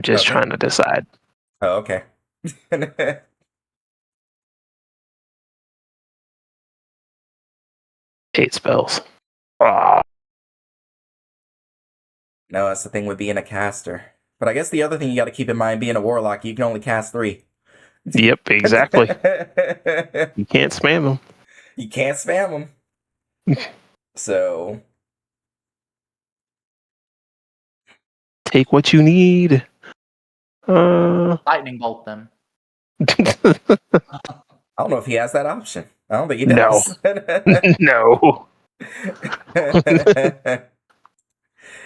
Just Okay. trying to decide. Oh, okay. 8 spells. Ah, No, that's the thing with being a caster. But I guess the other thing you got to keep in mind, being a warlock, you can only cast 3. yep, exactly. You can't spam You can't spam them. them. So, Take what you need. Uh, Lightning bolt them. I don't know if he has that option. I don't think he No. does. no.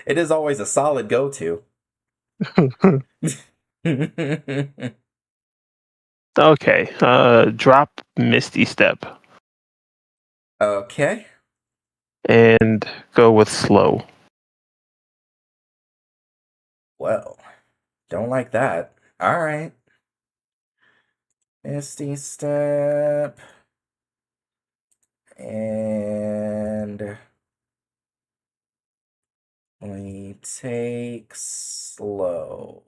It is always a solid go-to. Okay. Drop Misty Step Okay. and go with slow. Well, don't like that. All right. Misty Step. And we take slow.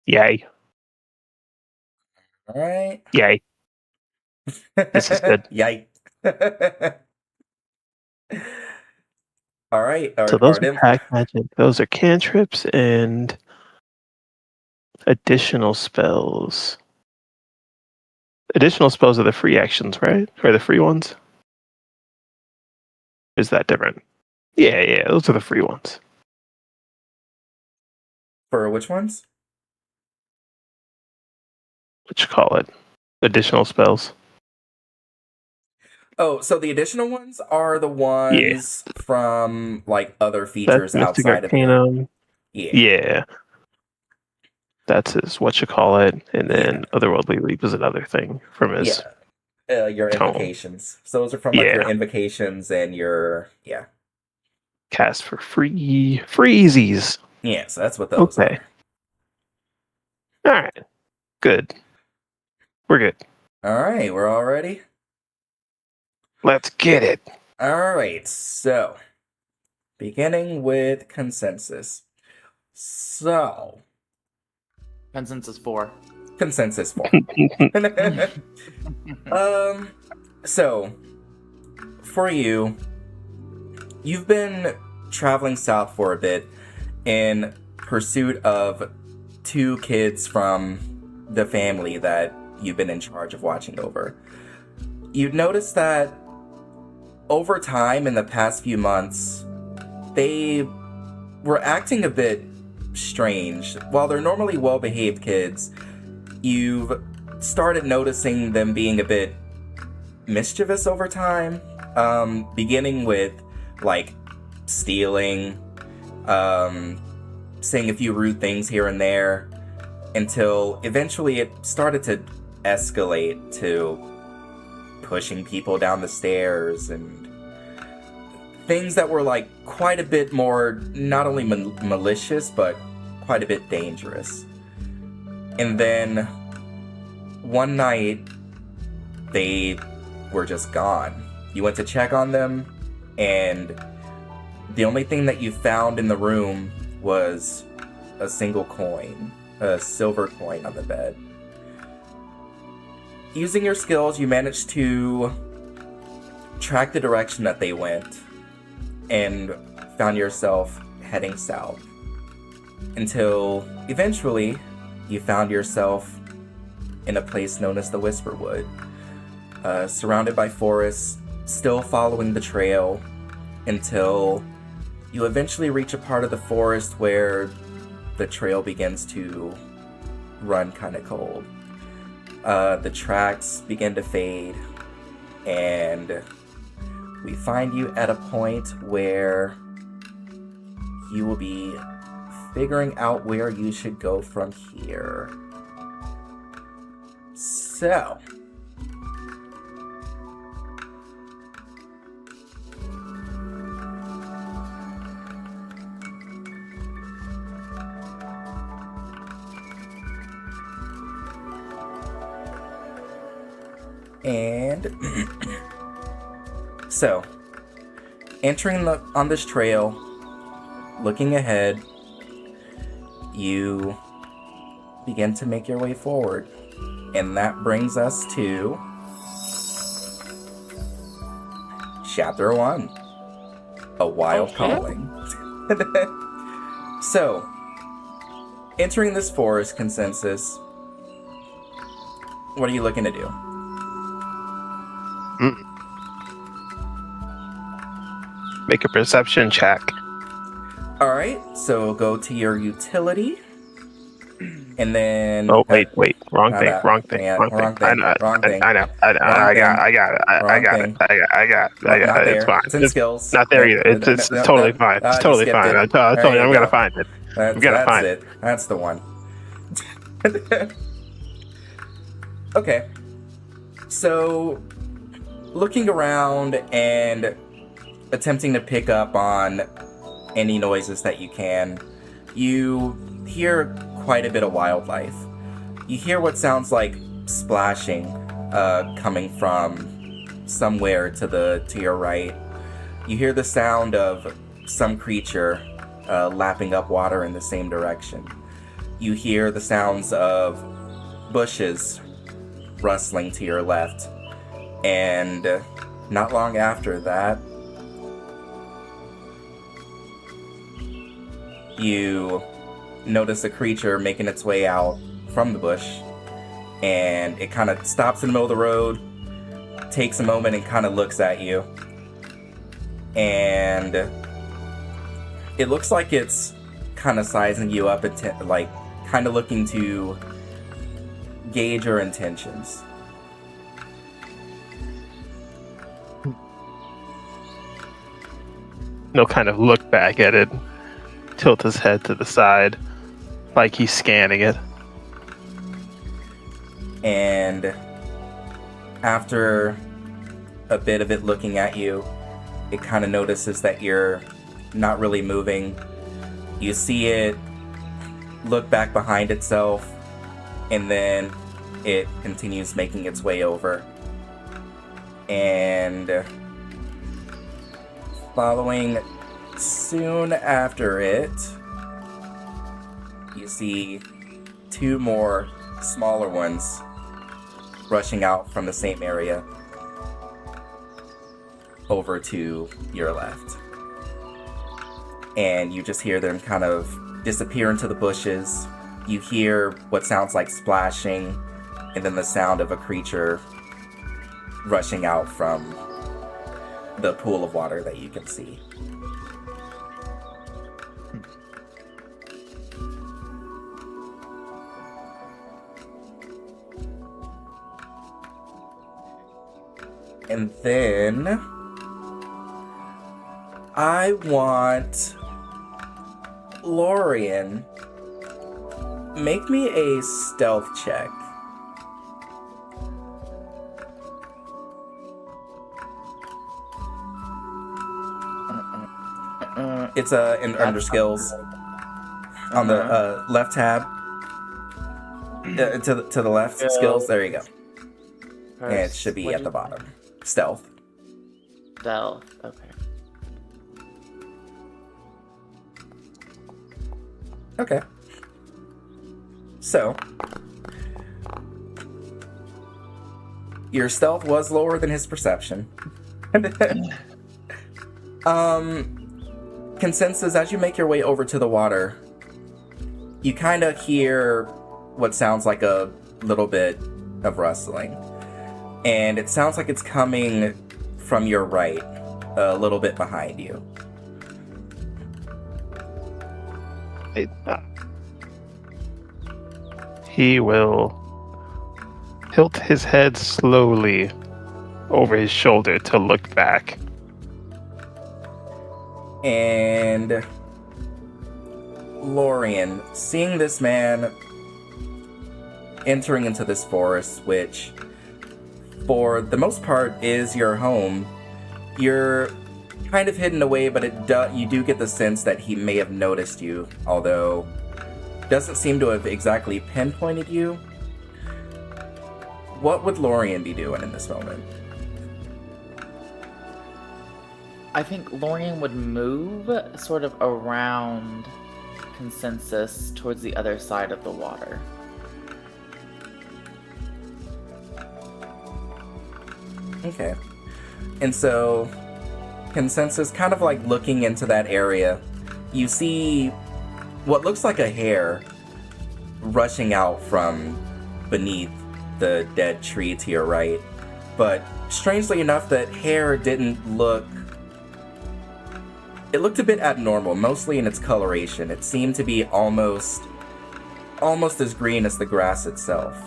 Yay. All right. Yay. This is good. Yike. All right. So those are pack magic. Those are cantrips and additional spells. Additional spells are the free actions, right? Or the free ones? Is that different? Yeah, those are the free ones. For which ones? What you call it? Additional spells. Oh, so the additional ones are the ones from like other That's features Mystic outside of it. Arcanum. Yeah. Yeah. That's his what you call it. And then Yeah. Otherworldly Leap is another thing from his Your tome. invocations. So those are from like your invocations and your Cast for free. Freezies. Yeah, so that's what those Okay. are. Alright. Good. We're good. Alright, we're all ready? Let's get it. Alright, so beginning with consensus. So Consensus 4. consensus 4. So for you, you've been traveling south for a bit in pursuit of 2 kids from the family that you've been in charge of watching over. You'd notice that over time in the past few months, they were acting a bit strange. While they're normally well-behaved kids, you've started noticing them being a bit mischievous over time, beginning with like stealing, saying a few rude things here and there, until eventually it started to escalate to pushing people down the stairs and things that were like quite a bit more not only malicious but quite a bit dangerous. And then one night they were just gone. You went to check on them, and the only thing that you found in the room was a single coin, a silver coin on the bed. Using your skills, you managed to track the direction that they went and found yourself heading south. Until eventually you found yourself in a place known as the Whisperwood, surrounded by forests, still following the trail until you eventually reach a part of the forest where the trail begins to run kind of cold. The tracks begin to fade, and we find you at a point where you will be figuring out where you should go from here. So, And so, entering on this trail, looking ahead, you begin to make your way forward. And that brings us to Chapter 1, A Wild Calling. So, entering this forest, Consensus, what are you looking to do? Make a perception check. Alright, so go to your utility, and then... Oh, wait, wrong thing. Yeah, wrong thing. I know, Wrong thing. I know, I got it. It's fine. It's in skills. Not there either. It's totally fine. It's totally fine. I told you, I'm gonna find it. I'm gonna find it. That's the one. Okay. So, looking around and attempting to pick up on any noises that you can, you hear quite a bit of wildlife. You hear what sounds like splashing coming from somewhere to your right. You hear the sound of some creature lapping up water in the same direction. You hear the sounds of bushes rustling to your left. And not long after that, you notice a creature making its way out from the bush, and it kind of stops in the middle of the road, takes a moment and kind of looks at you, and it looks like it's kind of sizing you up, like kind of looking to gauge your intentions. No, kind of look back at it, tilt his head to the side, like he's scanning it. And after a bit of it looking at you, it kind of notices that you're not really moving. You see it look back behind itself, and then it continues making its way over. And following soon after it, you see two more smaller ones rushing out from the same area over to your left. And you just hear them kind of disappear into the bushes. You hear what sounds like splashing, and then the sound of a creature rushing out from the pool of water that you can see. And then I want Lorian, make me a stealth check. It's under skills on the left tab. To the left, skills. There you go. And it should be at the bottom. Stealth. Stealth. Okay. Okay. So, your stealth was lower than his perception. Consensus, as you make your way over to the water, you kind of hear what sounds like a little bit of rustling. And it sounds like it's coming from your right, a little bit behind you. He will tilt his head slowly over his shoulder to look back. And Lorian, seeing this man entering into this forest, which for the most part is your home, you're kind of hidden away, but you do get the sense that he may have noticed you, although doesn't seem to have exactly pinpointed you. what would Lorian be doing in this moment? I think Lorian would move sort of around Consensus towards the other side of the water. Okay. And so, Consensus, kind of like looking into that area, you see what looks like a hare rushing out from beneath the dead tree to your right. But strangely enough, that hare didn't look... It looked a bit abnormal, mostly in its coloration. It seemed to be almost as green as the grass itself,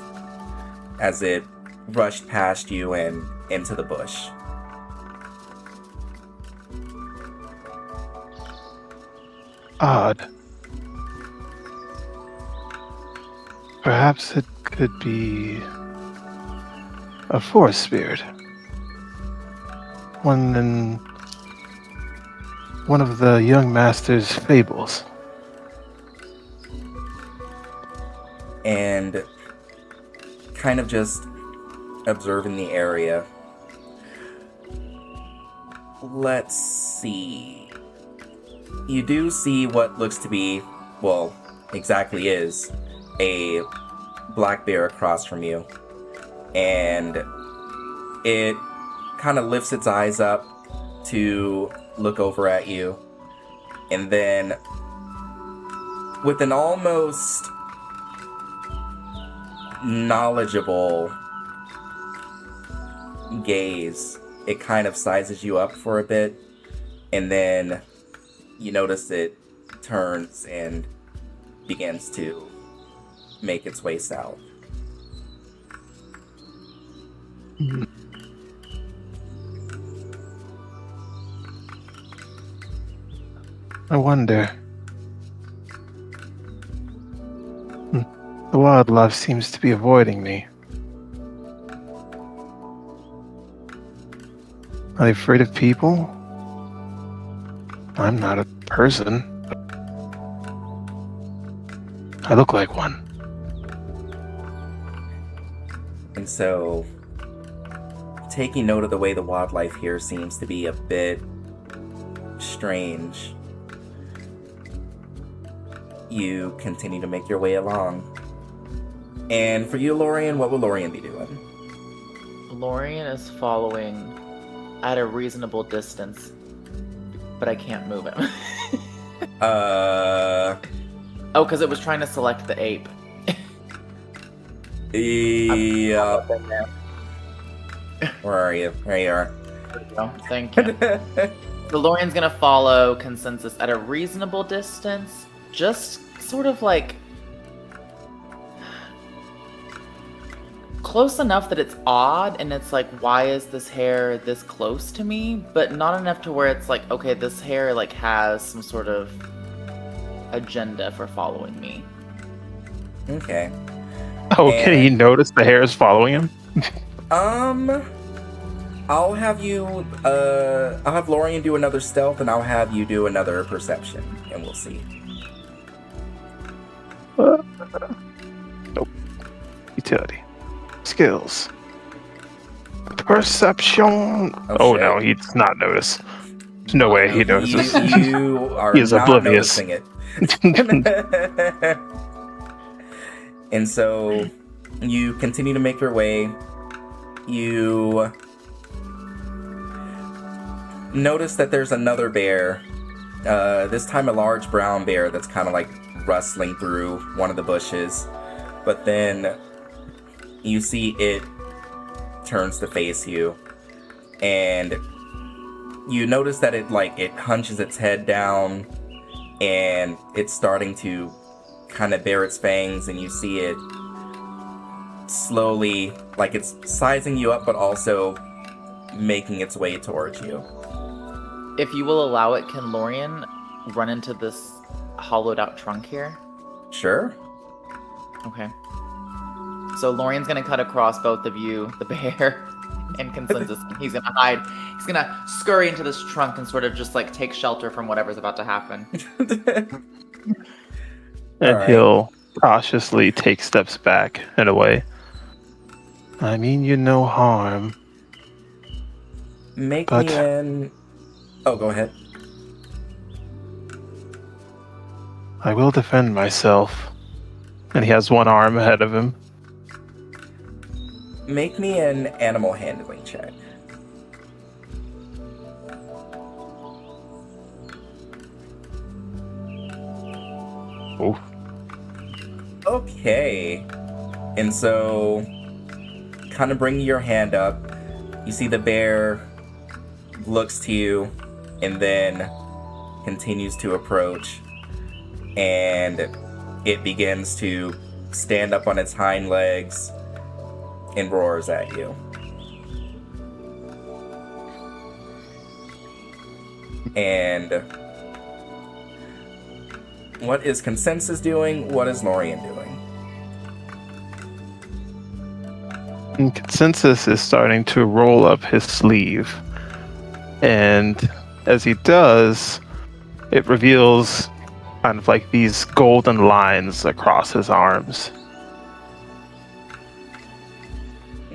as it rushed past you and into the bush. Odd. Perhaps it could be a forest spirit. One of the young master's fables. And kind of just observing the area. Let's see. You do see what looks to be, well, exactly is, a black bear across from you. And it kind of lifts its eyes up to look over at you. And then, with an almost knowledgeable gaze, it kind of sizes you up for a bit, and then you notice it turns and begins to make its way south. I wonder. The wildlife seems to be avoiding me. Are they afraid of people? I'm not a person. I look like one. And so, taking note of the way the wildlife here seems to be a bit strange, you continue to make your way along. And for you, Lorian, what will Lorian be doing? Lorian is following at a reasonable distance, but I can't move him. Oh, because it was trying to select the ape. Yeah. Where are you? There you are. There you go. Thank you. So Lorian's gonna follow Consensus at a reasonable distance, just sort of like close enough that it's odd, and it's like, why is this hare this close to me? But not enough to where it's like, okay, this hare like has some sort of agenda for following me. Okay. Okay, he noticed the hare is following him? I'll have you, I'll have Lorian do another stealth, and I'll have you do another perception, and we'll see. Nope. Utility. Skills. Perception. Oh shit. no, he does not notice. There's no way he notices. You are He is not oblivious. noticing it. And so, you continue to make your way. You notice that there's another bear. This time a large brown bear that's kind of like rustling through one of the bushes. But then you see it turns to face you. And you notice that it hunches its head down, and it's starting to kind of bare its fangs, and you see it slowly, like it's sizing you up, but also making its way towards you. If you will allow it, can Lorian run into this hollowed out trunk here? Sure. Okay. So Lorian's gonna cut across both of you, the bear and Consensus. He's gonna hide. He's gonna scurry into this trunk and sort of just like take shelter from whatever's about to happen. And Alright. he'll cautiously take steps back and away. I mean you no harm, Make but me an... Oh, go ahead. I will defend myself. And he has one arm ahead of him. Make me an animal handling check. Oh, Okay. And so, kind of bringing your hand up, you see the bear looks to you and then continues to approach. And it begins to stand up on its hind legs and roars at you. And what is Consensus doing? What is Lorien doing? and Consensus is starting to roll up his sleeve. And as he does, it reveals kind of like these golden lines across his arms.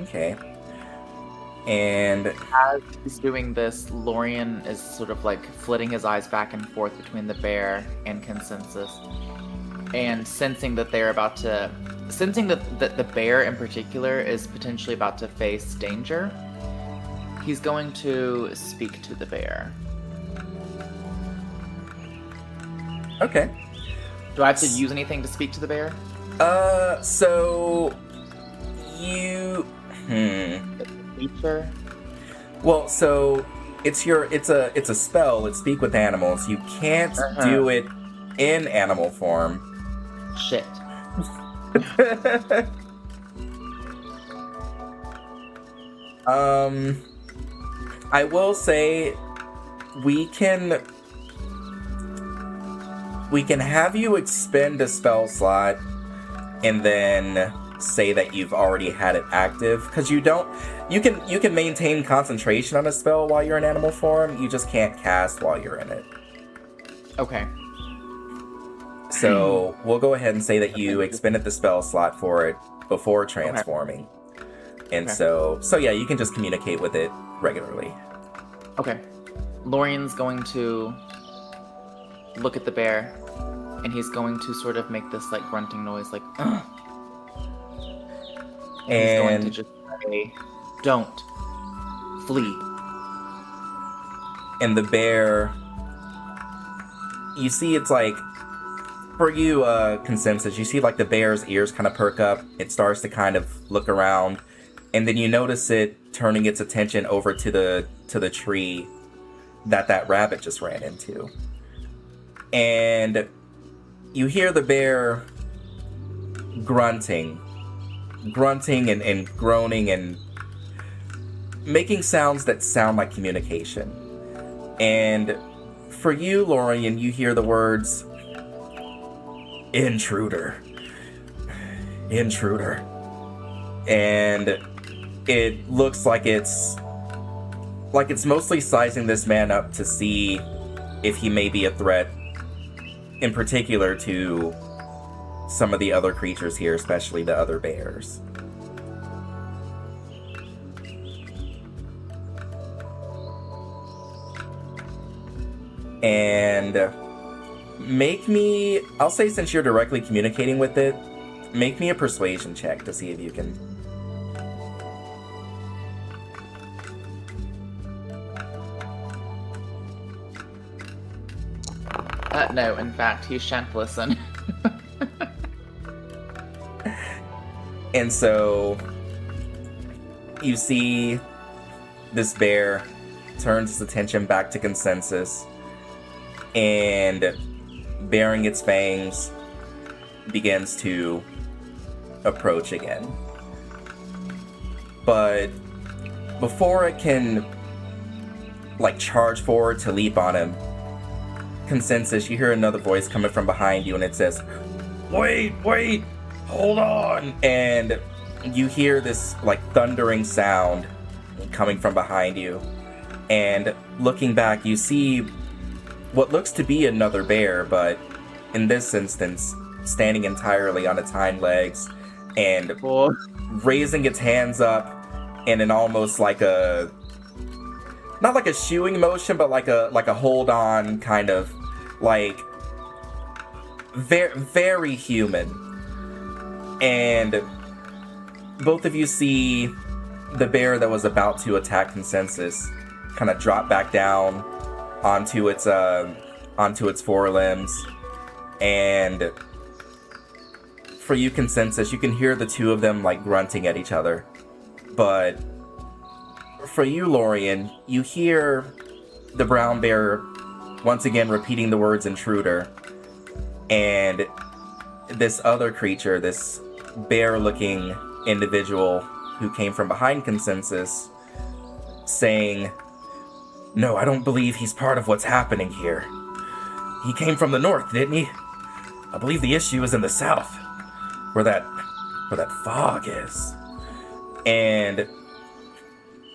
Okay. And As he's doing this, Lorien is sort of like flitting his eyes back and forth between the bear and Consensus, and sensing that they're about to, sensing that the bear in particular is potentially about to face danger, he's going to speak to the bear. okay. Do I have to use anything to speak to the bear? So you Feature? well, so it's a spell. It's speak with animals. You can't do it in animal form. Shit. I will say we can have you expend a spell slot and then say that you've already had it active, because you can maintain concentration on a spell while you're in animal form. You just can't cast while you're in it. Okay. So we'll go ahead and say that you expended the spell slot for it before transforming. And so yeah, you can just communicate with it regularly. Okay. Lorien's going to look at the bear, and he's going to sort of make this like grunting noise, like, ugh. And he's going to just say, "Don't flee." And the bear, you see, it's like, for you, Consensus, you see like the bear's ears kind of perk up. It starts to kind of look around, and then you notice it turning its attention over to the tree that rabbit just ran into. And you hear the bear grunting and groaning and making sounds that sound like communication. And for you, Lorien, you hear the words, intruder. And it looks like it's mostly sizing this man up to see if he may be a threat, in particular to some of the other creatures here, especially the other bears. And I'll say, since you're directly communicating with it, make me a persuasion check to see if you can. No, in fact, he shan't listen. And so you see this bear turns its attention back to Consensus, and baring its fangs begins to approach again. But before it can like charge forward to leap on him, Consensus, you hear another voice coming from behind you, and it says, wait, hold on. And you hear this like thundering sound coming from behind you, and looking back, you see what looks to be another bear, but in this instance standing entirely on its hind legs, and Oh. raising its hands up in an almost like a, not like a shooing motion, but like a hold on kind of, like very, very human. And both of you see the bear that was about to attack Consensus kind of drop back down onto its forelimbs. And for you, Consensus, you can hear the two of them like grunting at each other. But for you, Lorien, you hear the brown bear once again repeating the words intruder. And this other creature, this bear-looking individual who came from behind Consensus, saying, "No, I don't believe he's part of what's happening here. He came from the north, didn't he? I believe the issue is in the south, where that fog is." And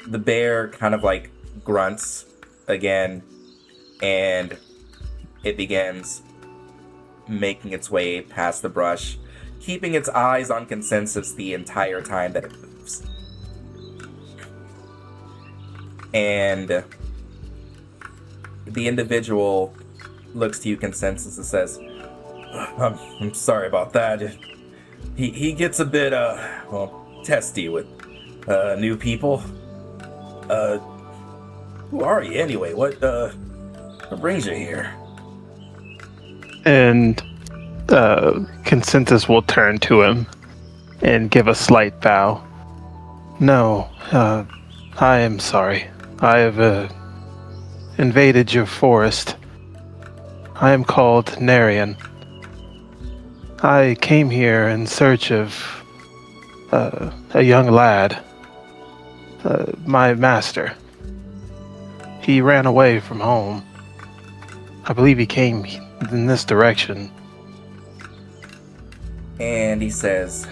the bear kind of like grunts again, and it begins making its way past the brush, keeping its eyes on Consensus the entire time that it moves. And the individual looks to you, Consensus, and says, I'm sorry about that. He gets a bit, testy with new people. Who are you anyway? What brings you here? And Consensus will turn to him and give a slight bow. "No, I am sorry. I have invaded your forest. I am called Narian. I came here in search of a young lad, my master. He ran away from home. I believe he came in this direction." And he says,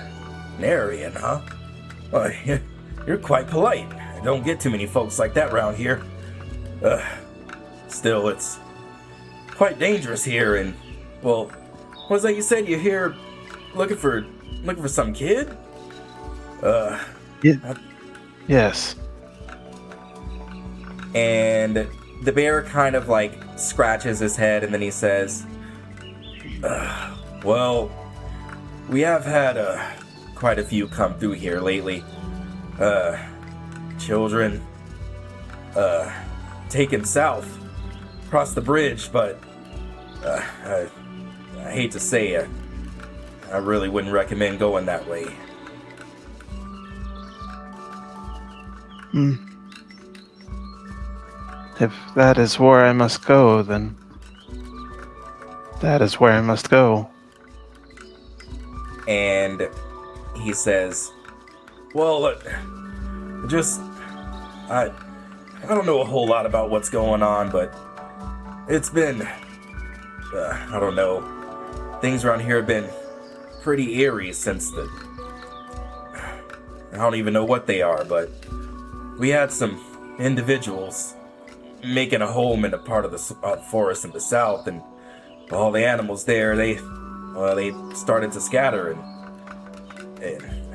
"Narian, huh? Well, you're quite polite. I don't get too many folks like that around here. Still, it's quite dangerous here, and, well, what was that you said? You're here looking for some kid? Yes. And the bear kind of like scratches his head, and then he says, "Well, we have had quite a few come through here lately. Children taken south across the bridge, but I hate to say it, I really wouldn't recommend going that way." If that is where I must go, then that is where I must go. And he says, "Well, I don't know a whole lot about what's going on, but it's been, I don't know, things around here have been pretty eerie since I don't even know what they are, but we had some individuals making a home in a part of the forest in the south, and all the animals there, they started to scatter, and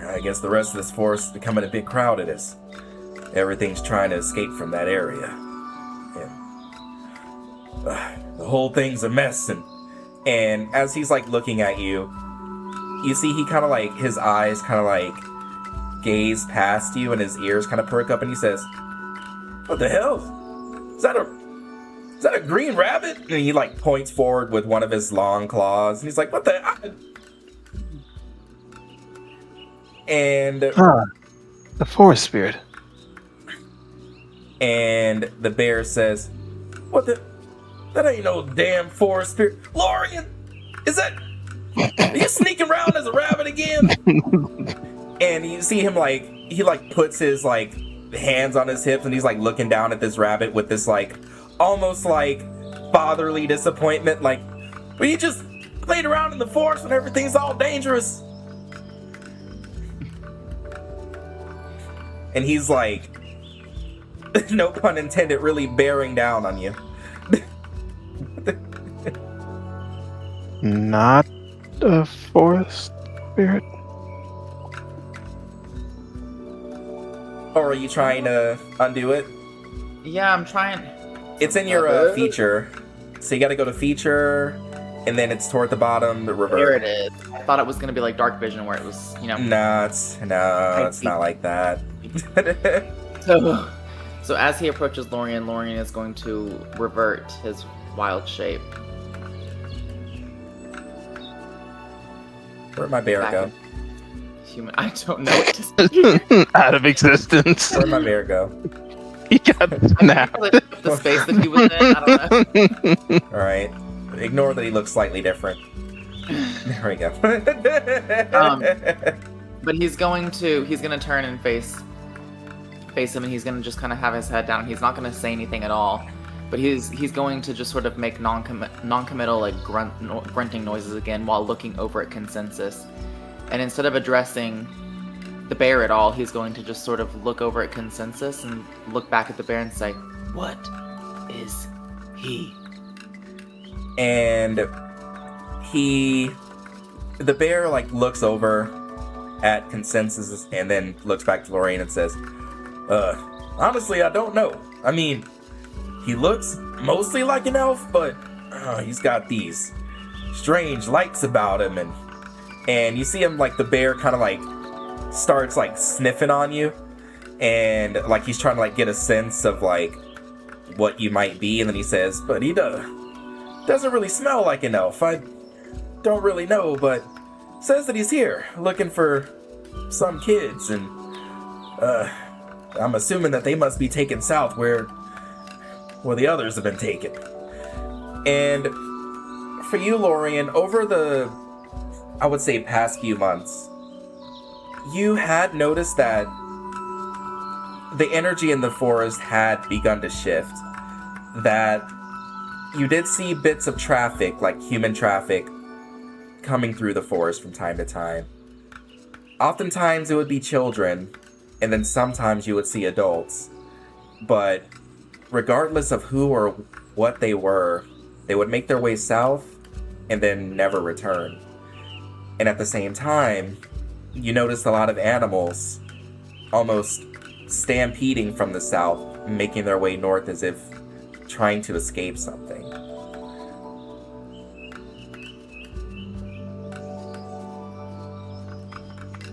I guess the rest of this forest is becoming a bit crowded as everything's trying to escape from that area. And the whole thing's a mess, and as he's like looking at you, you see he kind of like, his eyes kind of like gaze past you, and his ears kind of perk up, and he says, "What the hell? Is that a green rabbit?" And he like points forward with one of his long claws, and he's like, "What the?" And the forest spirit. And the bear says, "What the? That ain't no damn forest spirit. Lorien, are you sneaking around as a rabbit again?" And you see him like, he like puts his like hands on his hips, and he's like looking down at this rabbit with this like almost like fatherly disappointment, like, "Well, you just played around in the forest when everything's all dangerous." And he's like, no pun intended, really bearing down on you. Not a forest spirit? Or are you trying to undo it? Yeah, I'm trying. It's in your feature. So you gotta go to feature, and then it's toward the bottom, the There revert. it is. I thought it was gonna be like Dark Vision, where it was, No, it's not like that. So as he approaches Lorien, Lorien is going to revert his wild shape. Where'd my bear Back go? in Human. I don't know what to say. Out of existence. Where'd my bear go? He got snapped. The space that he was in. I don't know. Alright. Ignore that he looks slightly different. There we go. But he's gonna turn and face him, and he's gonna just kind of have his head down. He's not gonna say anything at all, but he's going to just sort of make non-committal like grunting noises again while looking over at Consensus. And instead of addressing the bear at all, he's going to just sort of look over at Consensus and look back at the bear and say, "What is he?" And the bear like looks over at Consensus and then looks back to Lorraine and says, honestly, I don't know. I mean, he looks mostly like an elf, but he's got these strange lights about him, and you see him like the bear kind of like starts like sniffing on you, and like he's trying to like get a sense of like what you might be, and then he says, but he doesn't really smell like an elf. I don't really know, but says that he's here looking for some kids, and I'm assuming that they must be taken south where the others have been taken. And for you, Lorien, over the, I would say, past few months, you had noticed that the energy in the forest had begun to shift. That you did see bits of traffic, like human traffic, coming through the forest from time to time. Oftentimes it would be children, and then sometimes you would see adults. But regardless of who or what they were, they would make their way south and then never return. And at the same time, you noticed a lot of animals almost stampeding from the south, making their way north as if trying to escape something.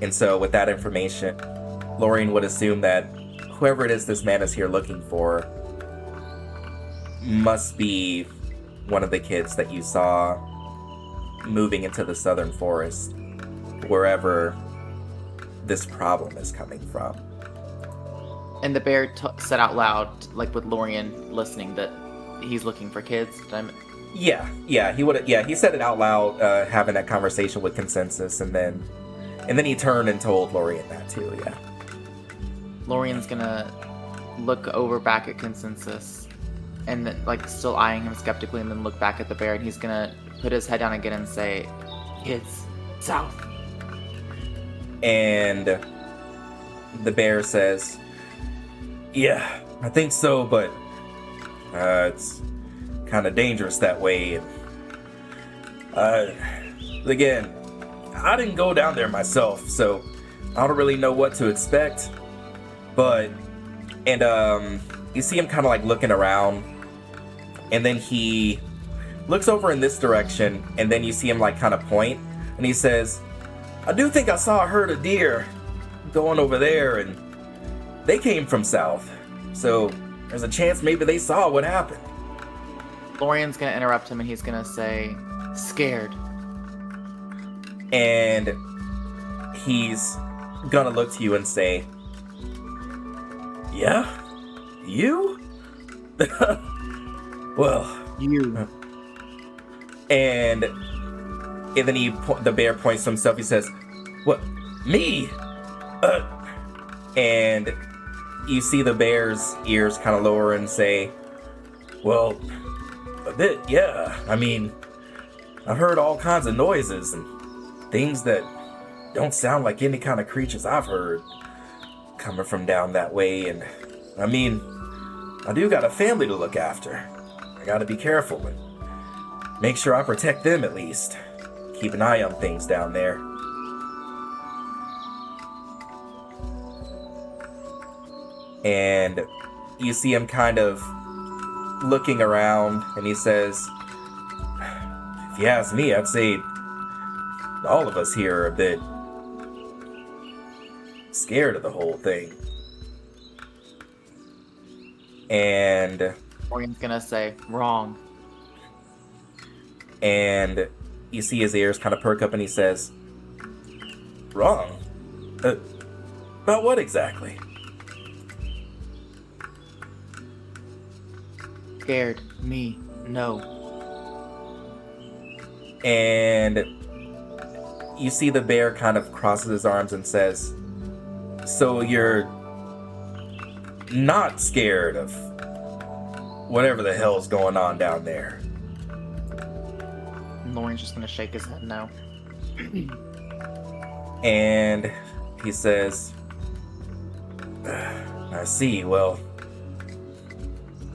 And so with that information, Lorien would assume that whoever it is this man is here looking for must be one of the kids that you saw moving into the southern forest, wherever this problem is coming from. And the bear said out loud, like with Lorien listening, that he's looking for kids. Yeah, he said it out loud, having that conversation with Consensus, and then he turned and told Lorien that too. Yeah. Lorien's gonna look over back at Consensus, and then, like still eyeing him skeptically, and then look back at the bear, and he's gonna put his head down again and say, "Kids, south." And the bear says, "Yeah, I think so, but it's kind of dangerous that way. Again, I didn't go down there myself, so I don't really know what to expect. But," and you see him kind of like looking around, and then he looks over in this direction, and then you see him like kind of point, and he says, "I do think I saw a herd of deer going over there, and they came from south. So there's a chance maybe they saw what happened." Lorien's gonna interrupt him, and he's gonna say, "Scared." And he's gonna look to you and say, "Yeah? You?" Well, You. And then the bear points to himself. He says, "What? Me? And you see the bear's ears kind of lower and say, "Well, a bit, yeah. I mean, I've heard all kinds of noises and things that don't sound like any kind of creatures I've heard coming from down that way. And I mean, I do got a family to look after. I gotta be careful and make sure I protect them at least. Keep an eye on things down there." And you see him kind of looking around, and he says, if you ask me, I'd say all of us here are a bit scared of the whole thing. And Morgan's gonna say, wrong. And you see his ears kind of perk up, and he says, wrong? About what exactly? Scared. Me. No. And you see the bear kind of crosses his arms and says, so you're not scared of whatever the hell's going on down there? Lauren's just gonna shake his head no. And he says, I see, well,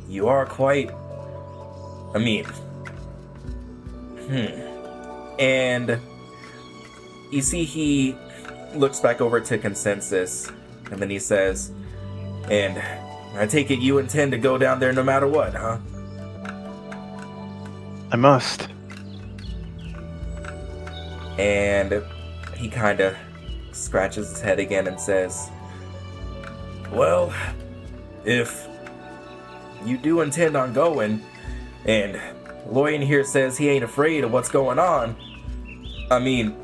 you are quite, I mean, And you see he looks back over to Consensus, and then he says, and I take it you intend to go down there no matter what, huh? I must. And he kind of scratches his head again and says, well, if you do intend on going, and Loyan here says he ain't afraid of what's going on, I mean,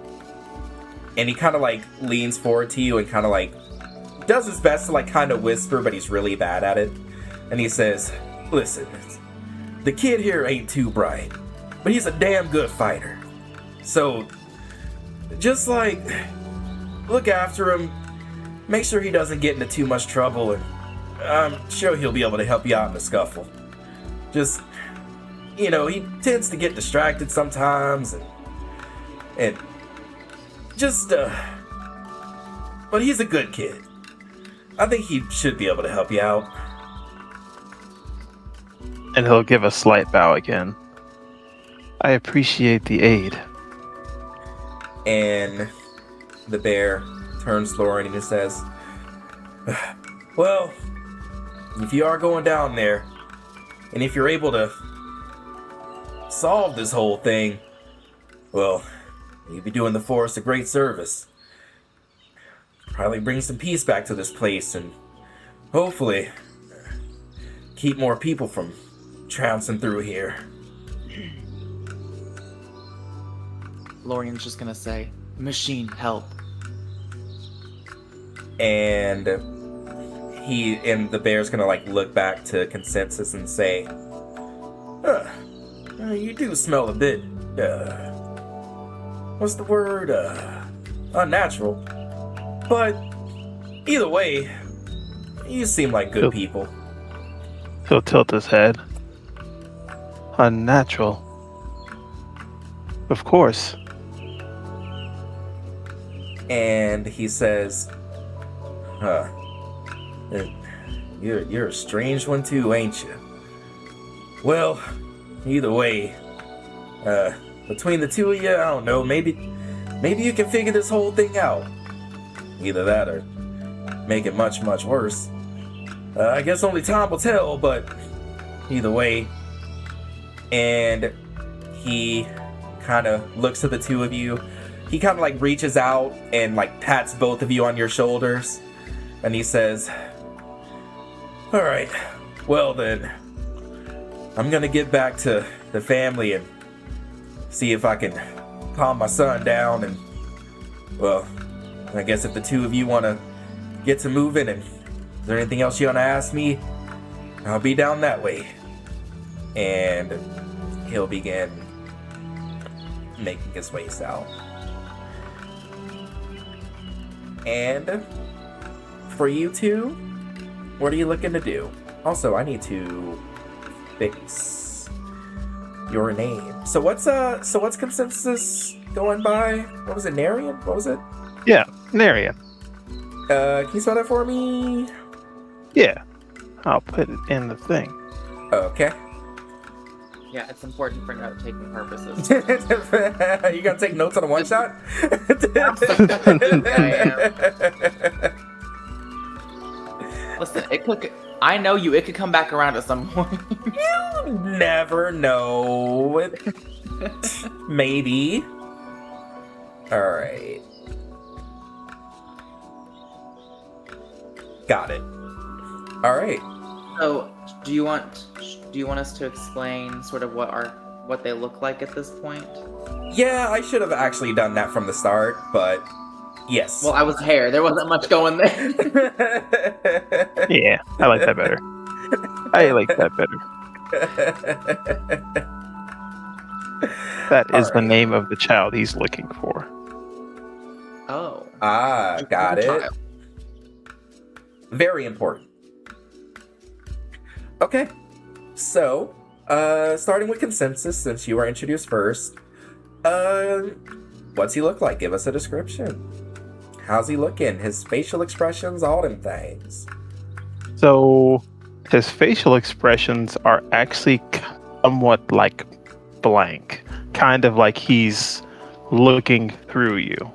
and he kind of like leans forward to you and kind of like does his best to like kind of whisper, but he's really bad at it. And he says, listen, the kid here ain't too bright, but he's a damn good fighter. So just like look after him, make sure he doesn't get into too much trouble, and I'm sure he'll be able to help you out in the scuffle. Just, you know, he tends to get distracted sometimes, and just, but he's a good kid. I think he should be able to help you out. And he'll give a slight bow again. I appreciate the aid. And the bear turns to Lauren and he says, well, if you are going down there, and if you're able to solve this whole thing, well, you'd be doing the forest a great service. Probably bring some peace back to this place, and hopefully keep more people from trouncing through here. Lorian's just gonna say, machine, help. And the bear's gonna like look back to Consensus and say, you do smell a bit, what's the word, unnatural. But either way, you seem like good people. He'll tilt his head. Unnatural. Of course. And he says, you're a strange one too, ain't you? Well, either way, between the two of you, I don't know, maybe you can figure this whole thing out. Either that or make it much, much worse. I guess only time will tell, but either way. And he kind of looks at the two of you. He kind of like reaches out and like pats both of you on your shoulders. And he says, all right, well then, I'm gonna get back to the family and see if I can calm my son down. And well, I guess if the two of you want to get to moving, and is there anything else you want to ask me, I'll be down that way. And he'll begin making his way south. And for you two, what are you looking to do? Also, I need to fix your name. So what's Consensus going by? What was it, Narian? What was it? Yeah, Narian. Can you spell that for me? Yeah. I'll put it in the thing. Okay. Yeah, it's important for note-taking purposes. You gonna take notes on a one-shot? I am. Listen, I know you. It could come back around at some point. You never know. Maybe. Alright. Got it. Alright. So, do you want us to explain sort of what they look like at this point? Yeah, I should have actually done that from the start, but yes. Well, I was hair. There wasn't much going there. Yeah, I like that better. I like that better. That is the name of the child he's looking for. Oh. Ah, got it. Child. Very important. Okay. So, starting with consensus, since you were introduced first, what's he look like? Give us a description. How's he looking? His facial expressions, all them things. So, his facial expressions are actually somewhat like blank, kind of like he's looking through you.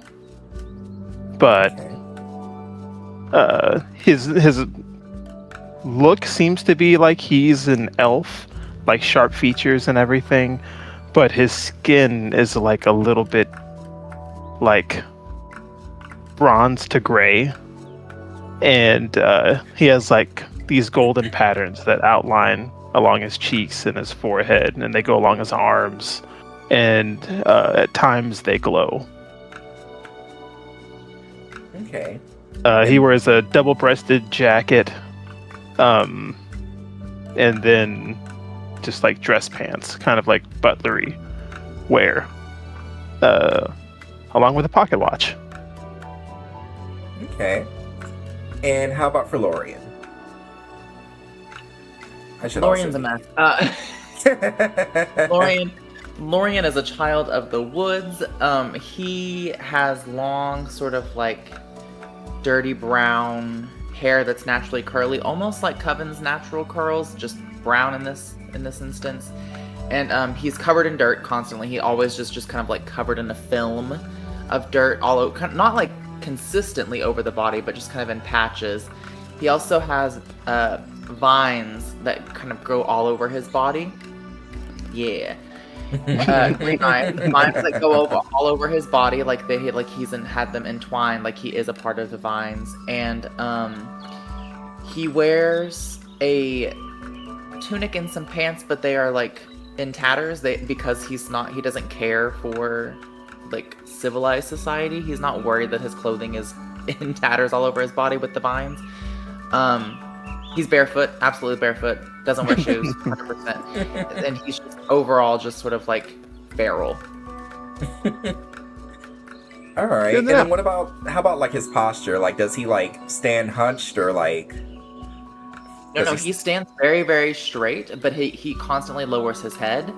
But Okay. his look seems to be like he's an elf, like sharp features and everything, but his skin is like a little bit like bronze to gray, and he has like these golden patterns that outline along his cheeks and his forehead, and they go along his arms, and at times they glow. Okay. He wears a double-breasted jacket, and then just like dress pants, kind of like butlery wear, along with a pocket watch. Okay. And how about for Lorian? I should Lorian's also... a mess. Lorian is a child of the woods. He has long, sort of like dirty brown hair that's naturally curly, almost like Coven's natural curls, just brown in this instance. And he's covered in dirt constantly. He always just kind of like covered in a film of dirt all over, not like consistently over the body, but just kind of in patches. He also has vines that kind of grow all over his body. Yeah. Green vines that go all over his body, like he's had them entwined, like he is a part of the vines. And he wears a tunic and some pants, but they are like in tatters. Because he doesn't care for like civilized society. He's not worried that his clothing is in tatters all over his body with the vines. He's barefoot, absolutely barefoot, doesn't wear shoes, 100%. And he's just overall just sort of like feral. All right. And then how about like his posture? Like, does he like stand hunched or like? No, he stands very, very straight, but he constantly lowers his head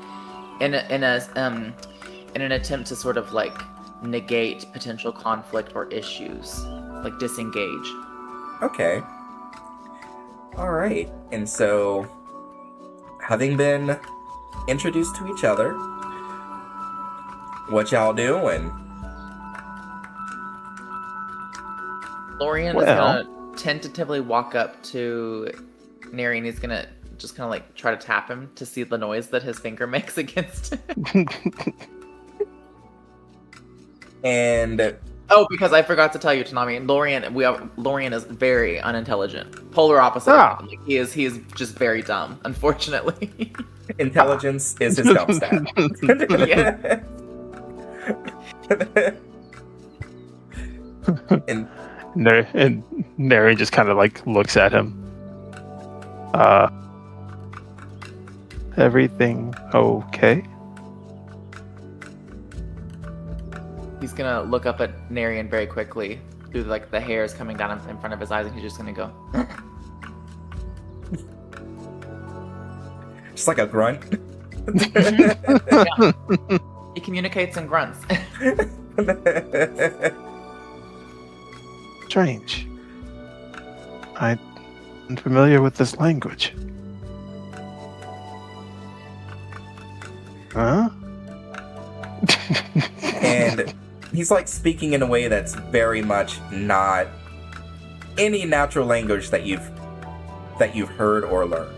in an attempt to sort of like negate potential conflict or issues, like disengage. Okay. All right. And so, having been introduced to each other, what y'all doing? Lorian is gonna tentatively walk up to Neri, and he's gonna just kind of like try to tap him to see the noise that his finger makes against him. And because I forgot to tell you, Tanami, Lorian is very unintelligent. Polar opposite. Like, he is just very dumb, unfortunately. Intelligence is his dumb stat. Yeah. And Neri just kind of like looks at him. Everything okay? He's gonna look up at Narian very quickly through like the hairs coming down in front of his eyes, and he's just gonna go. Just like a grunt. Yeah. He communicates in grunts. Strange. I'm familiar with this language. Huh? And he's like speaking in a way that's very much not any natural language that you've that you've heard or learned.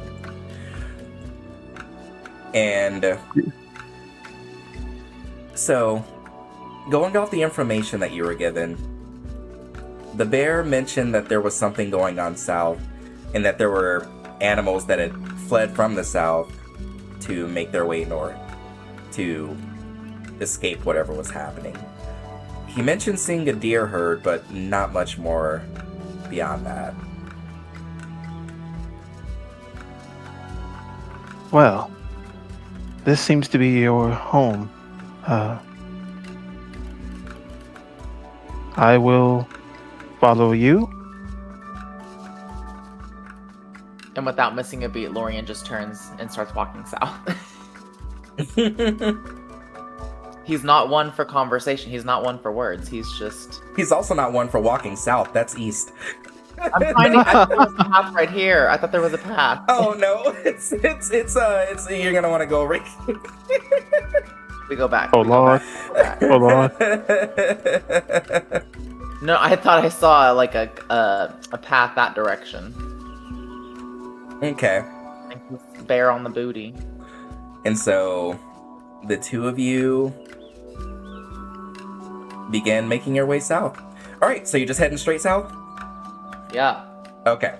And so, going off the information that you were given, the bear mentioned that there was something going on south, and that there were animals that had fled from the south to make their way north to escape whatever was happening. He mentioned seeing a deer herd, but not much more beyond that. Well, this seems to be your home. I will follow you. And without missing a beat, Lorien just turns and starts walking south. He's not one for conversation. He's not one for words. He's also not one for walking south. That's east. I'm finding. I thought there was a path right here. I thought there was a path. Oh no! It's you're gonna want to go right. We go back. Oh Lord! Oh Lord! No, I thought I saw like a path that direction. Okay. Bear on the booty. And so, the two of you began making your way south. All right, so you're just heading straight south. Yeah. Okay.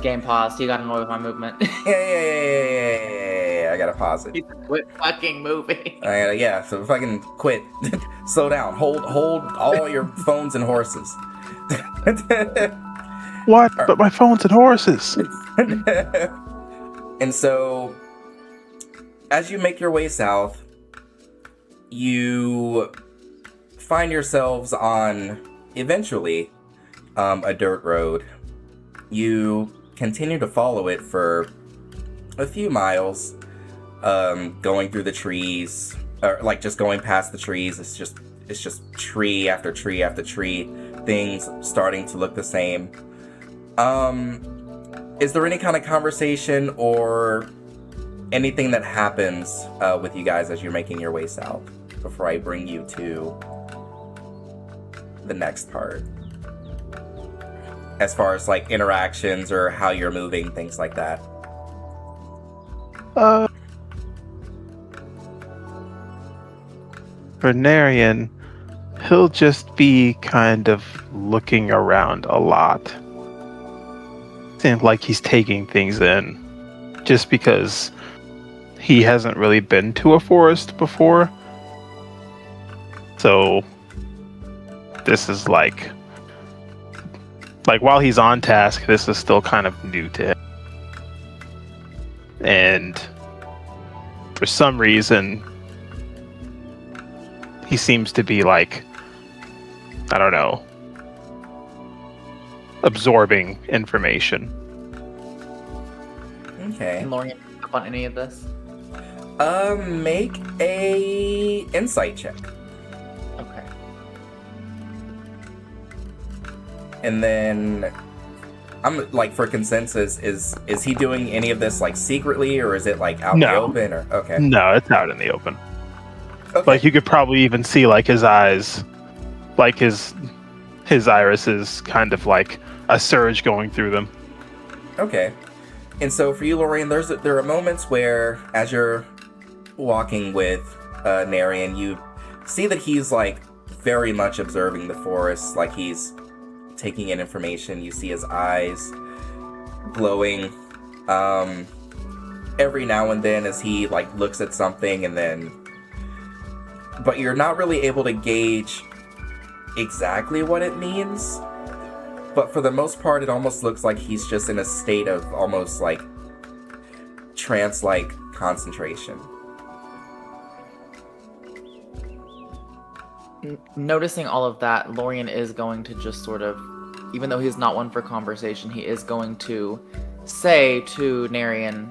Game paused. You got annoyed with my movement. Yeah. I gotta pause it. Quit fucking moving. So fucking quit. Slow down. Hold all your phones and horses. What? But my phone's and horses. And so, as you make your way south, you find yourselves on, eventually, a dirt road. You continue to follow it for a few miles, going through the trees, or like just going past the trees. It's just tree after tree after tree, things starting to look the same. Is there any kind of conversation or anything that happens with you guys as you're making your way south before I bring you to the next part? As far as like interactions or how you're moving, things like that. For Narian, he'll just be kind of looking around a lot. Seems like he's taking things in, just because he hasn't really been to a forest before. So this is like while he's on task, this is still kind of new to him. And for some reason, he seems to be like, I don't know, absorbing information. Okay. Can Lorien pick up on any of this? Make a insight check. Okay. And then I'm like, for consensus, is he doing any of this like secretly, or is it like out in the open, or okay? No, it's out in the open. Okay. Like you could probably even see like his eyes, like his irises, kind of like a surge going through them. Okay. And so for you, Lorien, there are moments where, as you're walking with Narian, you see that he's like very much observing the forest, like he's taking in information. You see his eyes glowing every now and then as he like looks at something, and then, but you're not really able to gauge exactly what it means. But for the most part, it almost looks like he's just in a state of almost like trance-like concentration. Noticing all of that, Lorien is going to just sort of, even though he's not one for conversation, he is going to say to Narian,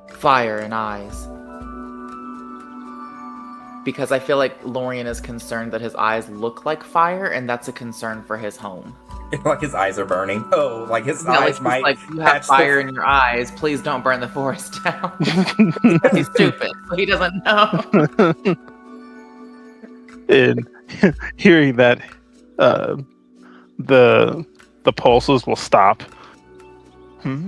fire and eyes. Because I feel like Lorien is concerned that his eyes look like fire, and that's a concern for his home. Like his eyes are burning. Oh, like his eyes might... Like, you have fire in your eyes, please don't burn the forest down. He's stupid, so he doesn't know. And hearing that, the pulses will stop, Hmm?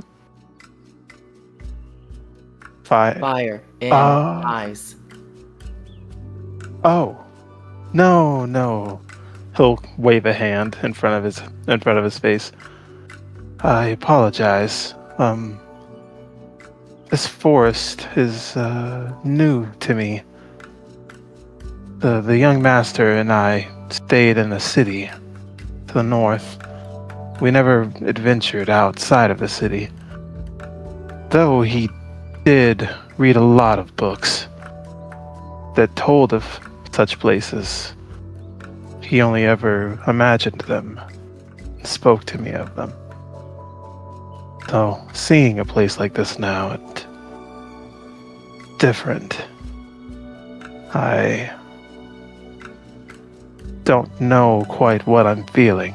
Fire. Fire in Oh. eyes. Oh. No, no. He'll wave a hand in front of his face. I apologize. This forest is new to me. The young master and I stayed in a city to the north. We never adventured outside of the city. Though he did read a lot of books that told of such places, he only ever imagined them and spoke to me of them. So, seeing a place like this now, it's different. I don't know quite what I'm feeling.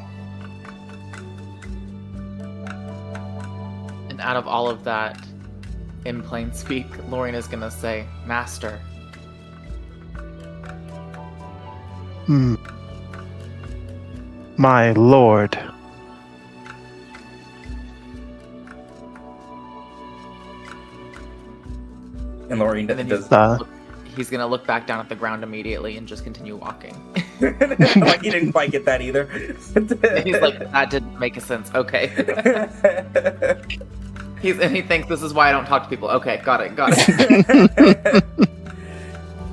And out of all of that, in plain speak, Lorien is gonna say, Master. My lord. And Lorien And then does he's gonna look back down at the ground immediately and just continue walking. like he didn't quite get that either. He's like, that didn't make a sense. Okay. And he thinks this is why I don't talk to people. Okay, got it.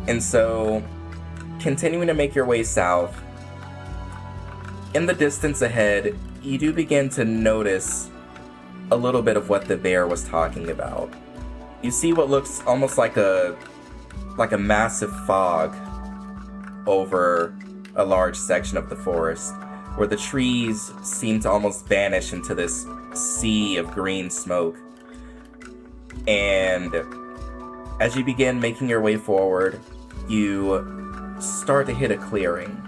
And so, continuing to make your way south, in the distance ahead, you do begin to notice a little bit of what the bear was talking about. You see what looks almost like a massive fog over a large section of the forest, where the trees seem to almost vanish into this sea of green smoke. And as you begin making your way forward, you start to hit a clearing.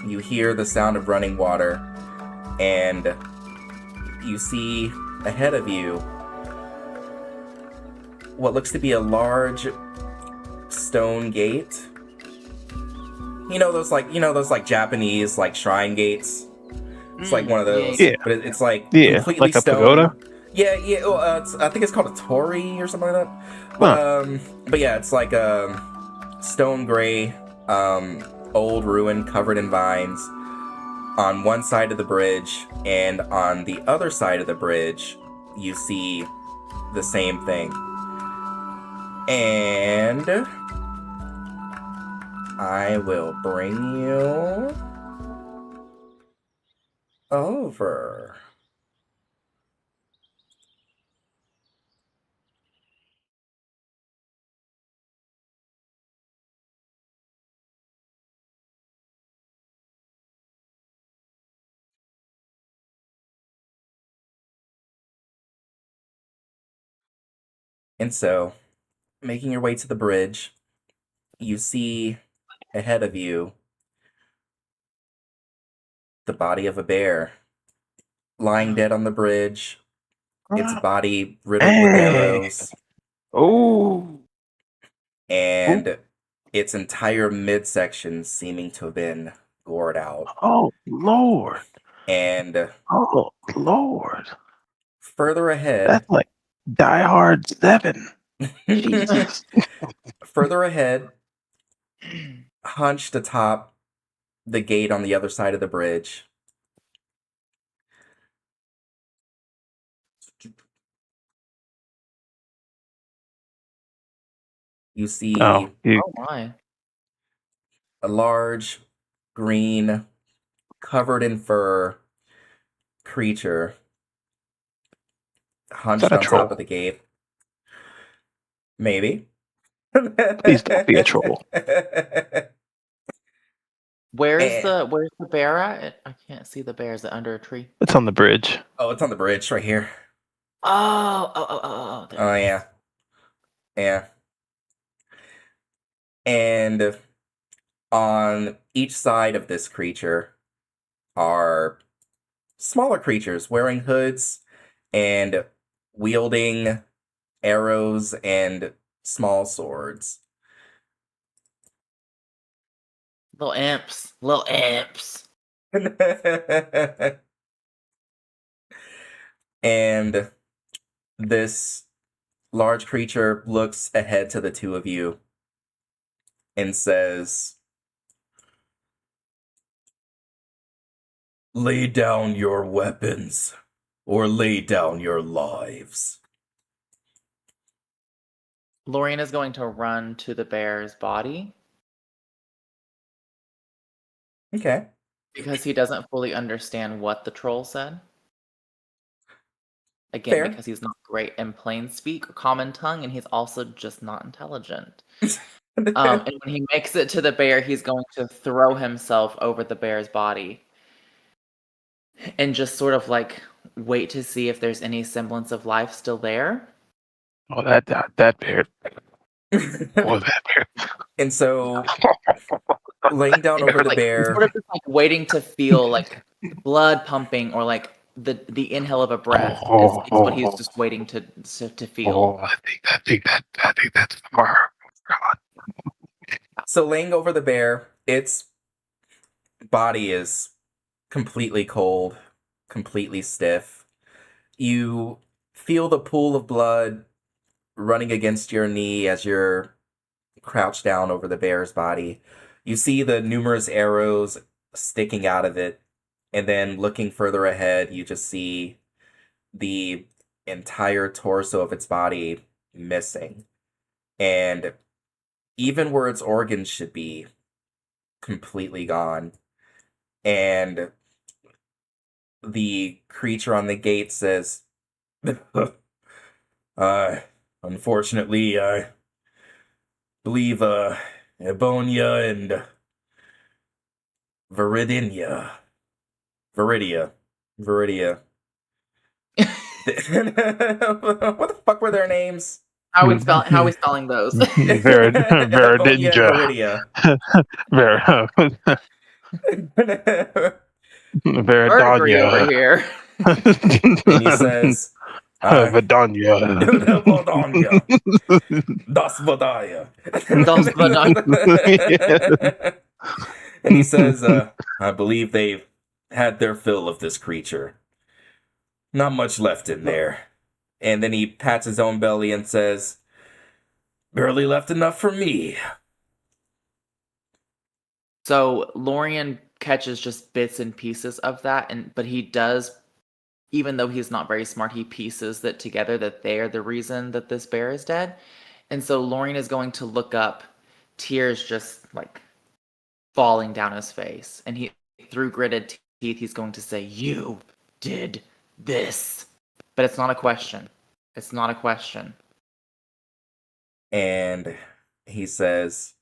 You hear the sound of running water, and you see ahead of you what looks to be a large stone gate. You know those Japanese shrine gates? It's like one of those. Yeah. But it's like Yeah, completely like a stone. pagoda? Yeah. I think it's called a torii or something like that. But yeah, it's like a stone gray, old ruin covered in vines on one side of the bridge, and on the other side of the bridge, you see the same thing. And I will bring you over. And so, making your way to the bridge, you see ahead of you the body of a bear lying dead on the bridge, its body riddled with arrows, Oh. and its entire midsection seeming to have been gored out. Oh, Lord. And Oh, Lord. further ahead, That's like Die Hard 7. Jesus. further ahead, hunched atop the gate on the other side of the bridge, you see Oh, you Oh my. a large, green, covered in fur creature is hunched that a on troll? top of the gate. Maybe. Please don't be a troll. Where's Eh. the bear at? I can't see the bear. Is it under a tree? It's on the bridge. Oh, it's on the bridge right here. Oh. There Oh, it is. yeah. Yeah. And on each side of this creature are smaller creatures wearing hoods and wielding arrows and small swords. Little imps. Little imps. And This large creature looks ahead to the two of you and says, "Lay down your weapons, or lay down your lives." Lorien is going to run to the bear's body Okay. because he doesn't fully understand what the troll said. Again, Fair. because he's not great in plain speak or common tongue, and he's also just not intelligent. And when he makes it to the bear, he's going to throw himself over the bear's body and just sort of like wait to see if there's any semblance of life still there. Oh, that bear. Oh, that bear. And so, laying down over the Like, bear, sort of just like waiting to feel like blood pumping or like the inhale of a breath is what he's just waiting to feel. Oh, I think that's far. God. so laying over the bear, its body is completely cold, completely stiff. You feel the pool of blood running against your knee as you're crouched down over the bear's body. You see the numerous arrows sticking out of it, and then looking further ahead, you just see the entire torso of its body missing. And even where its organs should be, completely gone. And the creature on the gate says, unfortunately, I believe, Ebonia and Viridia. What the fuck were their names? How are we spelling those? Veridinja. Verdigris over here. And he says, Vidania. Das Vadaya. Das Vadaya. And he says, I believe they've had their fill of this creature. Not much left in there. And then he pats his own belly and says, barely left enough for me. So Lorien catches just bits and pieces of that, but he does, even though he's not very smart, he pieces that together that they are the reason that this bear is dead. And so Lorien is going to look up, tears just like falling down his face. And he, through gritted teeth, he's going to say, "You did this." But it's not a question. It's not a question. And he says,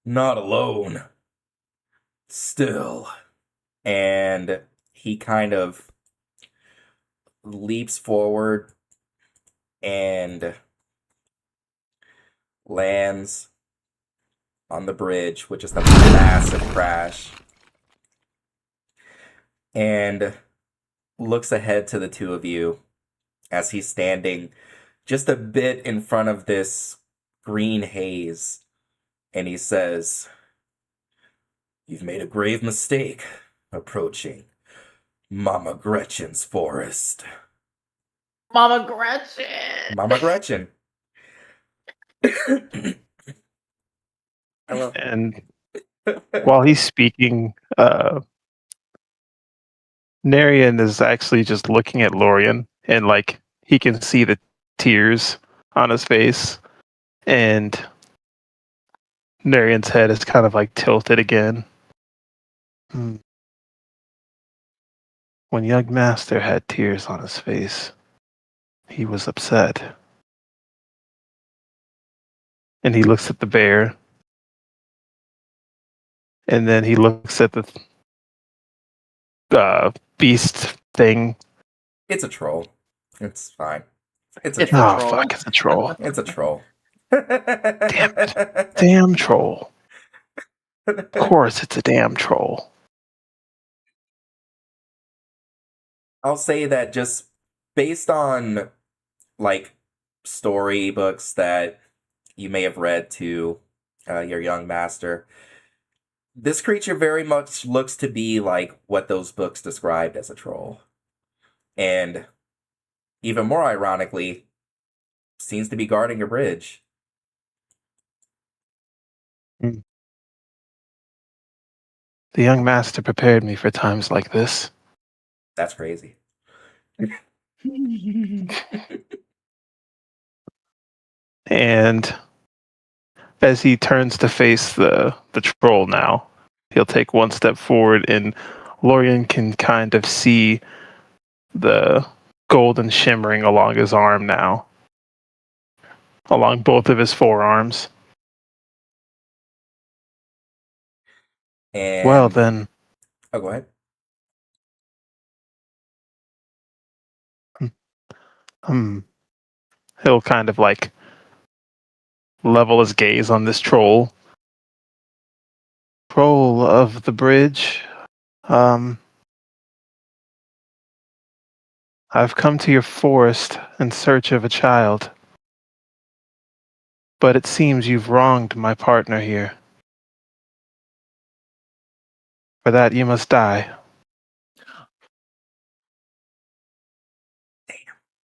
not alone. Still. And he kind of leaps forward and lands on the bridge, which is a massive crash, and looks ahead to the two of you as he's standing just a bit in front of this green haze, and he says, "You've made a grave mistake approaching Mama Gretchen's forest." Mama Gretchen! Mama Gretchen. I love it. And while he's speaking, Narian is actually just looking at Lorien, and like he can see the tears on his face, and Narian's head is kind of like tilted again. When young Master had tears on his face, he was upset. And he looks at the bear, and then he looks at the beast thing. It's a troll. It's fine. It's It's a a troll. Oh, troll. fuck, it's a troll. It's a troll. Damn it. Damn troll. Of course it's a damn troll. I'll say that just based on, like, storybooks that you may have read to your young master, this creature very much looks to be like what those books described as a troll. And even more ironically, seems to be guarding a bridge. The young master prepared me for times like this. That's crazy. And as he turns to face the troll now, he'll take one step forward, and Lorian can kind of see the golden shimmering along his arm now, along both of his forearms. And Well then, oh, go ahead. he'll kind of like level his gaze on this troll. Troll of the bridge. I've come to your forest in search of a child. But it seems you've wronged my partner here. For that you must die.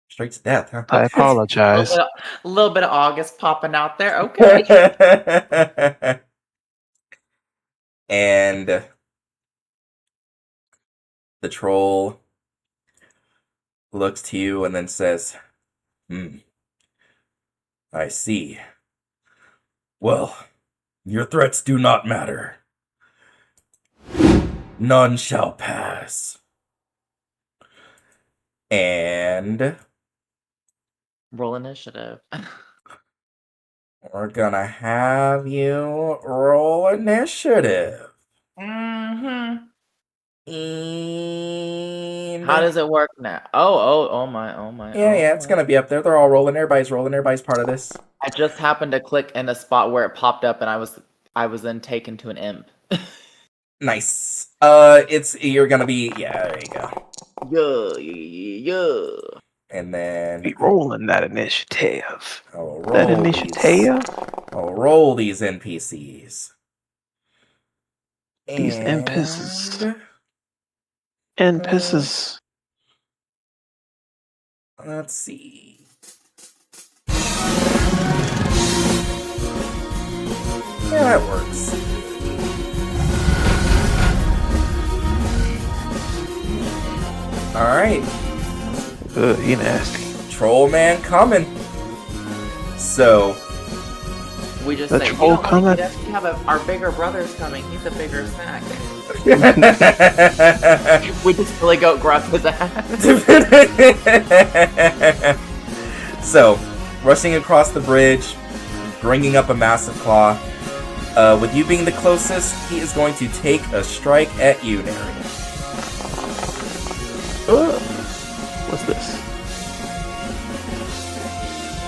Straight to death, huh? I apologize. A little bit of August popping out there. Okay. And the troll looks to you and then says, I see. Well, your threats do not matter. None shall pass. And Roll initiative. we're gonna have you roll initiative. Mm-hmm. And How does it work now? Oh my. yeah, it's gonna be up there. They're all rolling. Everybody's rolling. Everybody's part of this. I just happened to click in the spot where it popped up, and I was then taken to an imp. Nice. You're gonna be, yeah, there you go. Yeah. And then Be rolling that initiative. I'll That roll initiative? I'll roll these NPCs. These And NPCs. NPCs. let's see. Yeah, that works. Alright. You nasty. Troll man coming. So We just The say, troll coming? We have our bigger brother's coming. He's a bigger snack. We just really go gruff his ass. So, rushing across the bridge, bringing up a massive claw. With you being the closest, he is going to take a strike at you, Narian. What's this?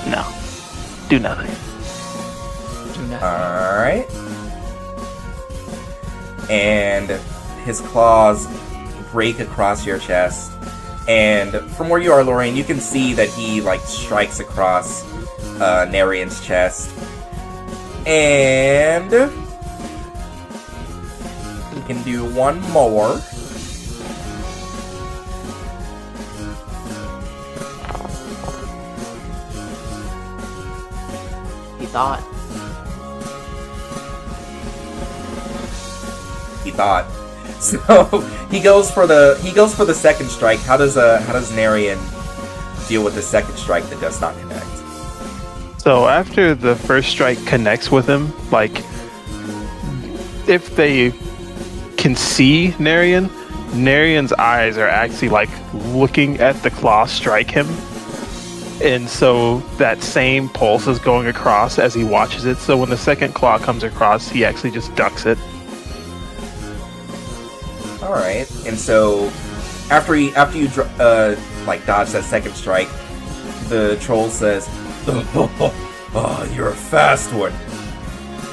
No. Do nothing. Alright. And his claws break across your chest. And from where you are, Lorraine, you can see that he, strikes across Narian's chest. And he can do one more. He thought. So he goes for the second strike. How does Narian deal with the second strike that does not connect? So after the first strike connects with him, if they can see Narian's eyes are actually looking at the claw strike him. And so that same pulse is going across as he watches it. So when the second claw comes across, he actually just ducks it. All right. And so after you dodge that second strike, the troll says, "Oh, you're a fast one.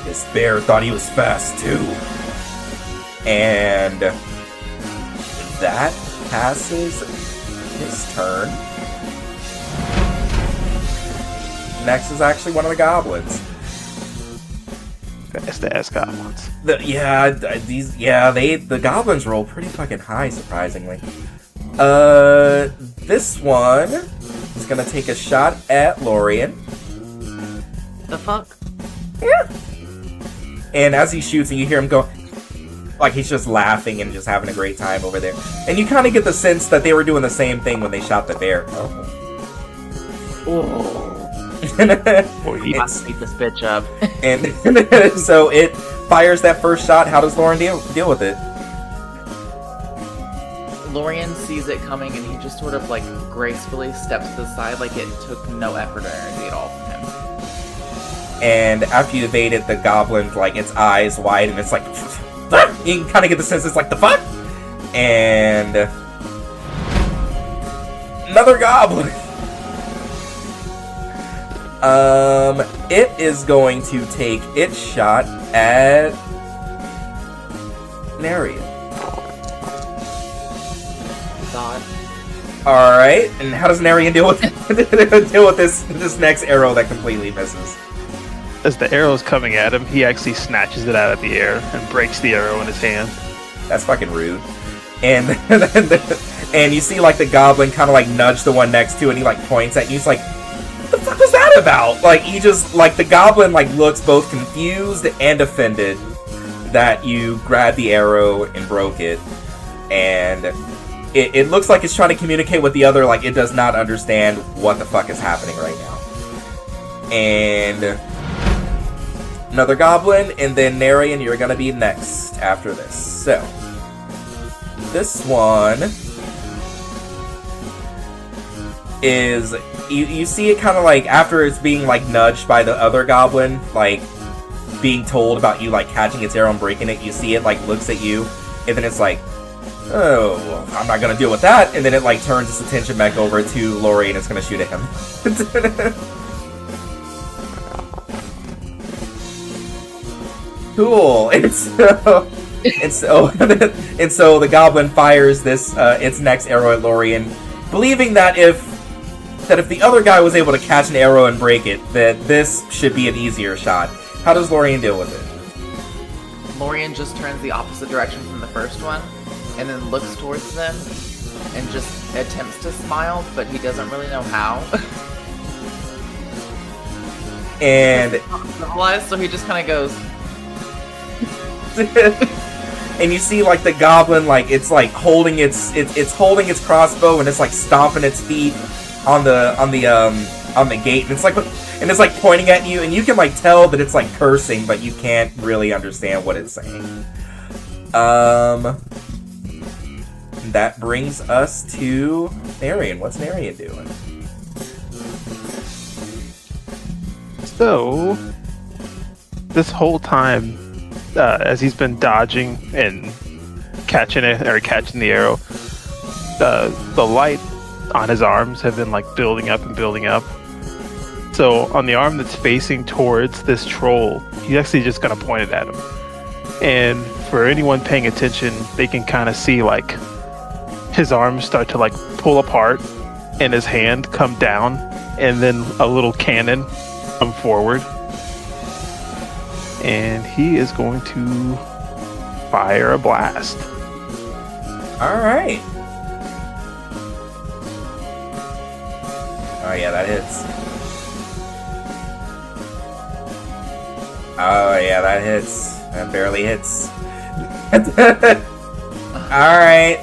This bear thought he was fast too." And that passes his turn. Next is actually one of the goblins. Fast ass goblins. The goblins roll pretty fucking high, surprisingly. This one He's gonna take a shot at Lorien. The fuck? Yeah. And as he shoots, and you hear him go, like he's just laughing and just having a great time over there. And you kind of get the sense that they were doing the same thing when they shot the bear. You must beat this bitch up. And so it fires that first shot. How does Lauren deal with it? Lorien sees it coming and he just sort of like gracefully steps to the side like it took no effort or energy at all from him. And after you evade it, the goblin, like, its eyes wide and it's like, you can kind of get the sense it's like, the fuck? And another goblin. It is going to take its shot at Narian. God. Alright, and how does Narian deal with this next arrow that completely misses? As the arrow's coming at him, he actually snatches it out of the air and breaks the arrow in his hand. That's fucking rude. And and you see like the goblin kind of like nudge the one next to it and he like points at you. He's like, what the fuck was that about? Like he just like the goblin like looks both confused and offended that you grabbed the arrow and broke it. And it looks like it's trying to communicate with the other like it does not understand what the fuck is happening right now. And another goblin, and then Narian, you're gonna be next after this. So, this one is, you see it kind of like, after it's being like nudged by the other goblin, like, being told about you like catching its arrow and breaking it, you see it like looks at you, and then it's like, oh, I'm not gonna deal with that, and then it like turns its attention back over to Lori and it's gonna shoot at him. Cool. And so the goblin fires this its next arrow at Lorien, believing that if the other guy was able to catch an arrow and break it, that this should be an easier shot. How does Lorien deal with it? Lorien just turns the opposite direction from the first one, and then looks towards them, and just attempts to smile, but he doesn't really know how. And so he just kind of goes. And you see like the goblin, like it's like holding its holding its crossbow and it's like stomping its feet on the gate, and it's like pointing at you, and you can like tell that it's like cursing, but you can't really understand what it's saying. That brings us to Narian. What's Narian doing? So, this whole time, as he's been dodging and catching the arrow, the light on his arms have been like building up and building up. So on the arm that's facing towards this troll, he's actually just gonna point it at him. And for anyone paying attention, they can kind of see like his arms start to like pull apart and his hand come down, and then a little cannon come forward. And he is going to fire a blast. Alright. Oh yeah, that hits. Oh yeah, that hits. That barely hits. Alright.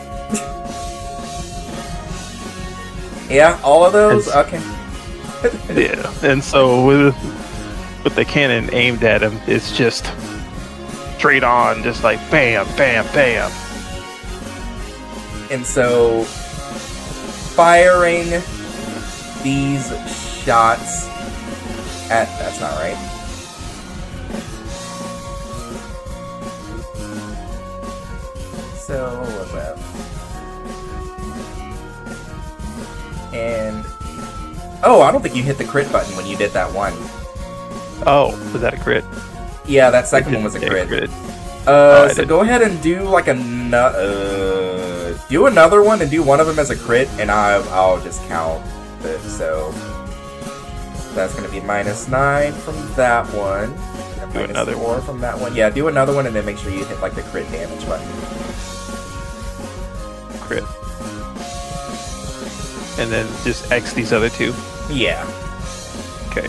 Yeah, all of those? Okay. Yeah, and so with the cannon aimed at him, it's just straight on, just like bam, bam, bam. And so, firing these shots at... That's not right. So, what was that? And... Oh, I don't think you hit the crit button when you did that one. Oh, was that a crit? Yeah, that second one was a crit. So go ahead and do like do another one and do one of them as a crit, and I'll just count it. So that's gonna be -9 from that one. And do another -4 from that one. Yeah, do another one and then make sure you hit like the crit damage button. Crit. and then just X these other two. Yeah. Okay.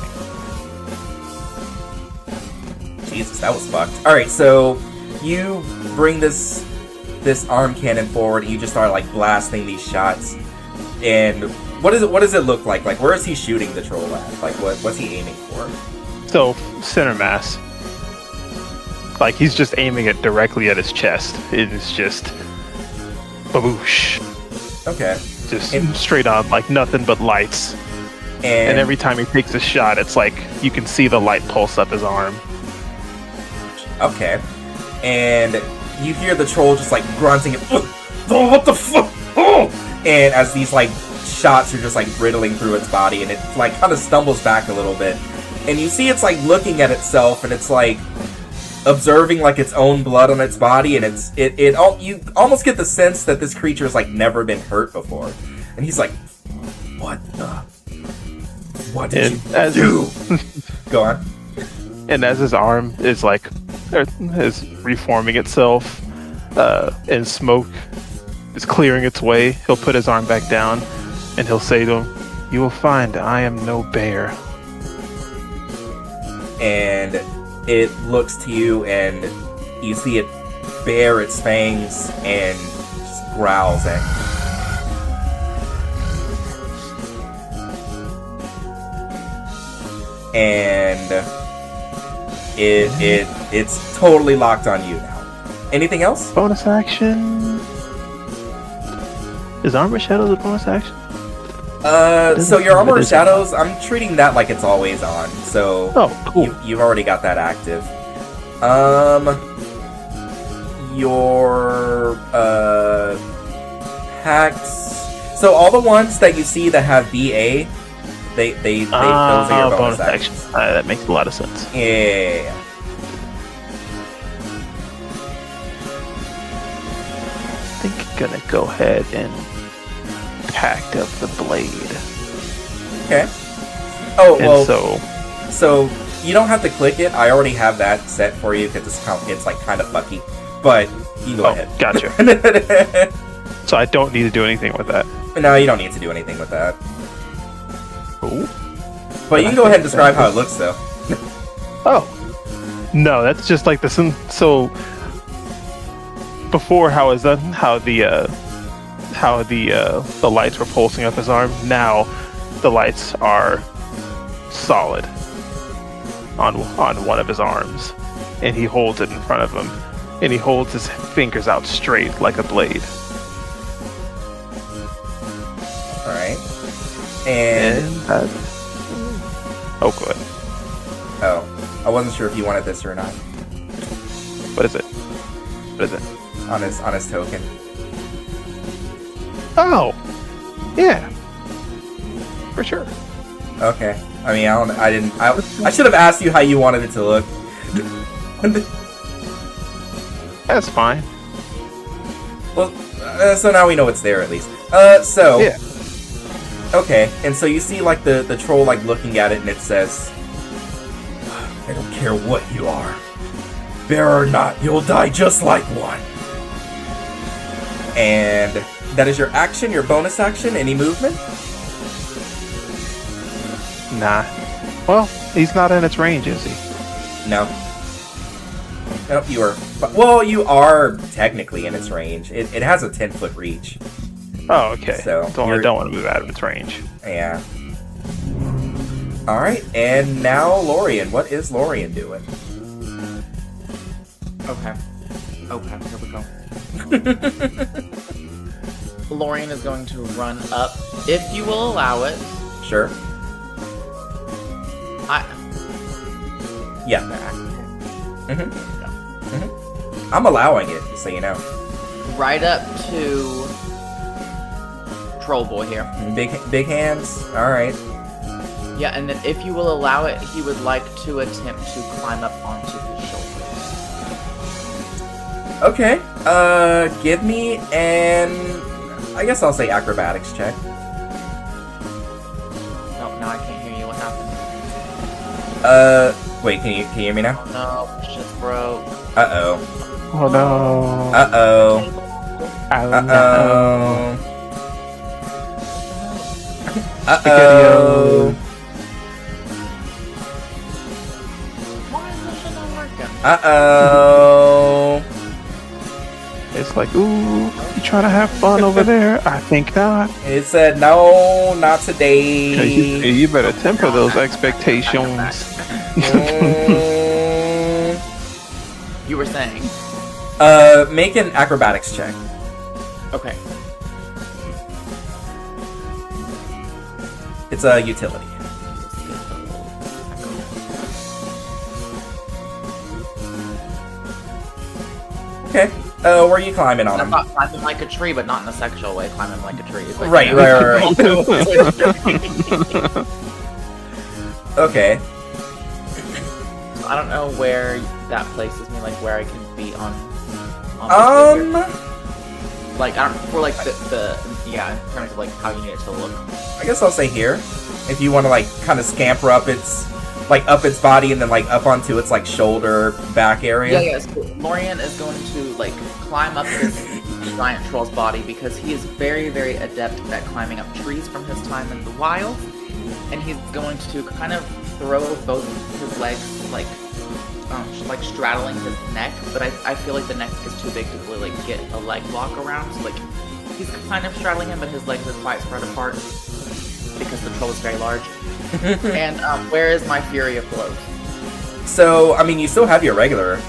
Jesus, that was fucked. Alright, so you bring this arm cannon forward and you just start like blasting these shots. And what does it look like? Like, where is he shooting the troll at? Like, what's he aiming for? So, center mass. Like, he's just aiming it directly at his chest. It's just baboosh. Okay. Just straight on, like nothing but lights. And every time he takes a shot, it's like you can see the light pulse up his arm. Okay. And you hear the troll just like grunting, oh, what the fuck? Oh! And as these like shots are just like riddling through its body, and it like kind of stumbles back a little bit. And you see it's like looking at itself, and it's like observing like its own blood on its body, and you almost get the sense that this creature has like never been hurt before. And he's like, what did you do? Go on. And as his arm is like is reforming itself, and smoke is clearing its way, he'll put his arm back down and he'll say to him, "You will find I am no bear." And it looks to you and you see it bare its fangs and just growls at you. And it's totally locked on you now. Anything else? Bonus action. Is Armor Shadows a bonus action? So your Armor of Shadows, I'm treating that like it's always on. So cool. You've already got that active. Your hacks. So all the ones that you see that have BA, they those are your bonus actions. That makes a lot of sense. Yeah. I think I'm gonna go ahead and pact up the blade. Okay. Oh, and well, so you don't have to click it. I already have that set for you because it's like kind of fucky. But you go ahead. Gotcha. So I don't need to do anything with that. No, you don't need to do anything with that. Ooh. But you can go ahead and describe how it looks, though. Oh. No, that's just like this. So before, how the lights were pulsing up his arm. Now the lights are solid on one of his arms, and he holds it in front of him, and he holds his fingers out straight like a blade. All right. And oh, good. Oh, I wasn't sure if you wanted this or not. What is it? What is it? On his token. Oh, yeah, for sure. Okay. I mean, I should have asked you how you wanted it to look. That's fine. Well, so now we know it's there at least. Yeah. Okay, and so you see like the troll like looking at it, and it says, "I don't care what you are, bear or not, you'll die just like one." And that is your action, your bonus action. Any movement? Nah. Well, he's not in its range, is he? No. Nope, you are. Well, you are technically in its range. It has a 10-foot reach. Oh, okay. So I don't want to move out of its range. Yeah. All right, and now Lorian. What is Lorian doing? Okay, here we go. Lorian is going to run up, if you will allow it. Sure. Yeah. Mm-hmm. I'm allowing it, just so you know. Right up to Troll Boy here. Big hands. All right. Yeah, and then if you will allow it, he would like to attempt to climb up onto his shoulders. Okay. Give me an, I guess I'll say acrobatics check. No, now I can't hear you. What happened? Wait, can you hear me now? Oh, no, shit's broke. Uh-oh. Oh no. Uh-oh. Oh, Uh-oh. Uh-oh. Why is this shit not working? Uh-oh. It's like, ooh, you trying to have fun over there? I think not. It said, no, not today. You better temper those expectations. You were saying? Make an acrobatics check. Okay. It's a utility. Okay. Where are you climbing on I'm him? not climbing like a tree, but not in a sexual way. Climbing like a tree. It's like, Right. Okay. I don't know where that places me, like where I can be on like I don't for like the yeah, in terms of like how you need it to look. I guess I'll say here. If you want to like kind of scamper up its body and then like up onto its like shoulder back area. Yeah. So Lorian is going to like climb up this giant troll's body because he is very, very adept at climbing up trees from his time in the wild, and he's going to kind of throw both his legs like straddling his neck, but I feel like the neck is too big to really like get a leg lock around. So like he's kind of straddling him, but his legs are quite spread apart because the troll is very large. And where is my Fury of Blows? So I mean, you still have your regular,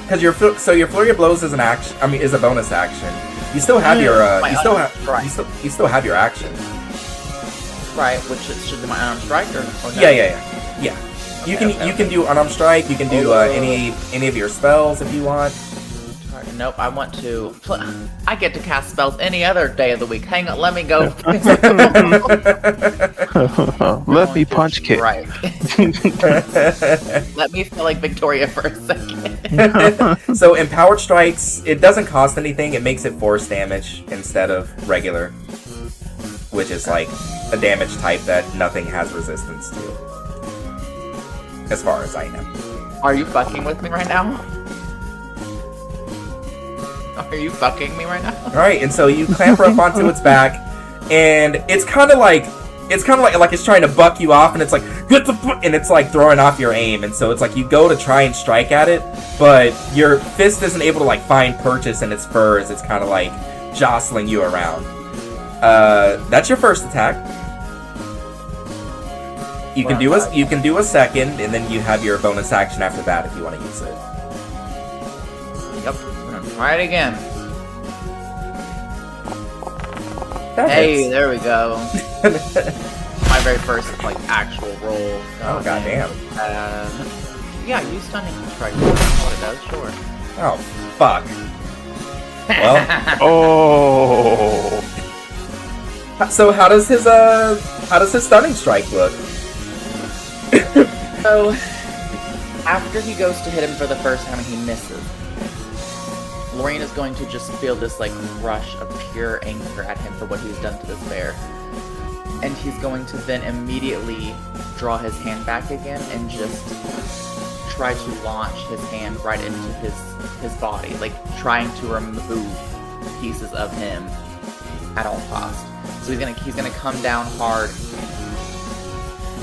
because your Flurry of Blows is an action. I mean, is a bonus action. You still have your you still have your action. Right, which should be my unarmed strike or no? Yeah. You Okay, can do unarmed strike. You can do any of your spells if you want. Nope, I want to. I get to cast spells any other day of the week. Hang on, let me go. Let me punch kick. Right. Let me feel like Victoria for a second. So empowered strikes, it doesn't cost anything. It makes it force damage instead of regular, which is like a damage type that nothing has resistance to, as far as I know. Are you fucking with me right now? Are you fucking me right now? Alright, and so you clamber up onto its back, and it's kind of like it's trying to buck you off, and it's like, get the fuck, and it's like throwing off your aim, and so it's like you go to try and strike at it, but your fist isn't able to like find purchase in its fur as it's kind of like jostling you around. That's your first attack. You can do a second, and then you have your bonus action after that if you want to use it. Yep. I'm gonna try it again. That Hey, hits. there we go. My very first like actual roll. Oh goddamn. Yeah, use stunning strike. That's what it does. Sure. Oh fuck. Well. Oh. So how does his stunning strike look? So after he goes to hit him for the first time and he misses, Lorian is going to just feel this like rush of pure anger at him for what he's done to this bear. And he's going to then immediately draw his hand back again and just try to launch his hand right into his body, like trying to remove pieces of him at all costs. So he's gonna come down hard.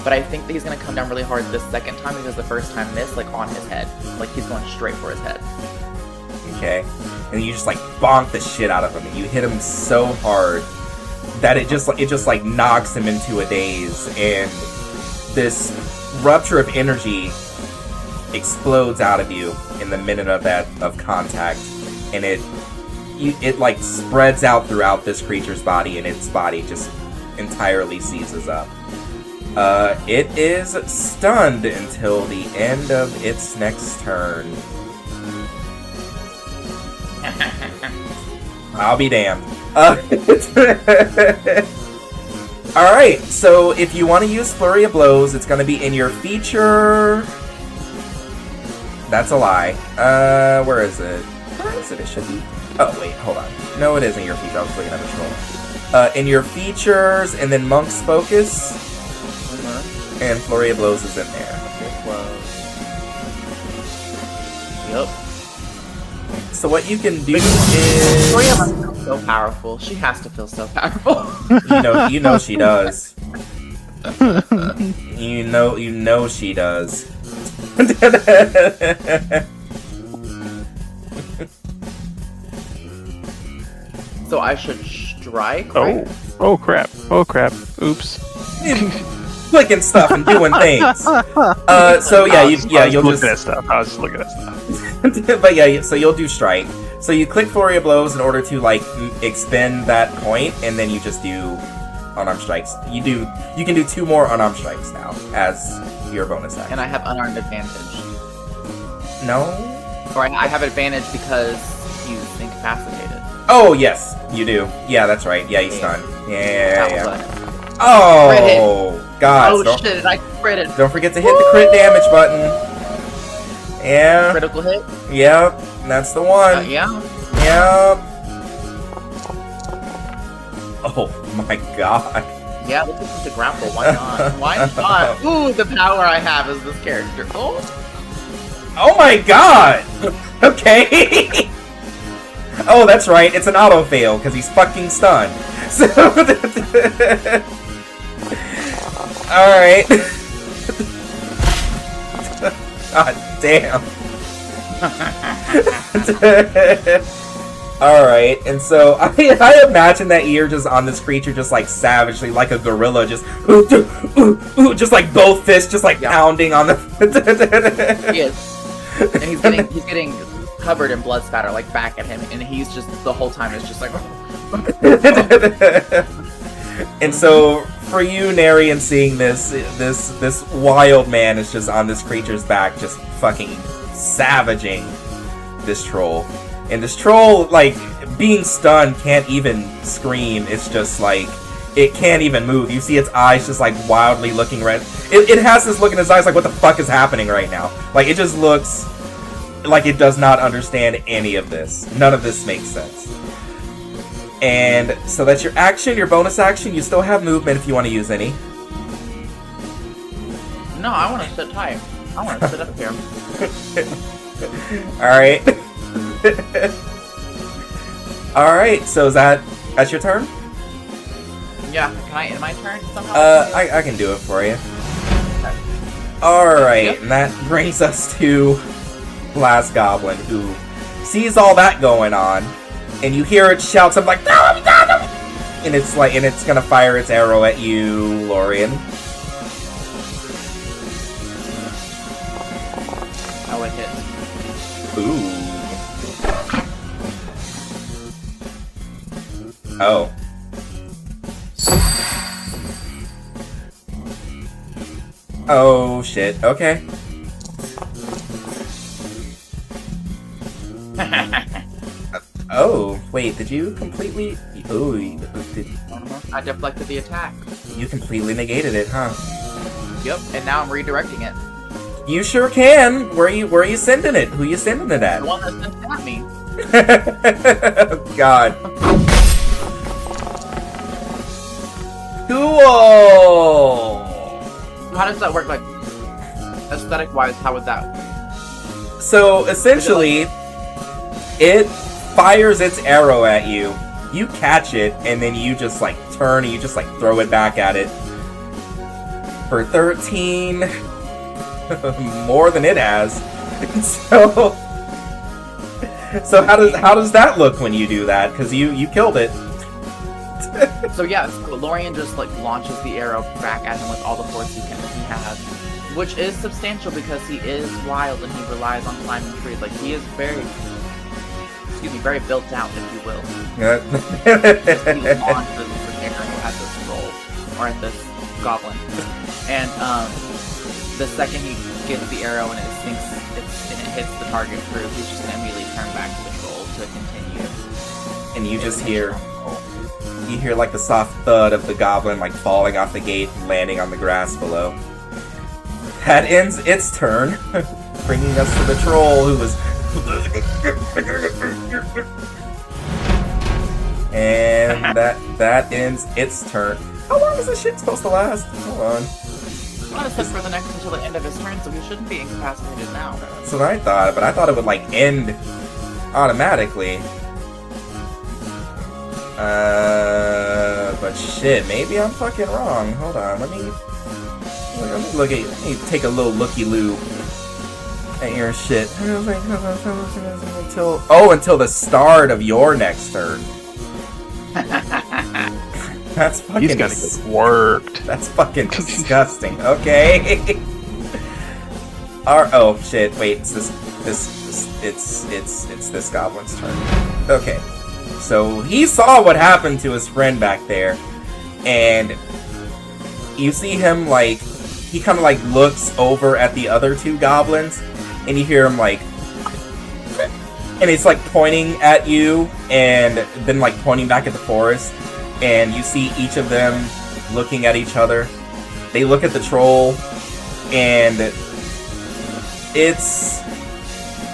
But I think that he's gonna come down really hard this second time because the first time missed, like on his head. Like he's going straight for his head. Okay. And you just like bonk the shit out of him, and you hit him so hard that it just like knocks him into a daze, and this rupture of energy explodes out of you in the minute of contact, and it like spreads out throughout this creature's body, and its body just entirely seizes up. It is stunned until the end of its next turn. I'll be damned. Alright, so if you want to use Flurry of Blows, it's going to be in your feature... That's a lie. Where is it? Where is it? It should be... Oh, wait, hold on. No, it isn't your feature. I was looking at the troll. In your features, and then Monk's Focus, and Flurry of Blows is in there. Yep. So what you can do is... so powerful. She has to feel so powerful. You know she does. You know she does. So I should strike. Right? Oh crap! Oh crap! Oops. Clicking stuff and doing things. So yeah, you'll just look at stuff. I was just looking at stuff. but yeah, so you'll do strike. So you click Flurry of Blows in order to like expend that point, and then you just do unarmed strikes. You can do 2 more unarmed strikes now as your bonus action. And I have unarmed advantage. No. Or I have advantage because he's incapacitated. Oh yes, you do. Yeah, that's right. Yeah, he's stunned. Yeah. Crit God. Oh shit! I critted. Don't forget to hit the crit damage button. Yeah. Critical hit. Yep. That's the one. Yeah. Yep. Oh my god. Yeah, let's just the grapple. Why not? Why not? Ooh, the power I have as this character. Oh. Oh my god. Okay. Oh, that's right. It's an auto fail because he's fucking stunned. So. All right. God damn. Alright, and so I imagine that you're just on this creature just like savagely, like a gorilla, just just like both fists just like pounding on the He is. And he's getting covered in blood spatter like back at him, and he's just the whole time is just like And so for you, Narian, seeing this wild man is just on this creature's back, just fucking savaging this troll. And this troll, like, being stunned, can't even scream. It's just like, it can't even move. You see its eyes just like wildly looking red. It has this look in its eyes like, what the fuck is happening right now? Like, it just looks like it does not understand any of this. None of this makes sense. And so that's your action, your bonus action. You still have movement if you want to use any. No, I want to sit tight. I want to sit up here. Alright. Alright, so that's your turn? Yeah, can I end my turn somehow? I can do it for you. Okay. Alright, Yep. and that brings us to Last Goblin, who sees all that going on, and you hear it shout something like, "No, no!" And it's gonna fire its arrow at you, Lorian. Oh, it hit. Ooh. Oh. Oh, shit. Okay. Oh, wait, did you completely... Oh, I deflected the attack. you completely negated it, huh? Yep, and now I'm redirecting it. You sure can! Where are you sending it? Who you sending it at? The one that sent it at me. God. Cool! How does that work, like, aesthetic-wise, how would that... So, essentially, it fires its arrow at you. You catch it, and then you just, like, turn and you just, like, throw it back at it. For 13... more than it has. So how does that look when you do that? Because you killed it. So yeah, so Lorian just like launches the arrow back at him with all the force he has, which is substantial because he is wild and he relies on climbing trees. Like he is very built out, if you will. He launches the arrow at this troll or at this goblin, and the second he gets the arrow and it hits the target crew, he's just gonna immediately turn back to the troll to continue. And you just hear like the soft thud of the goblin like falling off the gate and landing on the grass below. That ends its turn, bringing us to the troll who was. And that ends its turn. How long is this shit supposed to last? Hold on. Well, it's set for the next until the end of his turn, so he shouldn't be incapacitated now. That's what I thought, but I thought it would like end automatically. But shit, maybe I'm fucking wrong. Hold on, let me look at. Let me take a little looky-loo at your shit. Until the start of your next turn. That's fucking. He's gonna get worked. That's fucking disgusting. Okay. Oh shit! Wait, it's this goblin's turn. Okay. So he saw what happened to his friend back there, and you see him like he kind of like looks over at the other two goblins, and you hear him like, and it's like pointing at you, and then like pointing back at the forest, and you see each of them looking at each other. They look at the troll, and it's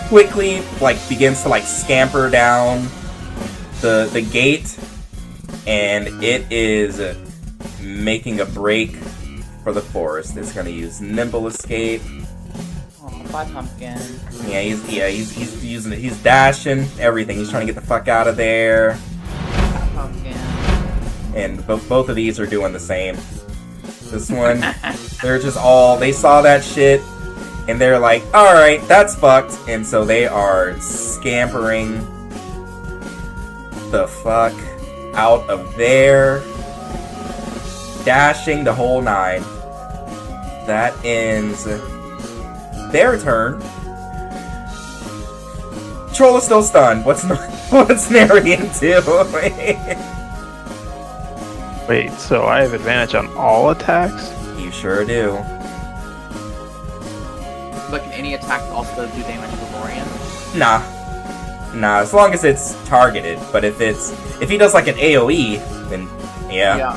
quickly like begins to like scamper down the gate, and it is making a break for the forest. It's gonna use nimble escape. Oh, bye, pumpkin. Yeah, he's using it. He's dashing everything. He's trying to get the fuck out of there. Bye, pumpkin. And both of these are doing the same. This one, they're just they saw that shit, and they're like, alright, that's fucked. And so they are scampering the fuck out of there. Dashing the whole nine. That ends their turn. Troll is still stunned. What's Narian do? Wait, so I have advantage on all attacks? You sure do. But can any attack also do damage to Lorian? Nah, as long as it's targeted. But if he does like an AoE, then yeah.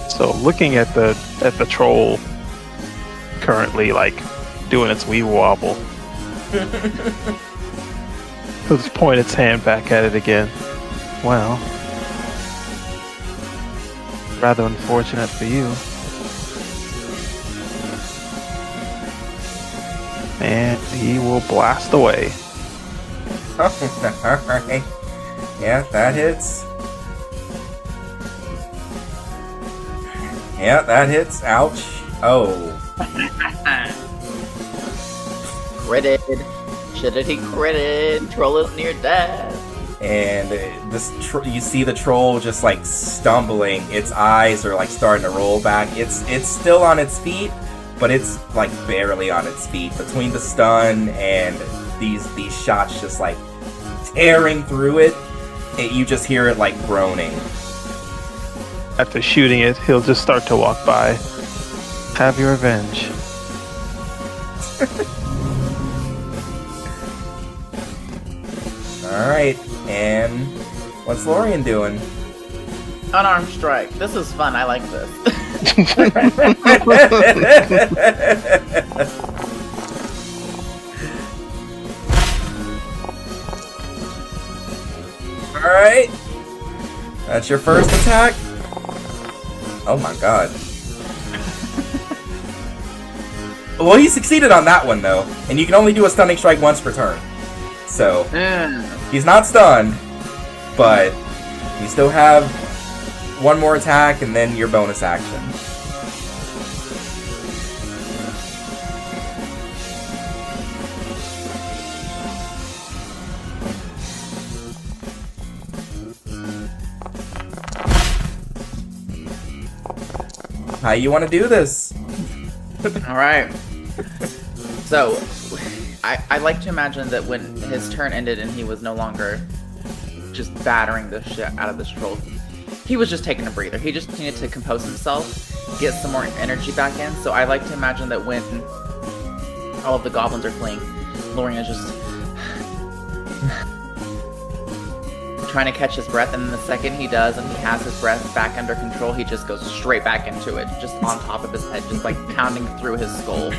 So looking at the troll currently like doing its wee wobble. He'll just point its hand back at it again. Well, rather unfortunate for you. And he will blast away. Alright. Yeah, that hits. Yeah, that hits. Ouch. Oh. Critted. Should've he critted. Troll is near death. And you see the troll just like stumbling. Its eyes are like starting to roll back. It's still on its feet, but it's like barely on its feet between the stun and these shots just like tearing through it. You just hear it like groaning. After shooting it, he'll just start to walk by. Have your revenge. Alright, and what's Lorian doing? Unarmed strike. This is fun. I like this. Alright. That's your first attack? Oh my god. Well, he succeeded on that one, though. And you can only do a stunning strike once per turn. So, he's not stunned, but you still have one more attack and then your bonus action. How you want to do this? Alright. So, I like to imagine that when his turn ended and he was no longer just battering the shit out of this troll, he was just taking a breather. He just needed to compose himself, get some more energy back in. So I like to imagine that when all of the goblins are fleeing, Lorian is just trying to catch his breath, and then the second he does and he has his breath back under control, he just goes straight back into it, just on top of his head, just like pounding through his skull.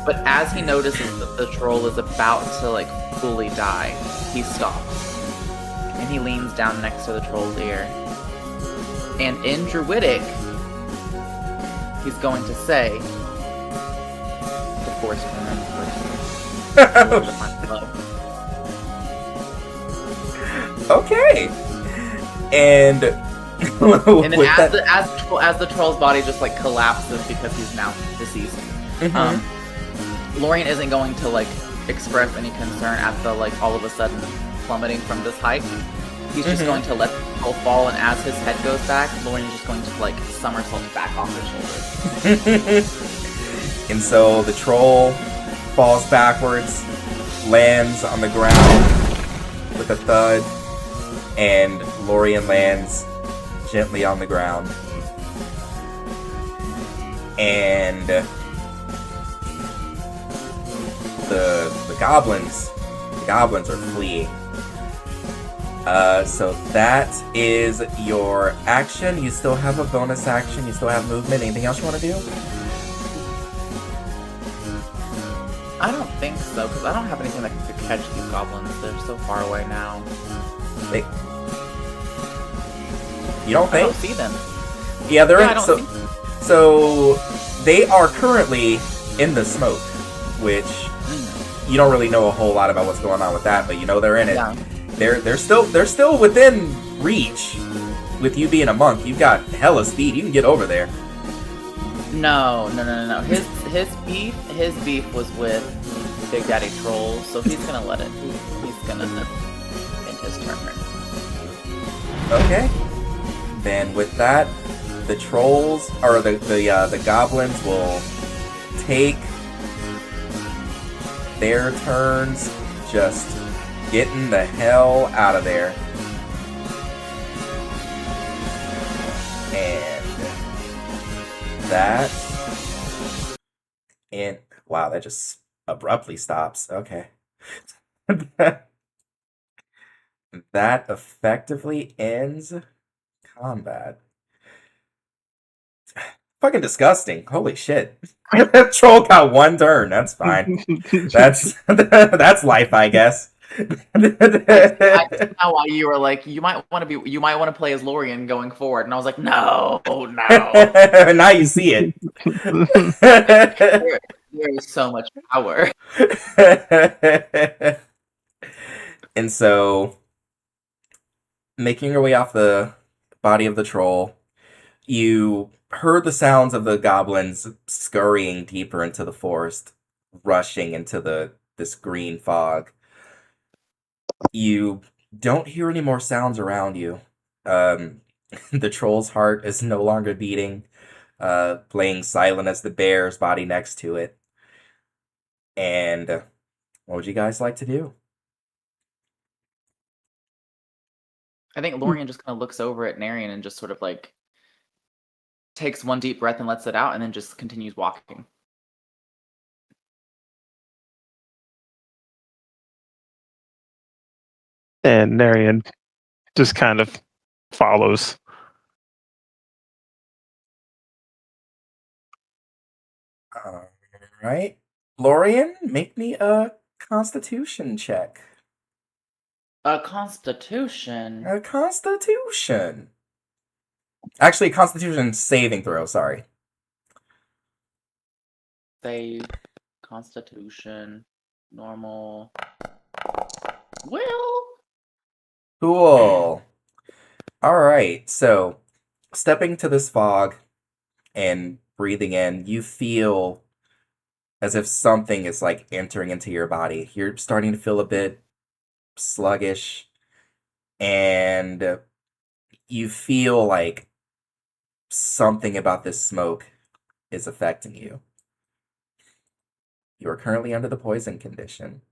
But as he notices that the troll is about to like fully die, he stops. And he leans down next to the troll's ear. And in Druidic, he's going to say, the force of remembrance. Okay. And And then with as that, as the troll's body just like collapses because he's now deceased, Mhm. Lorian isn't going to like express any concern at the like all of a sudden plummeting from this height. He's just going to let the troll fall, and as his head goes back, Lorian's just going to like somersault back off his shoulders. And so the troll falls backwards, lands on the ground with a thud, and Lorian lands gently on the ground. And the goblins are fleeing. So that is your action. You still have a bonus action. You still have movement. Anything else you want to do? I don't think so, because I don't have anything that could catch these goblins. They're so far away now. You don't I think? don't see them. Yeah, they're Yeah, I in. don't So they are currently in the smoke, which you don't really know a whole lot about what's going on with that, but you know they're in it. Yeah. They're still within reach. With you being a monk, you've got hella speed. You can get over there. No. His beef was with Big Daddy Troll, so he's gonna let it. He's gonna end his turn. Okay. Then with that, the trolls or the goblins will take their turns just getting the hell out of there. And that wow, that just abruptly stops. Okay. That effectively ends combat. Fucking disgusting. Holy shit. That troll got one turn. That's fine. That's life, I guess. I see now why you were like, you might want to play as Lorian going forward, and I was like, no. Now you see it. There is so much power. And so, making your way off the body of the troll, you heard the sounds of the goblins scurrying deeper into the forest, rushing into this green fog. You don't hear any more sounds around you. The troll's heart is no longer beating, playing silent as the bear's body next to it. And what would you guys like to do? I think Lorian just kind of looks over at Narian and just sort of like takes one deep breath and lets it out, and then just continues walking. And Narian just kind of follows. All right. Lorian, make me a constitution check. A constitution. A constitution. Actually, constitution saving throw, sorry. Save. Constitution. Normal. Well. Cool. Alright, so stepping to this fog and breathing in, you feel as if something is like entering into your body. You're starting to feel a bit sluggish, and you feel like something about this smoke is affecting you. You are currently under the poison condition.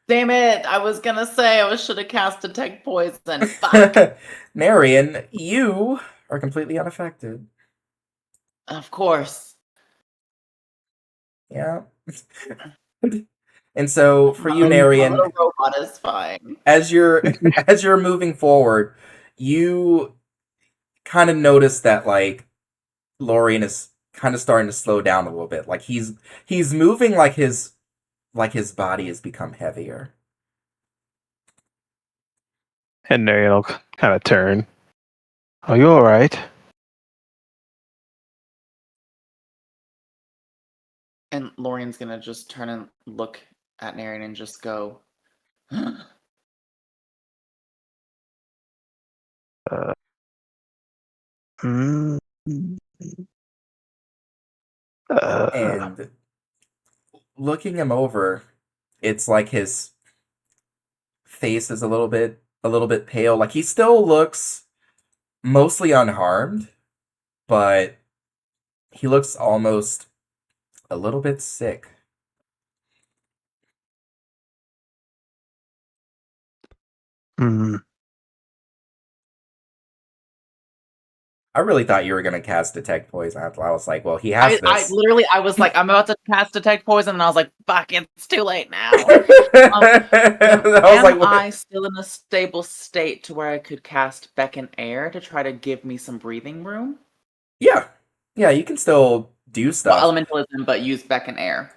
Damn it! I was gonna say I should have cast Detect Poison. Fuck. Marion, you are completely unaffected. Of course. Yeah. And so for you, My Narian, little robot is fine. as you're moving forward, you kind of notice that like Lorian is kind of starting to slow down a little bit. Like he's moving like his body has become heavier. And Narian will kind of turn. Are you alright? And Lorian's gonna just turn and look at Narian and just go, Mm. And looking him over, it's like his face is a little bit pale. Like he still looks mostly unharmed, but he looks almost a little bit sick. mm. I really thought you were gonna cast Detect Poison. I was like, well, he has I this. literally, I was like, I'm about to cast Detect Poison, and I was like, fuck, it's too late now. I was like, Am I still in a stable state to where I could cast Beckon Air to try to give me some breathing room? yeah, yeah, you can still do Well, stuff. Elementalism, but use Beckon Air.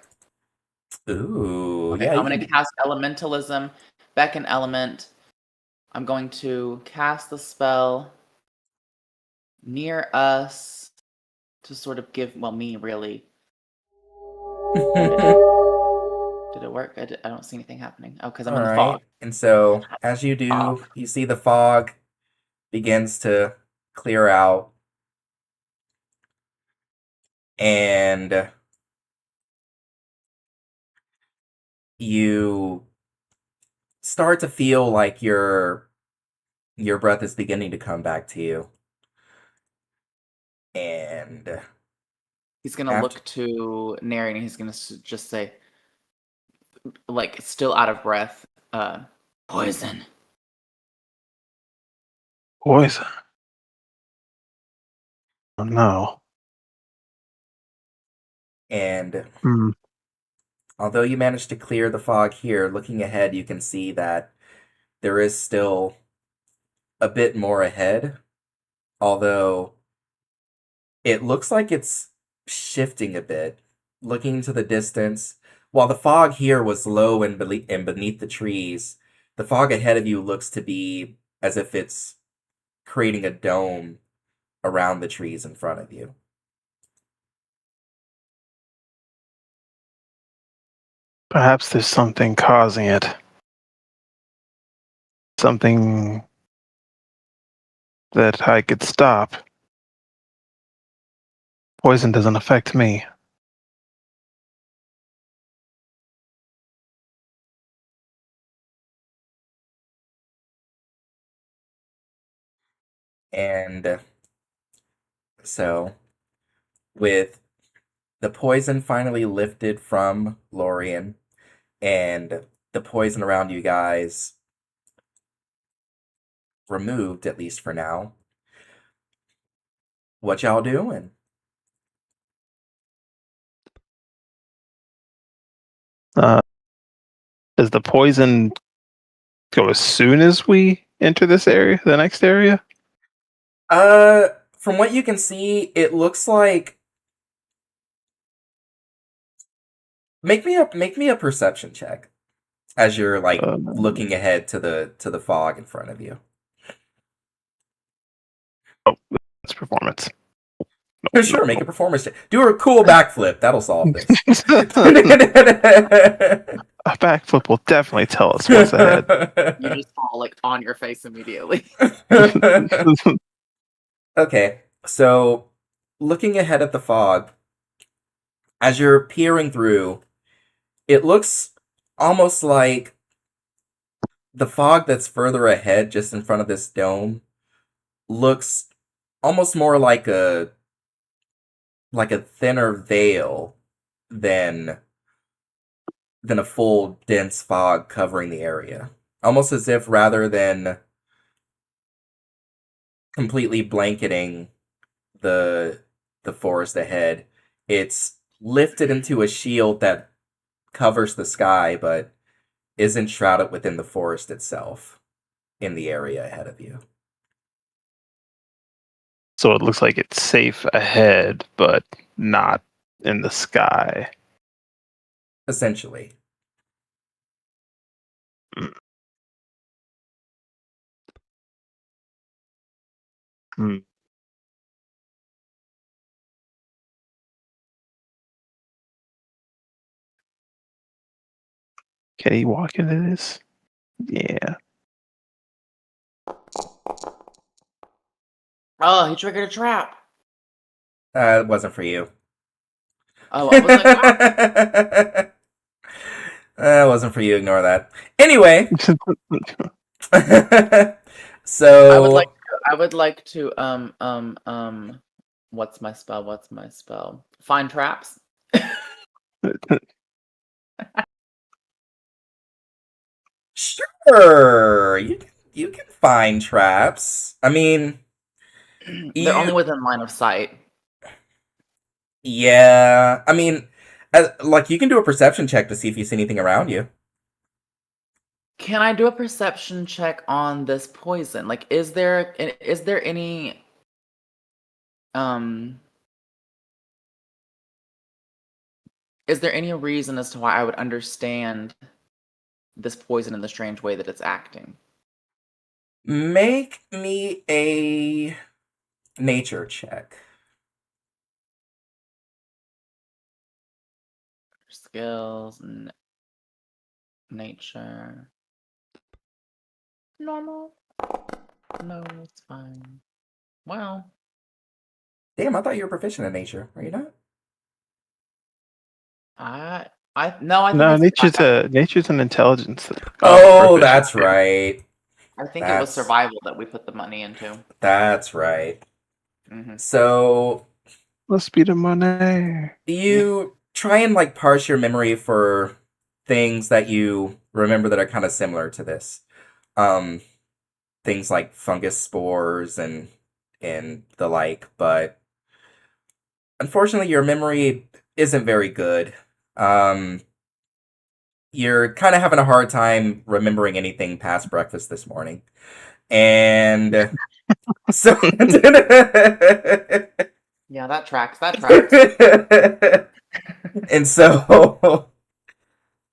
Ooh, Okay, yeah, I'm you gonna can. cast Elementalism, Beckon Element. I'm going to cast the spell near us to sort of give, well, me really. Did it work? I don't see anything happening. Oh, because I'm All in the right, fog. and so as you Fog. do, you see the fog begins to clear out, and you start to feel like your breath is beginning to come back to you, and He's gonna after look to Nary and he's gonna just say, like, still out of breath, poison. Poison. Oh no. and Mm. although you managed to clear the fog here, looking ahead, you can see that there is still a bit more ahead, although it looks like it's shifting a bit. Looking into the distance, while the fog here was low and beneath the trees, the fog ahead of you looks to be as if it's creating a dome around the trees in front of you. Perhaps there's something causing it. Something that I could stop. Poison doesn't affect me. And so, with the poison finally lifted from Lorien and the poison around you guys removed, at least for now, what y'all doing? Uh, does the poison go as soon as we enter this area, the next area? From what you can see, it looks like make me a perception check as you're like Uh, looking ahead to the fog in front of you. oh, that's performance. Sure, make a performance check. Do a cool backflip. That'll solve this. A backflip will definitely tell us what's ahead. You just fall, like, on your face immediately. Okay, so looking ahead at the fog, as you're peering through, it looks almost like the fog that's further ahead, just in front of this dome, looks almost more like a thinner veil than a full dense fog covering the area. Almost as if rather than completely blanketing the forest ahead, it's lifted into a shield that covers the sky but isn't shrouded within the forest itself in the area ahead of you. So it looks like it's safe ahead, but not in the sky. Essentially. Hmm. Can he walk into this? Yeah. Oh, he triggered a trap. It wasn't for you. Oh, I was like, It wasn't for you. Ignore that. Anyway, so I would like to, what's my spell? What's my spell? Find traps. sure, you can find traps. I mean, They're only you within line of sight. yeah. I mean, like you can do a perception check to see if you see anything around you. Can I do a perception check on this poison? Like, is there any um is there any reason as to why I would understand this poison in the strange way that it's acting? Make me a nature check. Skills, nature, normal. No, it's fine. Well, Damn, I thought you were proficient in nature. Are you not? I no, I think No, it's nature's an intelligence. Oh, Proficiency. that's right. I think it was That's survival that we put the money into. that's right. Hmm. So Let's be the money. you try and like parse your memory for things that you remember that are kind of similar to this. Um, things like fungus spores and the like, but unfortunately your memory isn't very good. Um, you're kind of having a hard time remembering anything past breakfast this morning. And so Yeah, that tracks. That tracks. and so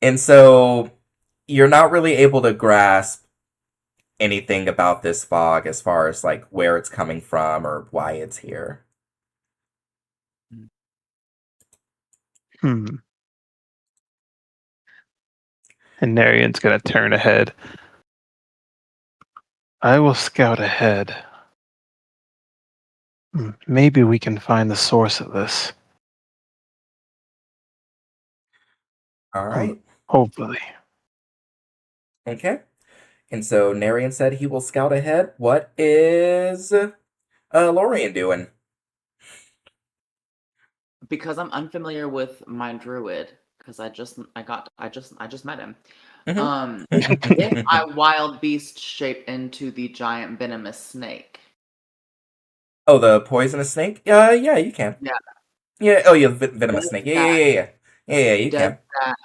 and so you're not really able to grasp anything about this fog as far as like where it's coming from or why it's here. Hmm. And Narian's gonna turn ahead. I will scout ahead. Maybe we can find the source of this. All right. Hopefully. Okay. And so Narian said he will scout ahead. What is Lorian doing? Because I'm unfamiliar with my druid, because I just met him. Mhm. If I wild beast shape into the giant venomous snake. Oh, the poisonous snake? Yeah, you can. Yeah. Yeah, oh, yeah, venomous Does snake. Yeah, that yeah, yeah, yeah. Yeah, you does can. that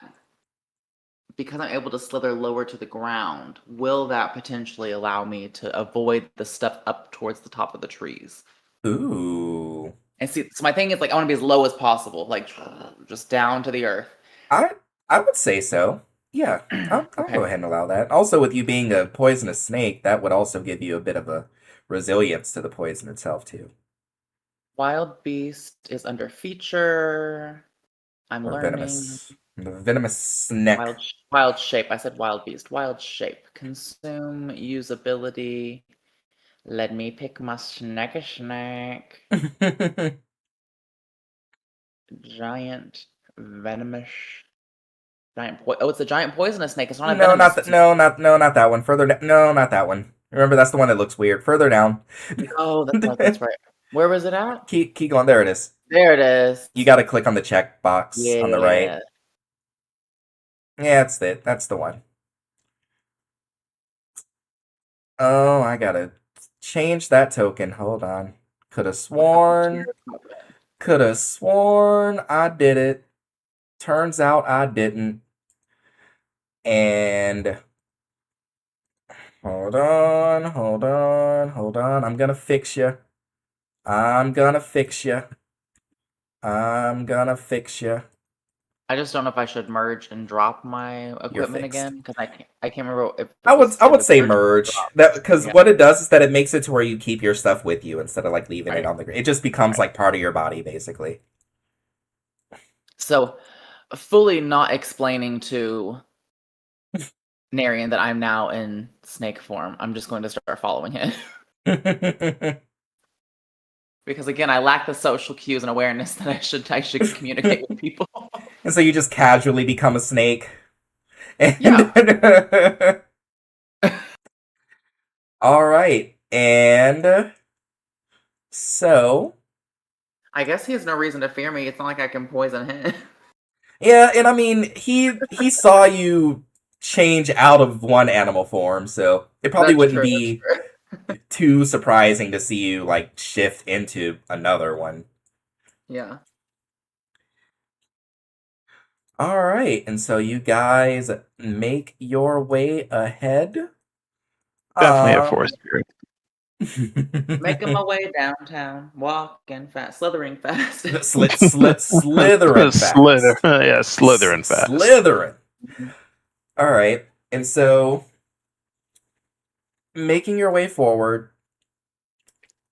because I'm able to slither lower to the ground, will that potentially allow me to avoid the stuff up towards the top of the trees? Ooh. And see, so my thing is like I want to be as low as possible, like just down to the earth. I I would say so. Yeah, I'll Okay. go ahead and allow that. Also, with you being a poisonous snake, that would also give you a bit of a resilience to the poison itself, too. Wild beast is under feature. I'm Or learning. venomous. The venomous snake. Wild shape. I said wild beast. Wild shape. Consume usability. Let me pick my snack. Giant venomous. Oh, it's a giant poisonous snake. It's not a No, venomous. not that one. Further down. No, not that one. Remember, that's the one that looks weird. Further down. Oh, that's right. That's right. Where was it at? Keep going. There it is. There it is. You got to click on the check box on the right. Yeah. Yeah, that's it. That's the one. Oh, I gotta change that token. Hold on. Could have What happened to sworn. your token? Could have sworn I did it. Turns out I didn't. And hold on, hold on, hold on. I'm gonna fix you. I'm gonna fix you. I'm gonna fix you. I just don't know if I should merge and drop my You're equipment fixed. again because I can't remember if I would it was say merged or merge dropped. that because Yeah. what it does is that it makes it to where you keep your stuff with you instead of like leaving it Right. on the ground. It just becomes Right. like part of your body basically. So, fully not explaining to Narian that I'm now in snake form. I'm just going to start following it. Because again, I lack the social cues and awareness that I should communicate with people. And so you just casually become a snake. Yeah. All right. And so, I guess he has no reason to fear me. It's not like I can poison him. yeah, and I mean, he saw you change out of one animal form, so it probably That's wouldn't true. That's be true. too surprising to see you like shift into another one. Yeah. All right, and so you guys make your way ahead. Definitely a Um, forest spirit. Making my way downtown, walking fast, slithering fast. slithering Slither. fast. Yeah, slithering fast. Slithering. All right, and so making your way forward,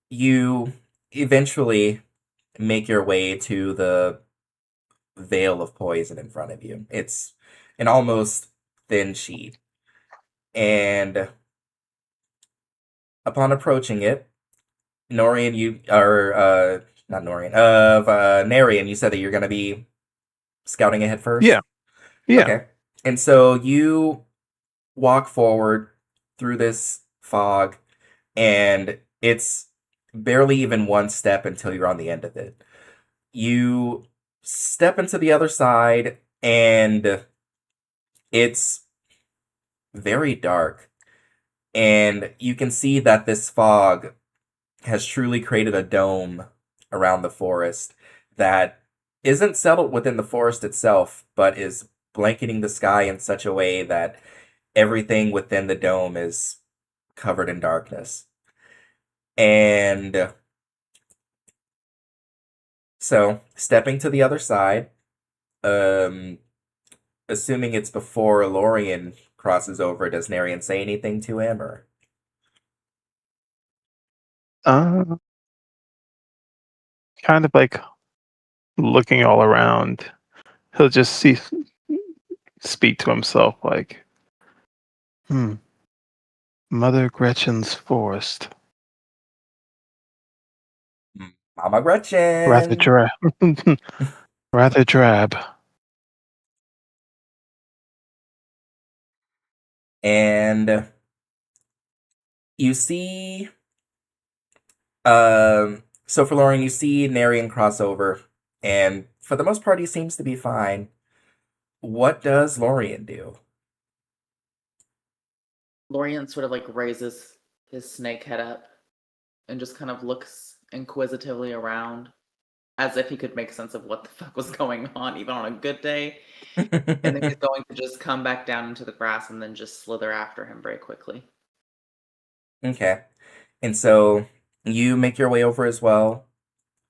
you eventually make your way to the veil of poison in front of you. It's an almost thin sheet. And upon approaching it, Norian, you are not Norian, Narian, you said that you're gonna be scouting ahead Yeah, first? yeah. Okay. And so you walk forward through this fog, and it's barely even one step until you're on the end of it. You step into the other side, and it's very dark. And you can see that this fog has truly created a dome around the forest that isn't settled within the forest itself, but is blanketing the sky in such a way that everything within the dome is covered in darkness. And so, stepping to the other side, um, assuming it's before Lorien crosses over, does Narian say anything to him, or? Uh, kind of like looking all around. He'll just speak to himself like, hmm, Mother Gretchen's forest. Mama Rather Gretchen! drab. Rather drab. And you see, so for Lorien, you see Narian cross over, and for the most part, he seems to be fine. What does Lorien do? Lorien sort of like raises his snake head up and just kind of looks inquisitively around as if he could make sense of what the fuck was going on, even on a good day. And then he's going to just come back down into the grass and then just slither after him very quickly. Okay. And so you make your way over as well.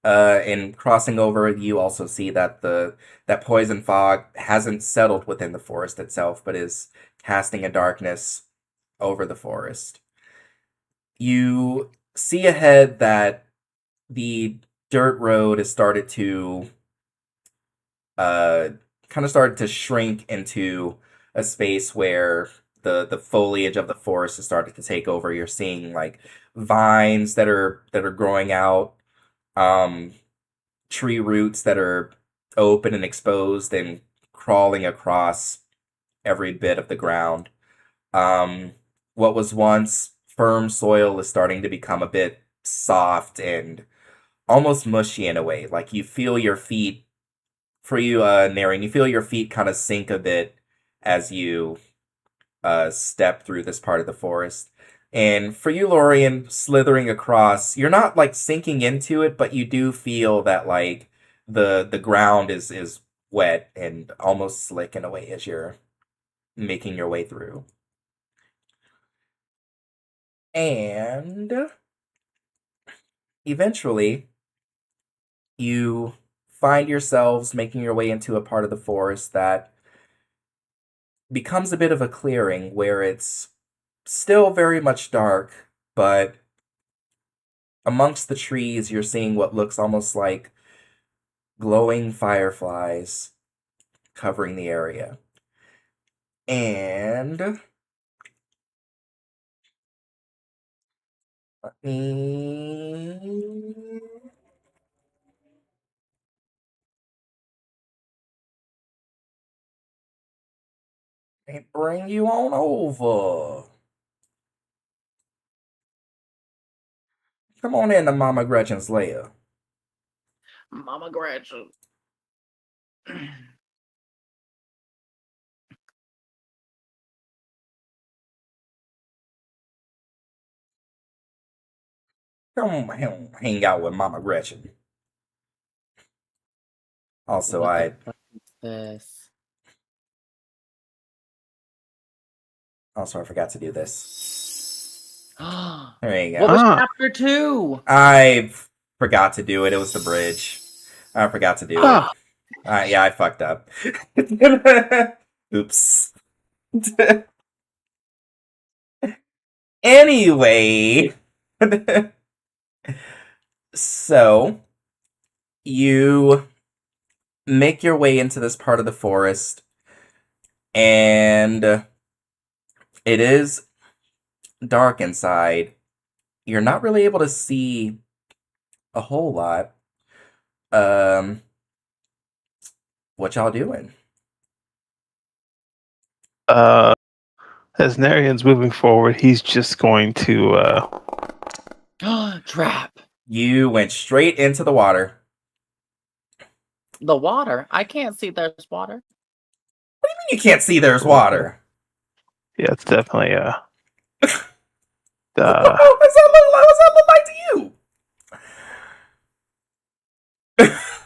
And crossing over, you also see that the that poison fog hasn't settled within the forest itself, but is casting a darkness over the forest. You see ahead that the dirt road has started to uh kind of started to shrink into a space where the foliage of the forest has started to take over. You're seeing like vines that are growing out, um tree roots that are open and exposed and crawling across every bit of the ground. Um, what was once firm soil is starting to become a bit soft and almost mushy in a way. Like you feel your feet, for you, Naren, you feel your feet kind of sink a bit as you step through this part of the forest. And for you, Lorian, slithering across, you're not like sinking into it, but you do feel that like the ground is wet and almost slick in a way as you're making your way through. And eventually, you find yourselves making your way into a part of the forest that becomes a bit of a clearing where it's still very much dark, but amongst the trees, you're seeing what looks almost like glowing fireflies covering the area. And let me Bring you on over. Come on into Mama Gretchen's lair. Mama Gretchen. Come hang out with Mama Gretchen. Also, What the fuck is this? I forgot to do this. There you go. What was Ah. chapter 2? I forgot to do it. It was the bridge. I forgot to do Ah. it. Yeah, I fucked up. Oops. Anyway. So, you make your way into this part of the forest, and it is dark inside. You're not really able to see a whole lot. What y'all doing? As Narian's moving forward, he's just going to Trap. You went straight into the water. The water? I can't see there's water. You can't see there's water. Yeah, it's definitely What's that look like to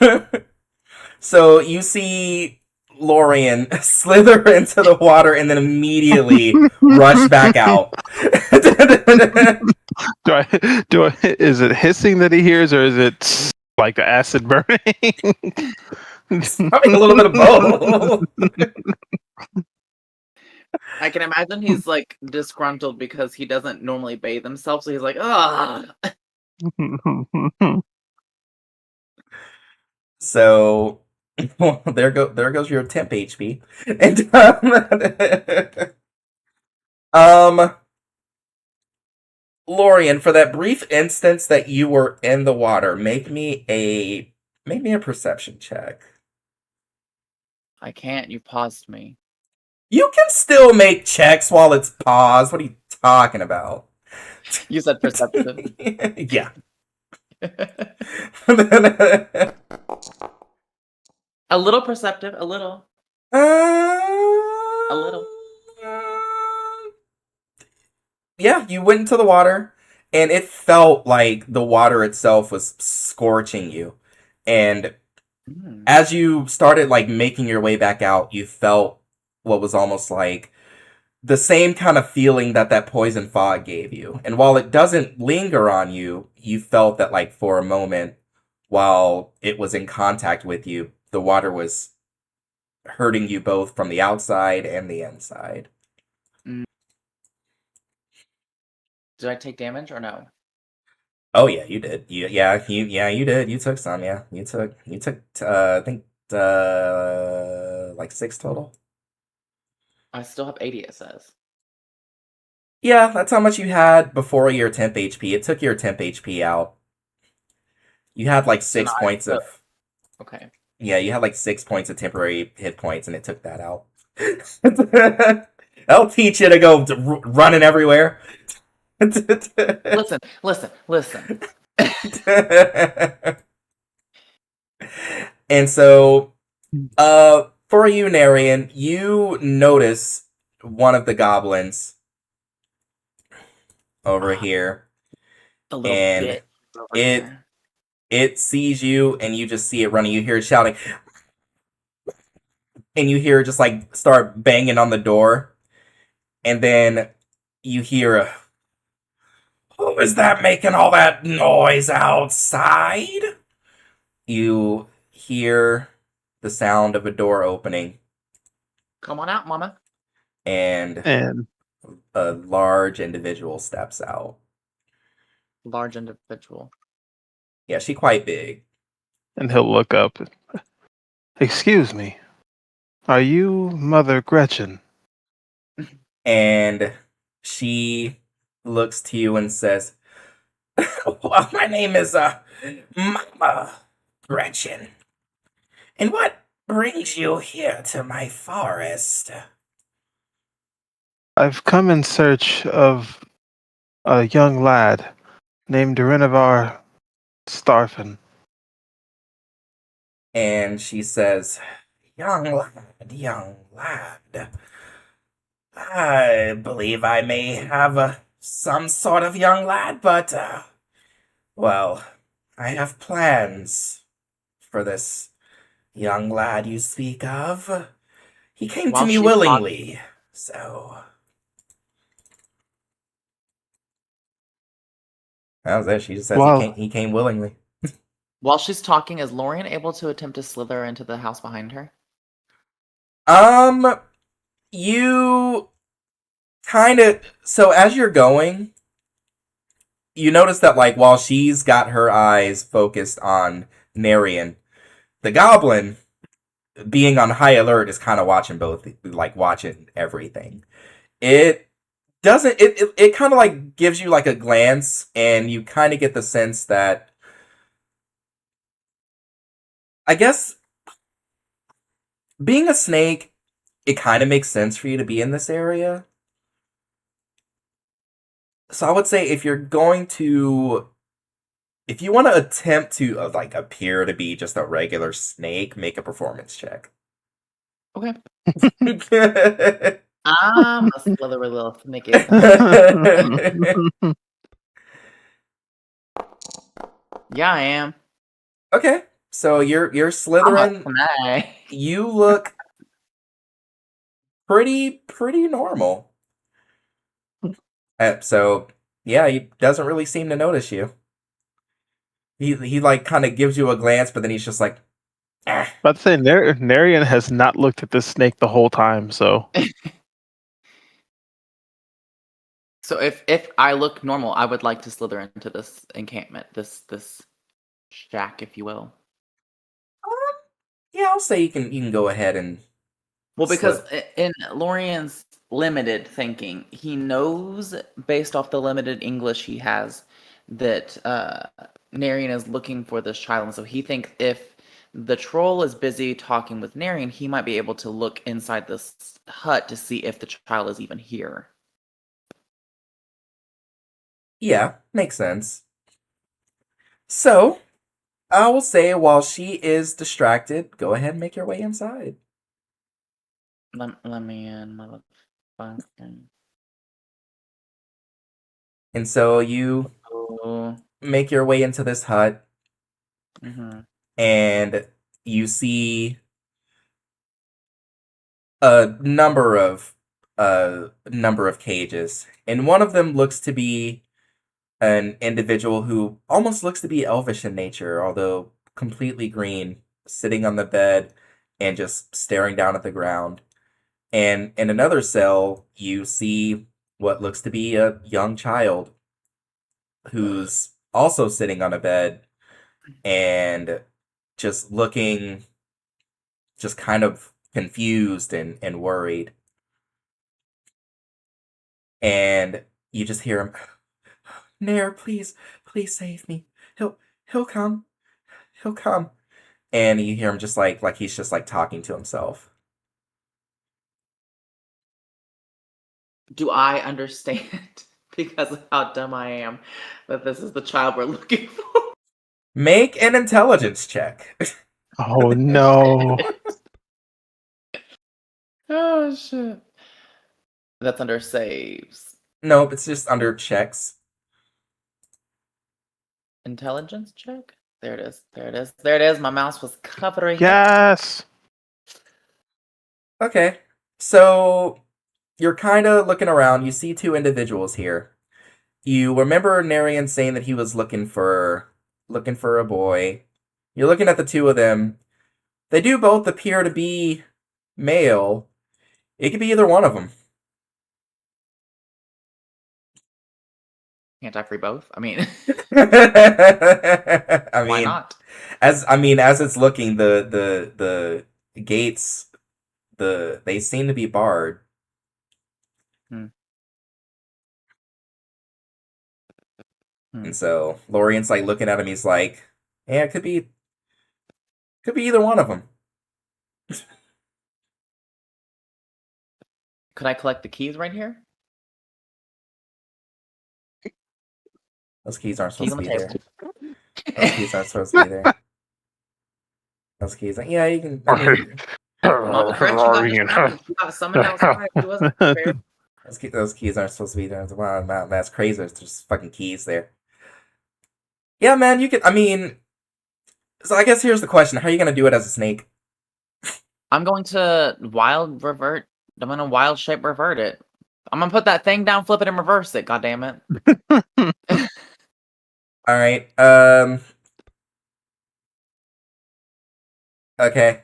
you? So you see Lorian slither into the water and then immediately rush back out. is it hissing that he hears, or is it like the acid burning? Probably a little bit of both. I can imagine he's like disgruntled because he doesn't normally bathe himself, so he's like, ugh. So there goes your temp HP. And Lorian, for that brief instance that you were in the water, make me a perception check. I can't, you paused me. You can still make checks while it's paused. What are you talking about? You said perception. Yeah. A little perceptive, a little. A little. Yeah, you went into the water, and it felt like the water itself was scorching you. And as you started like making your way back out, you felt what was almost like the same kind of feeling that poison fog gave you. And while it doesn't linger on you, you felt that like for a moment, while it was in contact with you, the water was hurting you both from the outside and the inside. Did I take damage or no? Oh yeah, you did. You did. You took some. Yeah, you took. I think like 6 total. I still have 80. It says. Yeah, that's how much you had before your temp HP. It took your temp HP out. You had like 6 points of. Okay. Yeah, you had like 6 points of temporary hit points, and it took that out. I'll teach you to go running everywhere. Listen. And so, for you, Narian, you notice one of the goblins over here, A little and bit over here. it sees you, and you just see it running. You hear it shouting, and you hear it just like start banging on the door, and then you hear who is that making all that noise outside? You hear the sound of a door opening. Come on out, mama. And a large individual steps out. Large individual. Yeah, she's quite big. And he'll look up. Excuse me. Are you Mother Gretchen? And she looks to you and says, well, my name is Mama Gretchen. And what brings you here to my forest? I've come in search of a young lad named Renovar Starfin. And she says, young lad. I believe I may have some sort of young lad, but, well, I have plans for this young lad you speak of. He came to While me she's talking, willingly, so. That was it. She just says Well, he came willingly. while she's talking, is Lorian able to attempt to slither into the house behind her? You kind of. So as you're going, you notice that, like, while she's got her eyes focused on Narian, the goblin, being on high alert, is kind of watching both, like, watching everything. It doesn't. It kind of, like, gives you, like, a glance, and you kind of get the sense that. I guess being a snake, it kind of makes sense for you to be in this area. So I would say if you're going to, if you want to attempt to like appear to be just a regular snake, make a performance check. Okay. I'm a slither a little sneaky. Yeah, I am. Okay, so you're I'm a slithering. snake. You look pretty normal. So yeah, he doesn't really seem to notice you. He like kind of gives you a glance, but then he's just like, eh. I'd say Narian has not looked at this snake the whole time, so So if I look normal, I would like to slither into this encampment, this shack, if you will. Yeah, I'll say you can go ahead and Well, because slip. in Lorian's limited thinking, he knows based off the limited English he has that Narian is looking for this child, and so he thinks if the troll is busy talking with Narian, he might be able to look inside this hut to see if the child is even here. Yeah, makes sense. So I will say while she is distracted, go ahead and make your way inside. Let me in, motherfucker. And so you Oh. make your way into this hut, Mm-hmm. and you see a number of cages, and one of them looks to be an individual who almost looks to be elvish in nature, although completely green, sitting on the bed and just staring down at the ground. And in another cell, you see what looks to be a young child who's also sitting on a bed and just looking just kind of confused and worried. And you just hear him, Nair, please save me. He'll come. He'll come. And you hear him just like he's just like talking to himself. Do I understand, because of how dumb I am, that this is the child we're looking for? Make an intelligence check. oh no. Oh shit. That's under saves. Nope, it's just under checks. Intelligence check? There it is. There it is. There it is. My mouse was covering it. Yes. Okay. So you're kind of looking around. You see two individuals here. You remember Narian saying that he was looking for a boy. You're looking at the two of them. They do both appear to be male. It could be either one of them. Can't I free both? I mean, I why mean, not? as it's looking, the gates, they seem to be barred. Hmm. And so Lorian's like looking at him. He's like, "Yeah, it could be either one of them." Could I collect the keys right here? Those keys aren't Keys supposed on to the be table. there. Those keys aren't supposed to be there. Those keys. Yeah, you can. I mean, Mama French, you got distracted. You got summoned outside. She wasn't prepared. those keys aren't supposed to be there. Wow, that's crazy. There's just fucking keys there. Yeah, man, you can. I mean, so I guess here's the question: how are you gonna do it as a snake? I'm going to wild revert. I'm gonna wild shape revert it. I'm gonna put that thing down, flip it, and reverse it. God damn it! All right. Okay.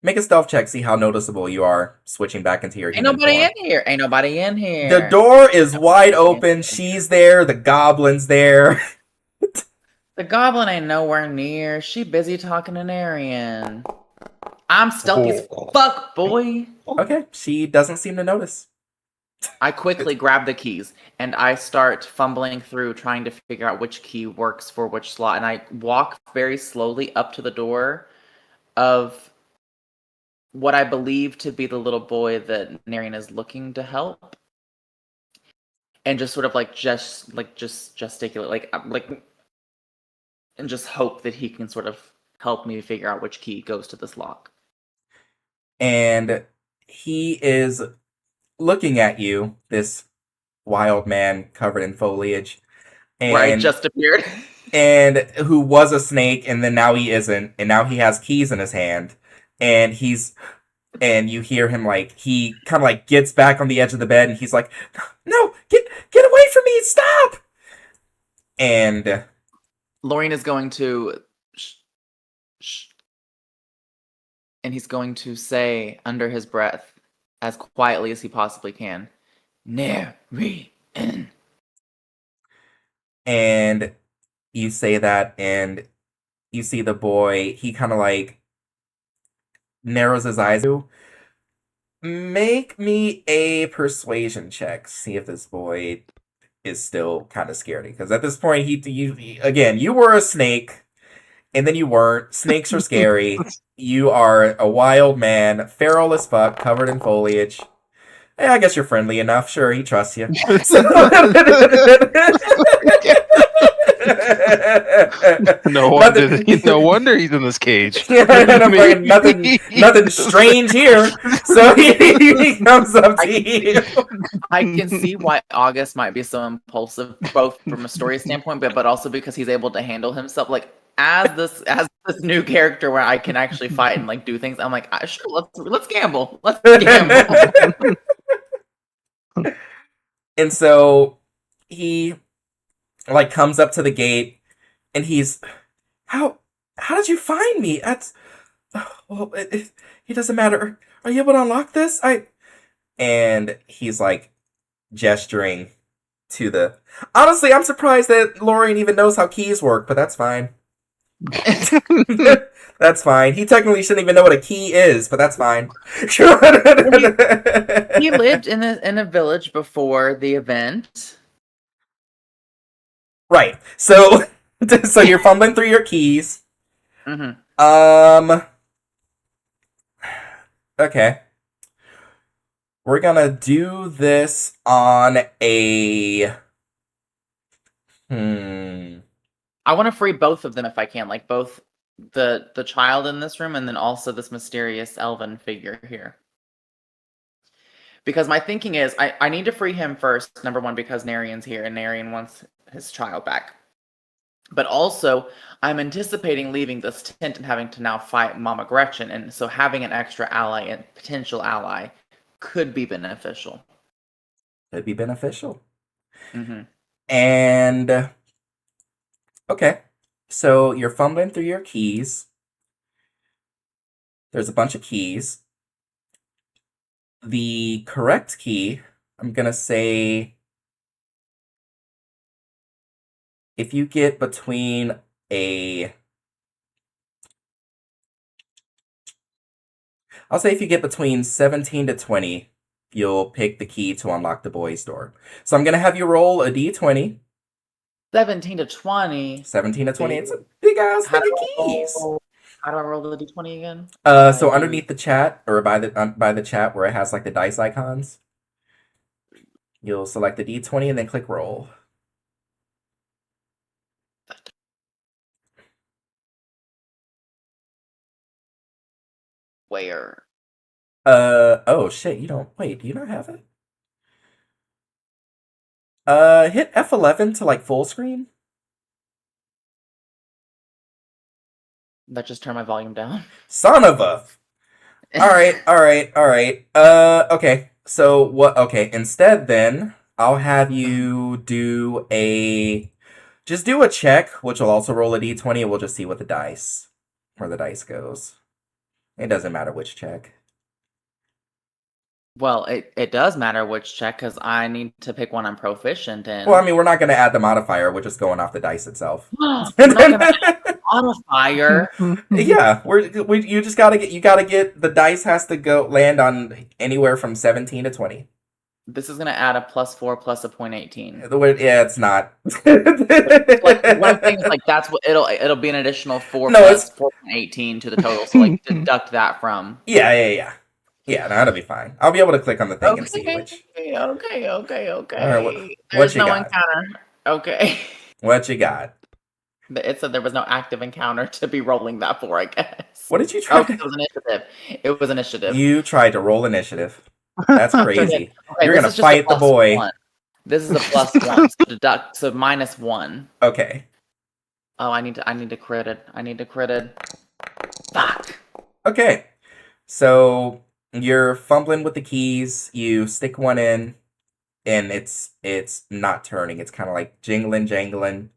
Make a stealth check. See how noticeable you are switching back into your Ain't human nobody form. in here. Ain't nobody in here. The door is wide open. She's there. The goblin's there. The goblin ain't nowhere near. She busy talking to Narian. I'm stealthy as fuck, boy. Okay. She doesn't seem to notice. I quickly grab the keys and I start fumbling through trying to figure out which key works for which slot. And I walk very slowly up to the door of what I believe to be the little boy that Narian is looking to help. And just sort of just gesticulate, and just hope that he can sort of help me figure out which key goes to this lock. And he is looking at you, this wild man covered in foliage. And, where I just appeared. And who was a snake, and then now he isn't, and now he has keys in his hand. And you hear him he kind of gets back on the edge of the bed, and he's like, "No, get away from me, stop!" And Lorien is going to and he's going to say under his breath, as quietly as he possibly can, Narian. And you say that, and you see the boy, he kind of narrows his eyes. Make me a persuasion check. See if this boy is still kind of scared. Because at this point, you were a snake, and then you weren't. Snakes are scary. You are a wild man, feral as fuck, covered in foliage. I guess you're friendly enough. Sure, he trusts you. No wonder he's in this cage. Nothing strange here. So he comes up to you. I can see why August might be so impulsive, both from a story standpoint, but also because he's able to handle himself. As this new character where I can actually fight and do things, I'm like, sure, let's gamble. Let's gamble. And so he comes up to the gate, and he's, how did you find me? It doesn't matter. Are you able to unlock this? And he's gesturing to the. Honestly, I'm surprised that Lorien even knows how keys work, but that's fine. That's fine. He technically shouldn't even know what a key is, but that's fine. He lived in a village before the event. Right. So you're fumbling through your keys. Mm-hmm. Okay. We're gonna do this on a. I want to free both of them if I can, both the child in this room and then also this mysterious elven figure here. Because my thinking is, I need to free him first, number one, because Narian's here and Narian wants his child back. But also, I'm anticipating leaving this tent and having to now fight Mama Gretchen, and so having an extra ally and potential ally could be beneficial. Could be beneficial. Mm-hmm. And okay, so you're fumbling through your keys. There's a bunch of keys. The correct key, I'm gonna say, if you get between I'll say if you get between 17 to 20, you'll pick the key to unlock the boy's door. So I'm gonna have you roll a d20. 17 to 20. 17 to 20. It's a big ass thing of keys. How do I roll the d20 again? So underneath the chat, or by the chat where it has the dice icons, you'll select the d20 and then click roll. Where? Oh shit, you don't, wait, do you not have it? Hit F11 to like full screen. That just turned my volume down. Son of a. Alright. Okay. So what, okay, instead then, I'll have you just do a check, which will also roll a d20, and we'll just see where the dice goes. It doesn't matter which check. Well, it does matter which check because I need to pick one I'm proficient in. Well, I mean, we're not going to add the modifier. We're just going off the dice itself. We're not gonna add modifier. Yeah, you just gotta get the dice has to land on anywhere from 17 to 20. This is gonna add a +4 plus a 0.18. Yeah, it's not. Like, what I'm saying is like that's what it'll be an additional 4 No, plus 4.18 to the total. So like deduct that from. Yeah. Yeah, no, that'll be fine. I'll be able to click on the thing and see which. Okay. All right, what There's you no got? encounter. Okay. What you got? It said there was no active encounter to be rolling that for, I guess. What did you try? Okay, it was initiative. It was initiative. You tried to roll initiative. That's crazy. Okay, You're gonna fight the boy. +1. This is a +1, so deduct -1. Okay. Oh, I need to crit it. I need to crit it. Fuck. Okay. So you're fumbling with the keys. You stick one in, and it's not turning. It's kind of like jangling,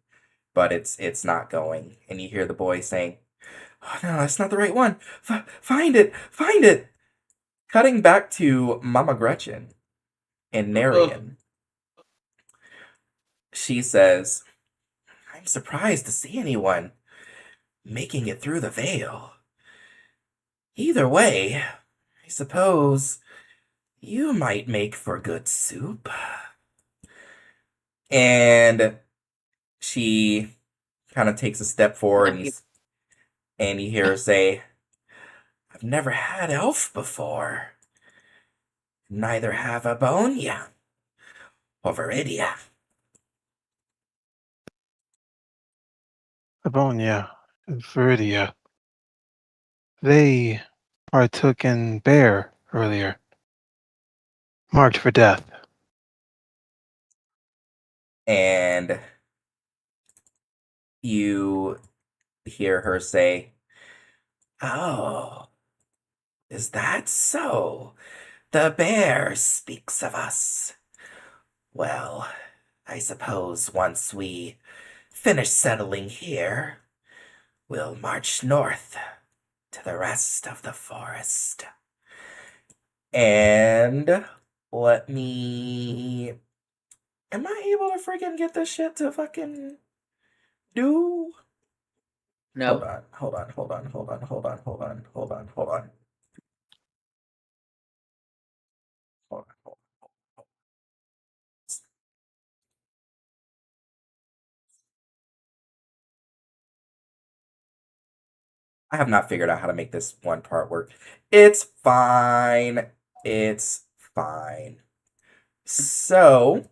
but it's not going. And you hear the boy saying, "Oh no, that's not the right one. Find it! Cutting back to Mama Gretchen and Narian. She says, "I'm surprised to see anyone making it through the veil. Either way, I suppose you might make for good soup." And she kind of takes a step forward, and you hear her say, "I've never had elf before. Neither have Abonia or Viridia." Abonia and Viridia. They partook in bear earlier, marked for death. And you hear her say, "Oh, is that so? The bear speaks of us. Well, I suppose once we finish settling here, we'll march north to the rest of the forest." And let me... Am I able to freaking get this shit to fucking do? No. Hold on. I have not figured out how to make this one part work. It's fine. So,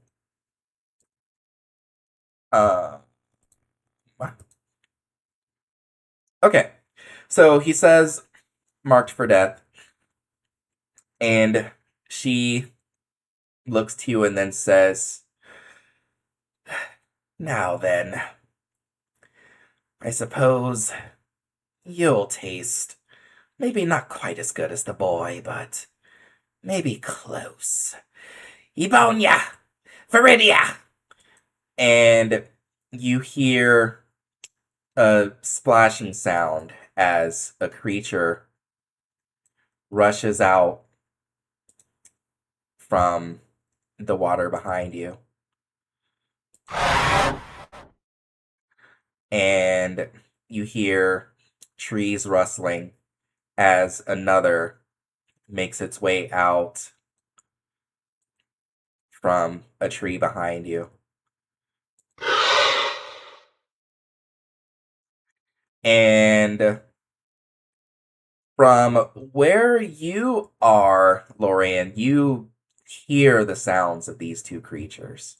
okay. So he says, "Marked for death," and she looks to you and then says, "Now then, I suppose you'll taste maybe not quite as good as the boy, but maybe close. Ebonia! Viridia!" And you hear a splashing sound as a creature rushes out from the water behind you. And you hear trees rustling as another makes its way out from a tree behind you. And from where you are, Lorian, you hear the sounds of these two creatures.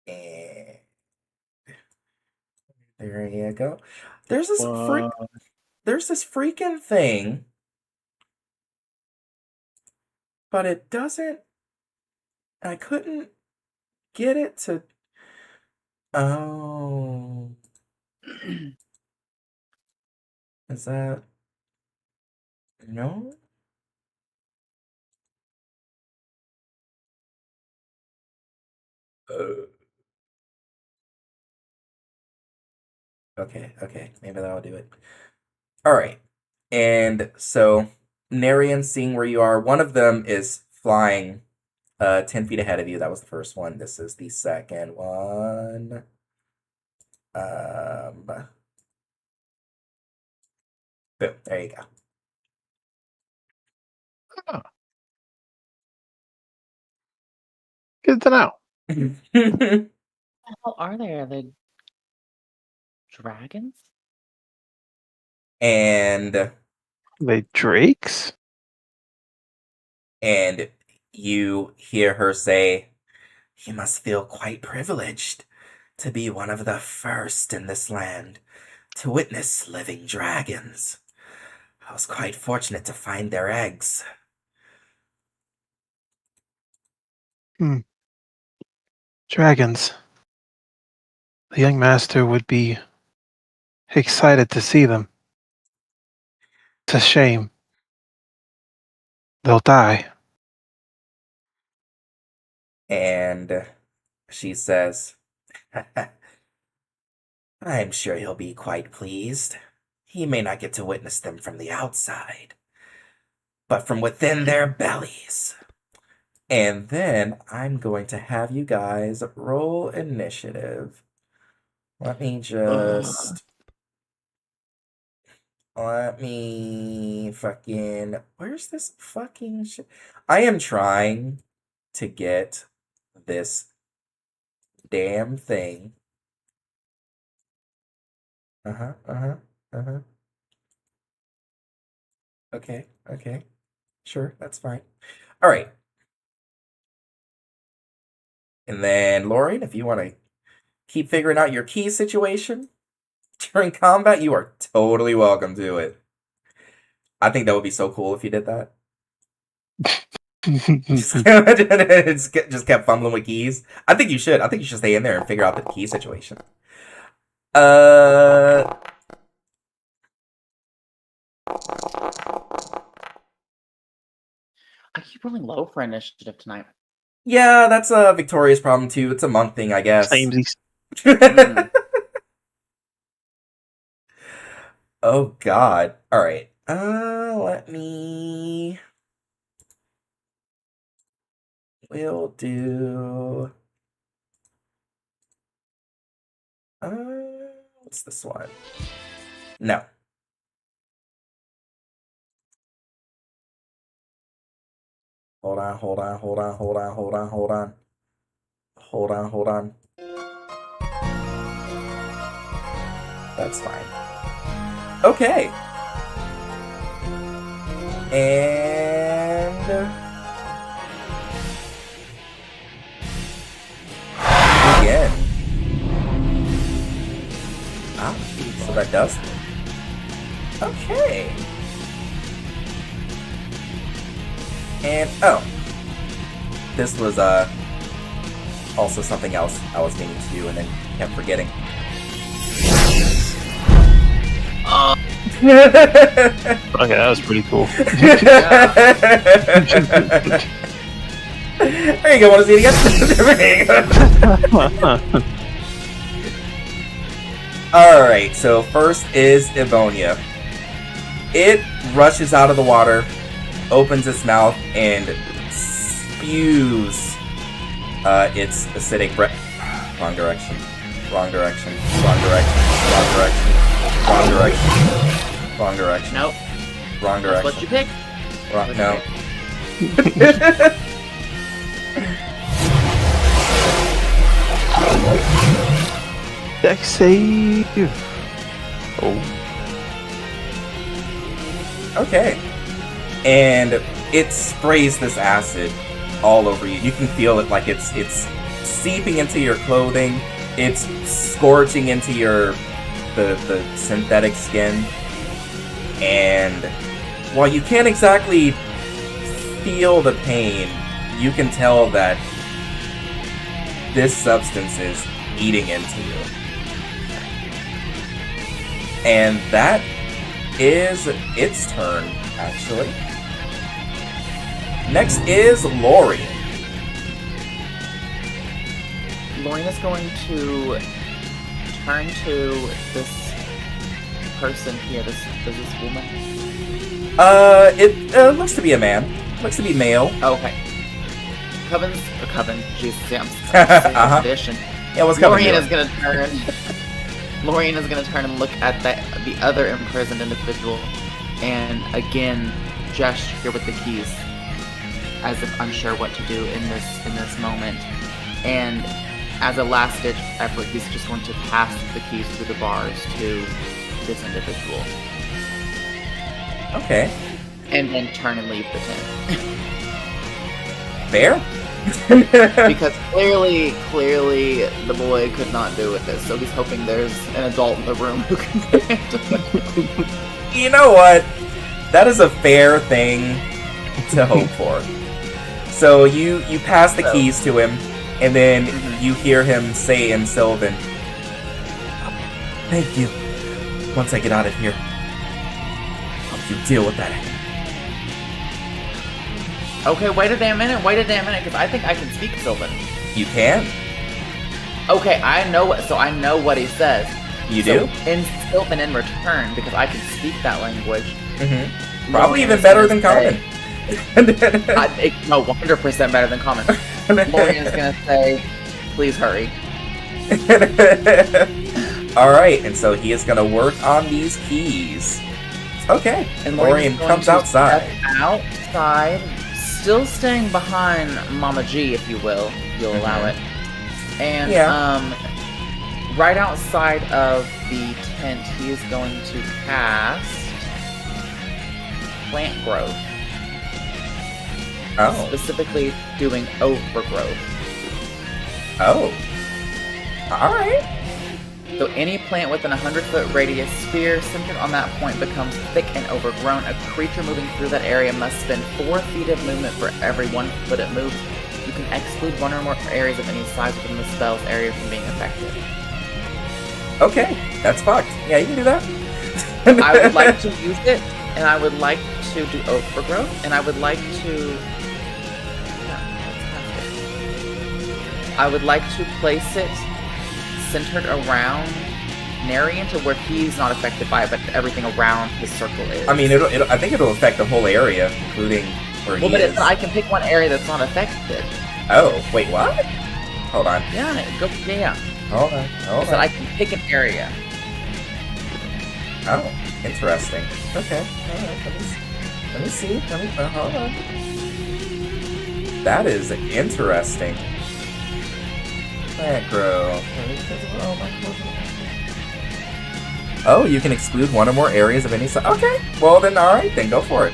And There you go. There's this freaking thing, but it doesn't. I couldn't get it to. Oh, is that no? Okay, maybe that'll do it. All right, and so Narian, seeing where you are, one of them is flying 10 feet ahead of you. That was the first one. This is the second one. Boom, there you go. Oh, good to know. What the hell are they? Are they dragons? And They drakes? and you hear her say, "You must feel quite privileged to be one of the first in this land to witness living dragons. I was quite fortunate to find their eggs." Dragons. The young master would be excited to see them. It's a shame. They'll die. And she says, "I'm sure he'll be quite pleased. He may not get to witness them from the outside, but from within their bellies." And then I'm going to have you guys roll initiative. Let me fucking. Where's this fucking shit? I am trying to get this damn thing. Okay. Sure, that's fine. All right. And then, Lorian, if you want to keep figuring out your key situation during combat, you are totally welcome to it. I think that would be so cool if you did that. just kept fumbling with keys. I think you should. I think you should stay in there and figure out the key situation. I keep rolling low for initiative tonight. Yeah, that's a Victoria's problem too. It's a monk thing, I guess. Samesies. Oh God. All right. Let me. We'll do. What's this one? No. Hold on. That's fine. Okay. And again. Ah, so that does it. Okay. And this was also something else I was meaning to do and then kept forgetting. Okay, that was pretty cool. There you go, want to see it again? Alright, so first is Evonia. It rushes out of the water, opens its mouth, and spews its acidic breath. Wrong direction. Nope. Wrong direction. That's what you pick. No. Dex save. Oh. Okay. And it sprays this acid all over you. You can feel it like it's seeping into your clothing. It's scorching into your the synthetic skin, and while you can't exactly feel the pain, you can tell that this substance is eating into you. And that is its turn, actually. Next is Lorien. Lorien is going to turn to this person here, this woman. It looks to be a man. Looks to be male. Okay. Coven, Jesus, I'm edition. Yeah, what's Coven Lorien doing? is gonna turn. Lorien is gonna turn and look at the other imprisoned individual, and again gesture with the keys, as if unsure what to do in this moment. And as a last-ditch effort, he's just going to pass the keys through the bars to this individual. Okay. And then turn and leave the tent. Fair? Because clearly the boy could not do it, so he's hoping there's an adult in the room who can handle it. You know what? That is a fair thing to hope for. So you pass the keys to him, and then you hear him say in Sylvan, "Thank you. Once I get out of here, I'll help you deal with that." Okay, wait a damn minute, because I think I can speak Sylvan. You can? Okay, I know what he says. You do? In Sylvan in return, because I can speak that language. Mm-hmm. Probably even better than Common. No, 100% better than Common. Lorien is gonna say, please hurry. Alright, and so he is gonna work on these keys. Okay, And Lorien comes outside. Outside, still staying behind Mama G, if you will. You'll allow it. And right outside of the tent, he is going to cast plant growth. Oh. Specifically doing overgrowth. Oh. Alright. So any plant within a 100-foot radius sphere centered on that point becomes thick and overgrown. A creature moving through that area must spend 4 feet of movement for every 1 foot it moves. You can exclude 1 or more areas of any size within the spell's area from being affected. Okay, that's fucked. Yeah, you can do that. I would like to use it, and I would like to do overgrowth, and I would like to... I would like to place it centered around Narian to where he's not affected by it, but everything around his circle is. I mean, I think it'll affect the whole area, including where he is. I can pick one area that's not affected. Oh, wait, what? Hold on. Yeah. Hold on. I can pick an area. Oh, interesting. Okay. Alright, let me see. Hold on. That is interesting. Plant growth. Oh, you can exclude 1 or more areas of any size. Okay. Well then, alright, then go for it.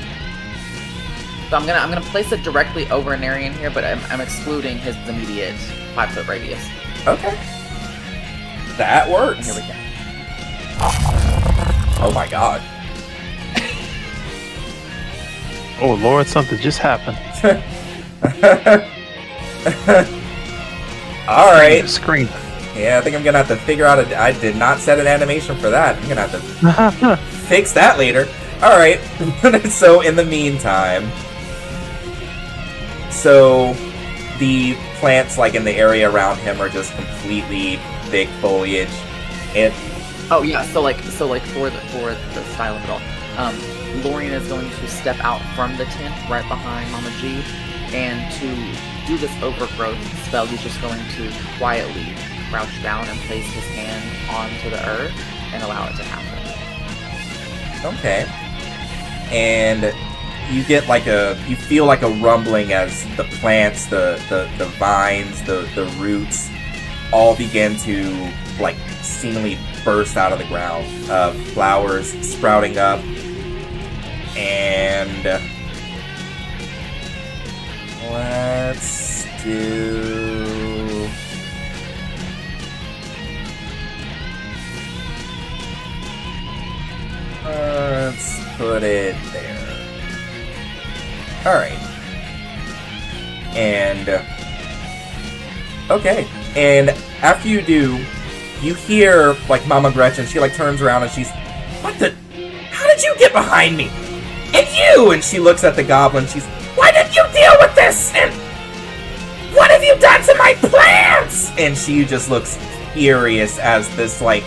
So I'm gonna place it directly over an area in here, but I'm excluding his immediate 5-foot radius. Okay. That works. Here we go. Oh my god. Oh Lord, something just happened. Alright. Scream. Yeah, I think I'm gonna have to figure out I did not set an animation for that. I'm gonna have to fix that later. Alright. So in the meantime, so the plants like in the area around him are just completely thick foliage. And Oh yeah, so like for the style of it all, Lorien is going to step out from the tent right behind Mama G, and to do this overgrowth spell, he's just going to quietly crouch down and place his hand onto the earth and allow it to happen. okay. And you get you feel like a rumbling as the plants, the vines, the roots all begin to like seemingly burst out of the ground. Flowers sprouting up, and let's do. put it there. Alright. And... okay. And after you do, you hear, like, Mama Gretchen, she, like, turns around and she's... What the... How did you get behind me? And you! And she looks at the goblin, she's... Why did you deal with this? And... What have you done to my plants? And she just looks furious as this, like,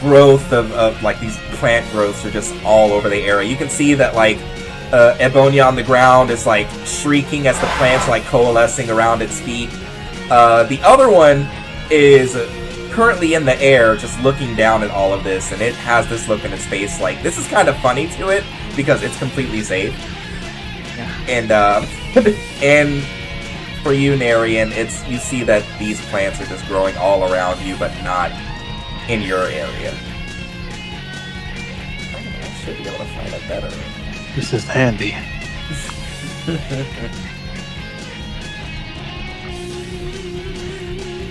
growth of like, these plant growths are just all over the area. You can see that, like, Ebonia on the ground is, like, shrieking as the plants are, like, coalescing around its feet. The other one is currently in the air, just looking down at all of this, and it has this look in its face, like, this is kind of funny to it, because it's completely safe. And, and for you, Narian, you see that these plants are just growing all around you, but not in your area. I should be able to find it better. This is handy.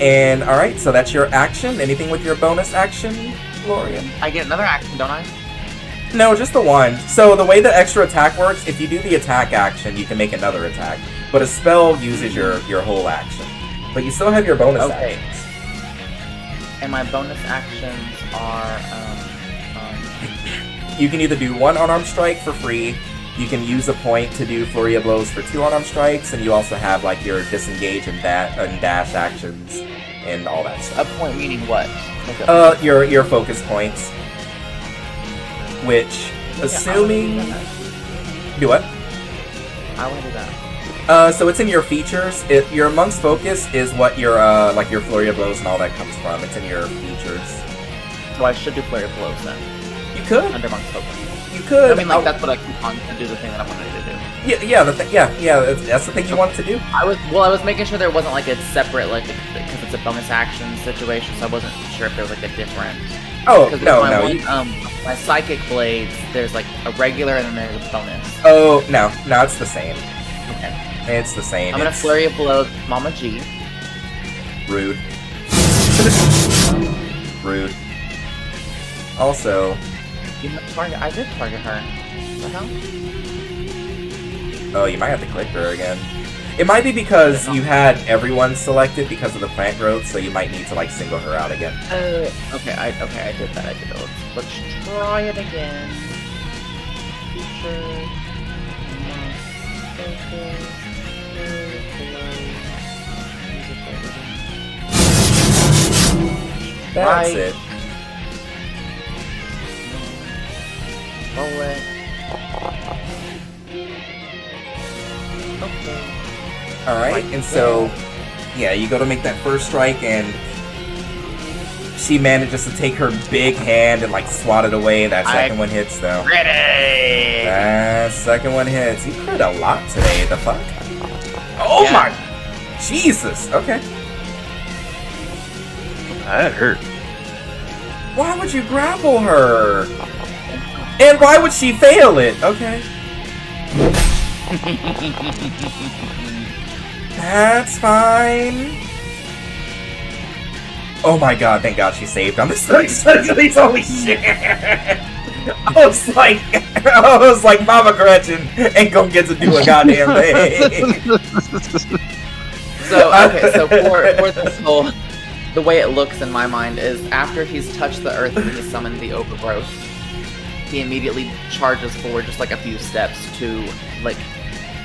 And, alright, so that's your action. Anything with your bonus action, Lorian? I get another action, don't I? No, just the one. So the way the extra attack works, if you do the attack action, you can make another attack. But a spell uses your whole action. But you still have your bonus actions. And my bonus actions are, You can either do one unarmed strike for free, you can use a point to do flurry of blows for 2 unarmed strikes, and you also have, like, your disengage and dash actions and all that stuff. a point meaning what? Your focus points. Which, assuming... Do what? I want to do that. So it's in your features. Your Monk's Focus is what your, like, your flurry of blows and all that comes from. It's in your features. So I should do flurry of blows then. You could. Under Monk's Focus. You could. I mean, like, that's what I keep on to do, the thing that I wanted to do. Yeah, that's the thing you wanted to do. I was making sure there wasn't, like, a separate, like, because it's a bonus action situation, so I wasn't sure if there was, like, a different... Oh, because no. My Psychic Blades, there's, like, a regular and then there's a bonus. Oh, no, it's the same. Okay. It's the same. I'm gonna flurry of blows Mama G. Rude. Rude. Also... I did target her. What the hell? Oh, you might have to click her again. It might be because you had everyone selected because of the plant growth, so you might need to, like, single her out again. Okay, I did that. Let's try it again. Feature. That's it. Roll it. Okay. Alright, and so, yeah, you go to make that first strike, and she manages to take her big hand and, like, swat it away. That second one hits, though. Ready! That second one hits. You crit a lot today, the fuck? Oh my... Jesus! Okay. That hurt. Why would you grapple her? And why would she fail it? Okay. That's fine. Oh my god, thank god she saved on this. Holy shit! I was like, Mama Gretchen ain't gonna get to do a goddamn thing. So, okay, so for this whole, the way it looks in my mind is after he's touched the earth and he's summoned the overgrowth, he immediately charges forward just like a few steps to, like,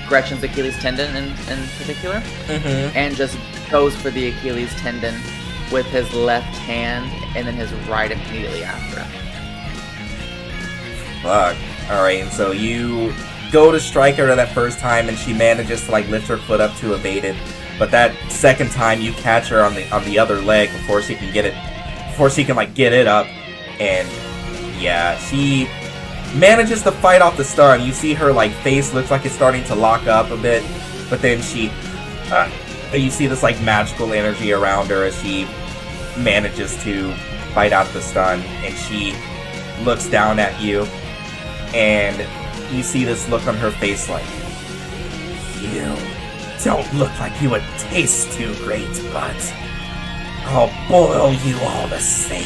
Gretchen's Achilles tendon in particular, and just goes for the Achilles tendon with his left hand and then his right immediately after. Fuck. Alright, and so you go to strike her that first time and she manages to, like, lift her foot up to evade it, but that second time you catch her on the other leg before she can get it up, and yeah, she manages to fight off the stun. You see her, like, face looks like it's starting to lock up a bit, but then you see this, like, magical energy around her as she manages to fight out the stun, and she looks down at you, and you see this look on her face like, you don't look like you would taste too great, but I'll boil you all the same.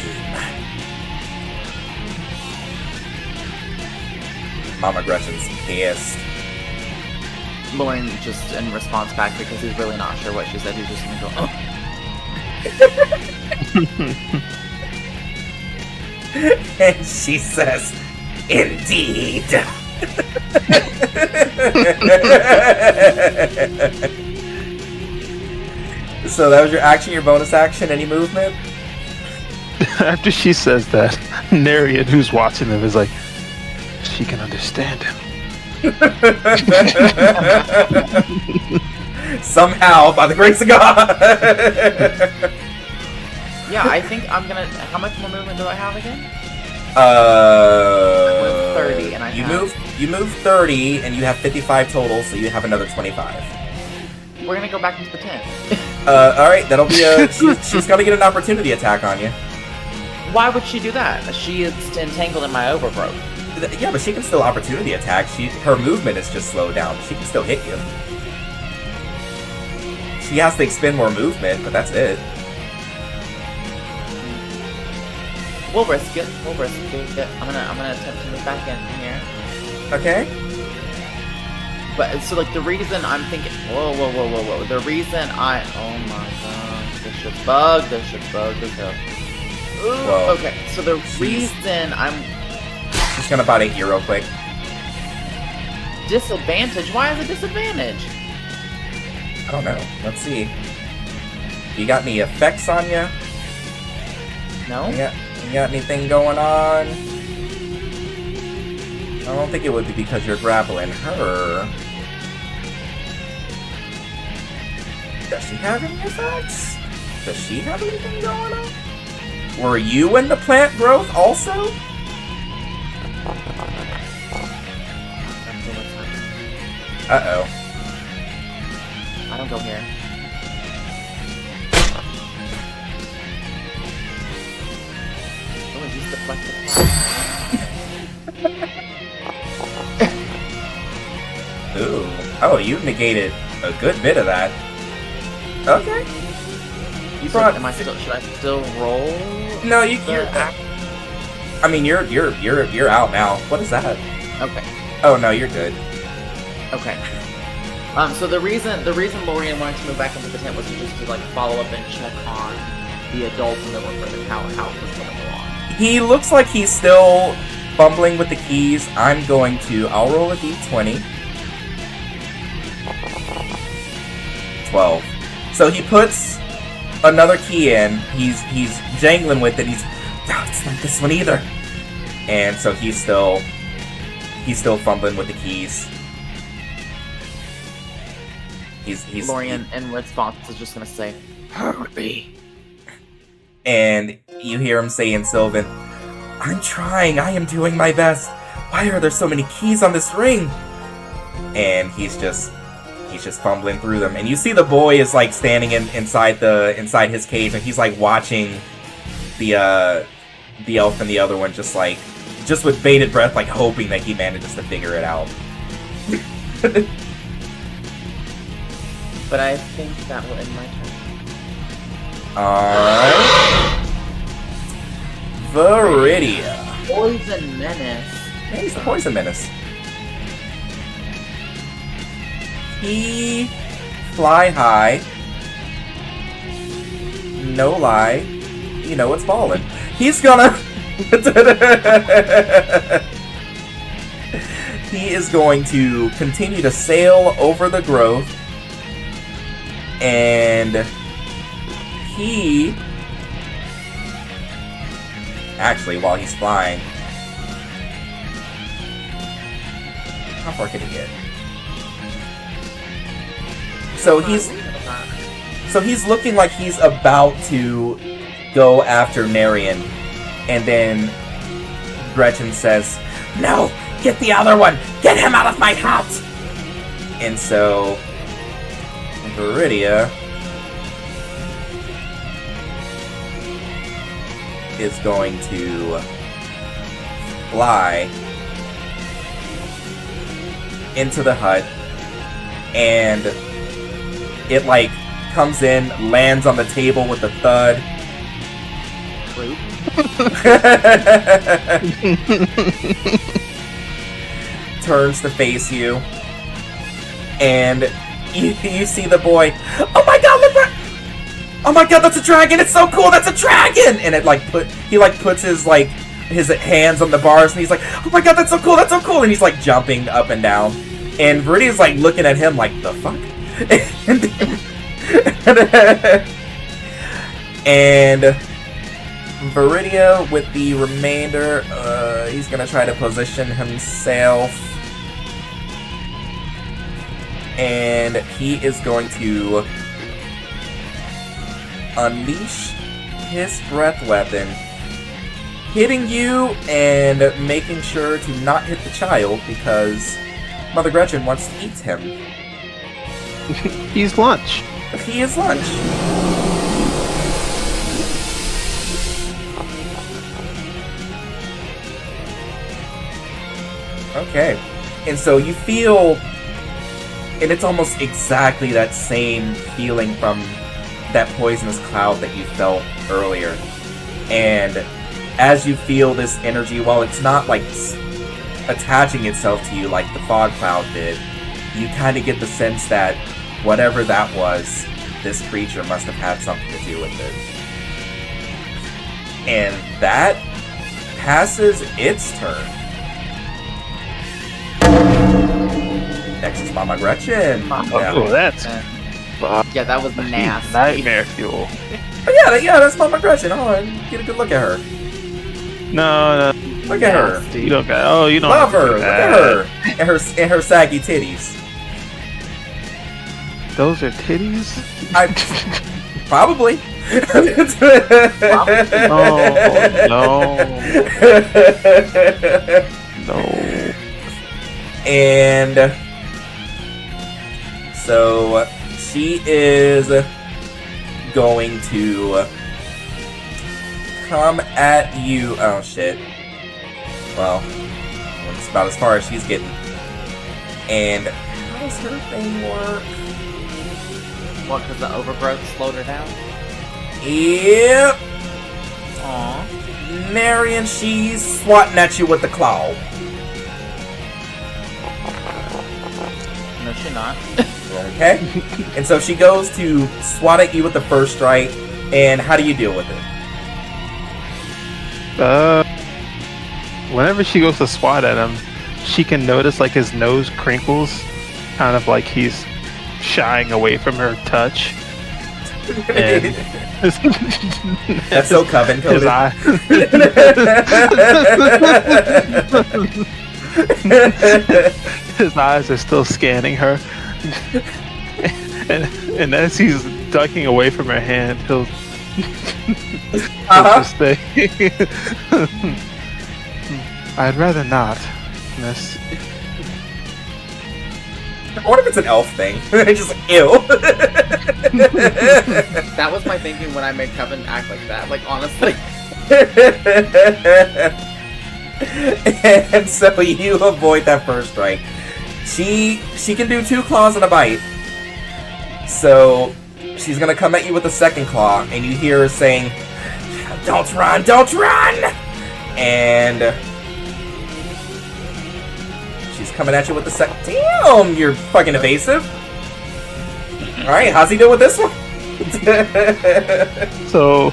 Mama Gretchen's pissed. Lorian just in response back because he's really not sure what she said. He's just gonna go, oh. And she says, indeed. So that was your action, your bonus action, any movement? After she says that, Narian, who's watching them, is like, she can understand him. Somehow, by the grace of God. Yeah, I think I'm gonna. How much more movement do I have again? 30, and you move 30, and you have 55 total, so you have another 25. We're gonna go back into the tent. All right, that'll be a. She's gonna get an opportunity attack on you. Why would she do that? She is entangled in my overgrowth. Yeah, but she can still opportunity attack. Her movement is just slowed down. She can still hit you. She has to expend more movement, but that's it. We'll risk it. I'm gonna attempt to move back in here. Okay. But so like the reason I'm thinking, whoa. The reason oh my god, this shit's bugged. This up. Whoa. Okay, so the reason I'm just gonna body you real quick. Disadvantage? Why is it disadvantage? I don't know. Let's see. You got any effects on you? No. You got anything going on? I don't think it would be because you're grappling her. Does she have any effects? Does she have anything going on? Were you in the plant growth also? Uh-oh. I don't go here. Oh, use the flexible. Ooh. Oh, you negated a good bit of that. Okay. Should I still roll? No, you're. I mean, you're out now. What is that? Okay. Oh no, you're good. Okay. So the reason Lorian wanted to move back into the tent was just to like follow up and check on the adults in the room and how it was going along. He looks like he's still fumbling with the keys. I'll roll a d20. 12. So he puts another key in. He's jangling with it. It's not this one either. And so he's still fumbling with the keys. He's Lorian in response is just gonna say, "Hurry." And you hear him say in Sylvan, "I'm trying. I am doing my best. Why are there so many keys on this ring?" And he's just fumbling through them. And you see the boy is like standing inside his cage, and he's like watching the elf and the other one just with bated breath, like hoping that he manages to figure it out. But I think that will end my turn. Alright. Viridia. Poison Menace. Yeah, he's the Poison Menace. He fly high. No lie. You know it's falling. He's gonna he is going to continue to sail over the growth. And he actually, while he's flying, how far can he get? So he's looking like he's about to go after Narian, and then Gretchen says, "No, get the other one! Get him out of my hut!" And so Viridia is going to fly into the hut, and it like comes in, lands on the table with a thud. turns to face you, and you see the boy. Oh my god, look! Oh my god, that's a dragon! It's so cool! That's a dragon! And it he puts his hands on the bars, and he's like, oh my god, that's so cool! That's so cool! And he's like jumping up and down, and Viridia's like looking at him like, the fuck? And Viridia with the remainder, he's gonna try to position himself, and he is going to unleash his breath weapon, hitting you and making sure to not hit the child because Mother Gretchen wants to eat him. He's lunch. He is lunch. Okay. And so you feel, and it's almost exactly that same feeling from that poisonous cloud that you felt earlier. And as you feel this energy, while it's not like attaching itself to you like the fog cloud did, you kind of get the sense that whatever that was, this creature must have had something to do with it. And that passes its turn. Next is Mama Gretchen. Oh, that's Yeah, that was nasty. nightmare fuel. Oh, yeah, that's Mama Gretchen. Oh, get a good look at her. No. Look at her. You don't got. Oh, you don't Love have to her. do Look that. at her. And her saggy titties. Those are titties. Probably. No. And so she is going to come at you. Oh shit. Well, it's about as far as she's getting. And how does her thing work? What, because the overgrowth slowed her down? Yep. Aww. Marion, she's swatting at you with the claw. No, she's not. Okay. And so she goes to swat at you with the first strike. And how do you deal with it? Whenever she goes to swat at him, she can notice like his nose crinkles, kind of like he's shying away from her touch. And That's so coven coded. his eye. His eyes are still scanning her, and as he's ducking away from her hand, he'll just say, "I'd rather not, miss." I wonder if it's an elf thing. Just like, ew. That was my thinking when I made Kevin act like that. Like, honestly. And so you avoid that first strike. She can do 2 claws and a bite. So she's gonna come at you with a second claw, and you hear her saying, "Don't run, don't run!" And she's coming at you with the second. Damn, you're fucking evasive. All right, how's he doing with this one? So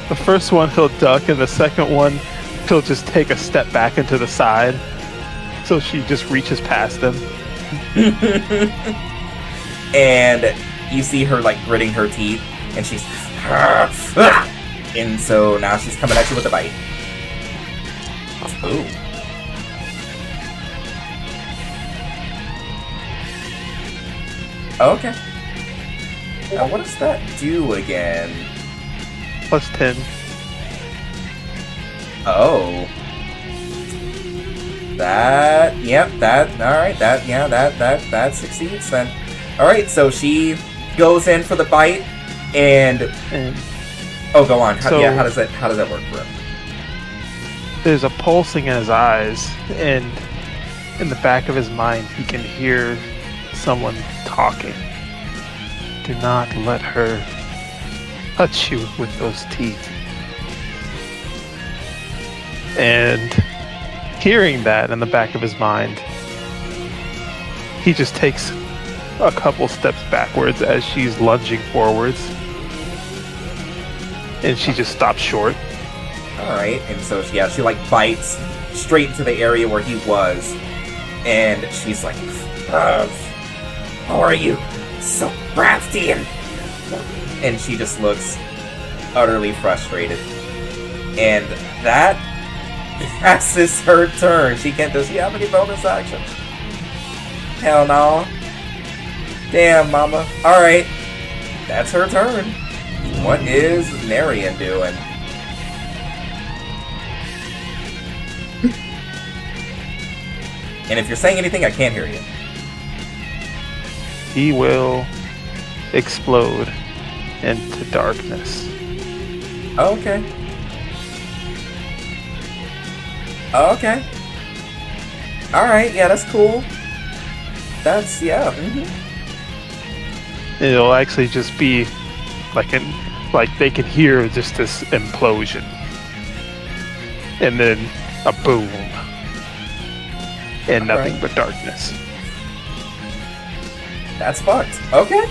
the first one he'll duck, and the second one he'll just take a step back into the side. So she just reaches past him. And you see her like gritting her teeth, and she's and so now she's coming at you with a bite. Ooh. Okay. Now what does that do again? Plus 10. Oh. That succeeds then. Alright, so she goes in for the bite, and oh, go on. How does that work for him? There's a pulsing in his eyes, and in the back of his mind, he can hear someone talking. Do not let her touch you with those teeth. And hearing that in the back of his mind, he just takes a couple steps backwards as she's lunging forwards. And she just stops short. Alright, and so she like bites straight into the area where he was. And she's like, how are you? So crafty. And she just looks utterly frustrated. And that passes her turn. Does she have any bonus actions? Hell no. Damn, mama. Alright. That's her turn. What is Narian doing? And if you're saying anything, I can't hear you. He will explode into darkness. Okay. Okay. Alright, yeah, that's cool. That's, yeah, It'll actually just be like they can hear just this implosion. And then a boom. And nothing but darkness. That's fucked. Okay.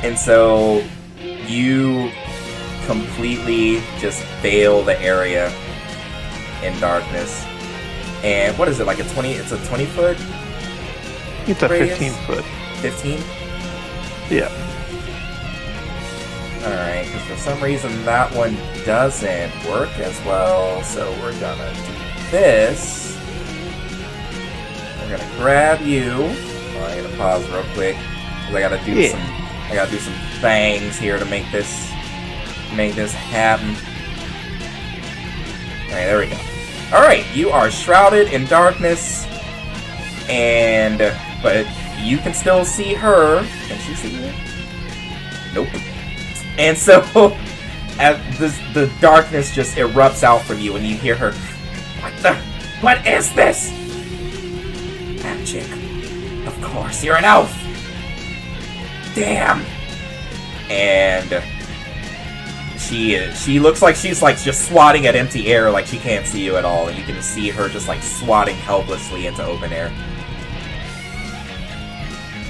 And so you completely just veil the area in darkness. And what is it, like a 20? It's a 20-foot? It's a radius? 15-foot. 15? Yeah. Alright, because for some reason that one doesn't work as well. So we're gonna do this. We're gonna grab you. Oh, I'm gonna pause real quick. 'Cause I gotta do some things here to make this happen. Alright, there we go. Alright, you are shrouded in darkness, but you can still see her. Can she see you? Nope. And so, as the darkness just erupts out from you, and you hear her, what is this? Magic. Of course, you're an elf. Damn. And she looks like she's like just swatting at empty air, like she can't see you at all, and you can see her just like swatting helplessly into open air.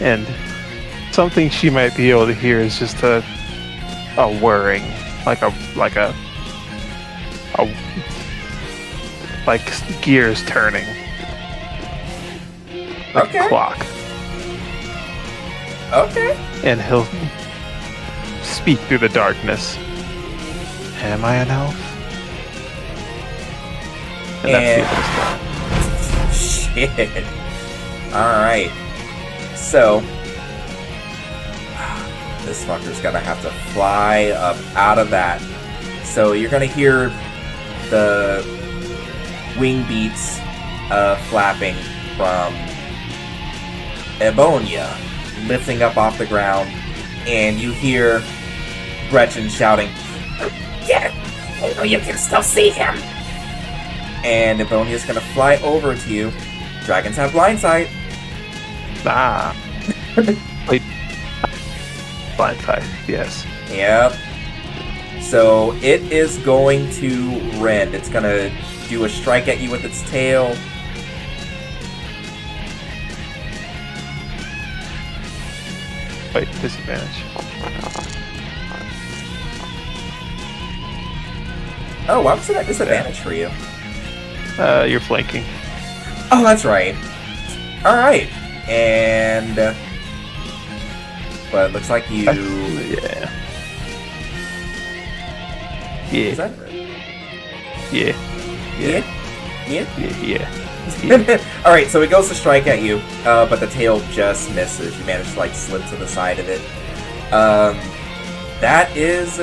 And something she might be able to hear is just a whirring, like gears turning, like Okay. a clock. Okay. And he'll speak through the darkness. Am I an elf? And that's the end of his turn. Shit. Alright. So, this fucker's gonna have to fly up out of that. So you're gonna hear the wing beats flapping from Ebonia lifting up off the ground, and you hear Gretchen shouting, "Get it! I know you can still see him!" And Ebonia's gonna fly over to you. Dragons have blind sight. Ah. Wait. Blind sight, yes. Yep. So it is going to rend. It's gonna do a strike at you with its tail. Wait, disadvantage. Oh, why was it at disadvantage for you? You're flanking. Oh, that's right. Alright. And... but it looks like you... Yeah. Is Yeah. that right? Yeah. Yeah? Yeah? Yeah. Yeah. Alright, so it goes to strike at you, but the tail just misses. You manage to, like, slip to the side of it. That is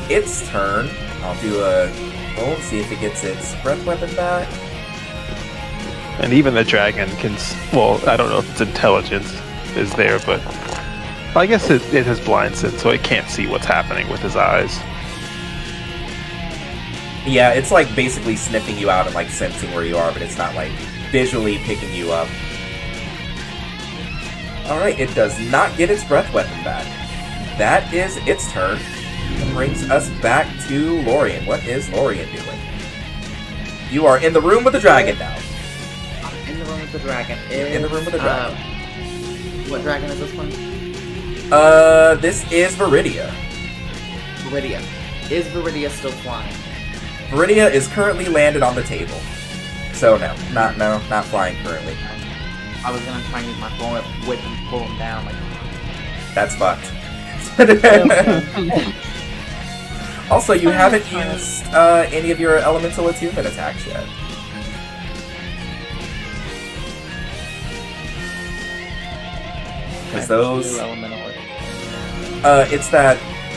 its turn. I'll do a roll, see if it gets its breath weapon back. And even the dragon can... well, I don't know if its intelligence is there, but... I guess it has blind sense, so it can't see what's happening with his eyes. Yeah, it's like basically sniffing you out and like sensing where you are, but it's not like visually picking you up. Alright, it does not get its breath weapon back. That is its turn. That brings us back to Lorien. What is Lorien doing? You are in the room with the dragon now. I'm in the room with the dragon. In the room with the dragon. What dragon is this one? This is Viridia. Viridia. Is Viridia still flying? Viridia is currently landed on the table. So no, not flying currently. I was gonna try and use my whip and pull him down. Like, that's fucked. Also, you haven't used any of your elemental attunement attacks yet. Because those...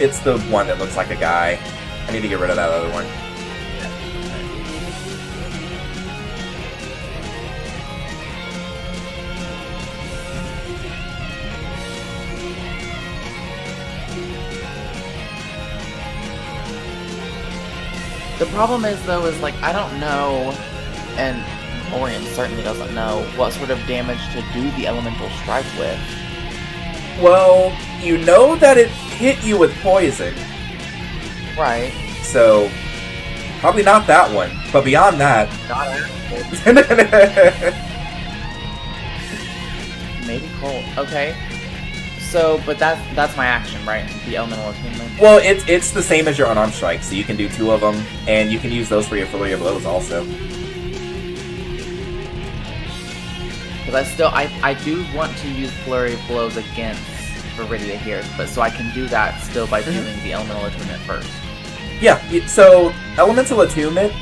It's the one that looks like a guy. I need to get rid of that other one. The problem is, though, is like I don't know, and Orion certainly doesn't know what sort of damage to do the elemental strike with. Well, you know that it hit you with poison. Right. So, probably not that one. But beyond that... Maybe cold. Okay. So, but that's my action, right? The elemental attunement. Well, it's the same as your unarmed strike, so you can do 2 of them, and you can use those for your flurry of blows also. Because I do want to use flurry of blows against Viridia here, but so I can do that still by doing the elemental attunement first. Yeah, so elemental attunement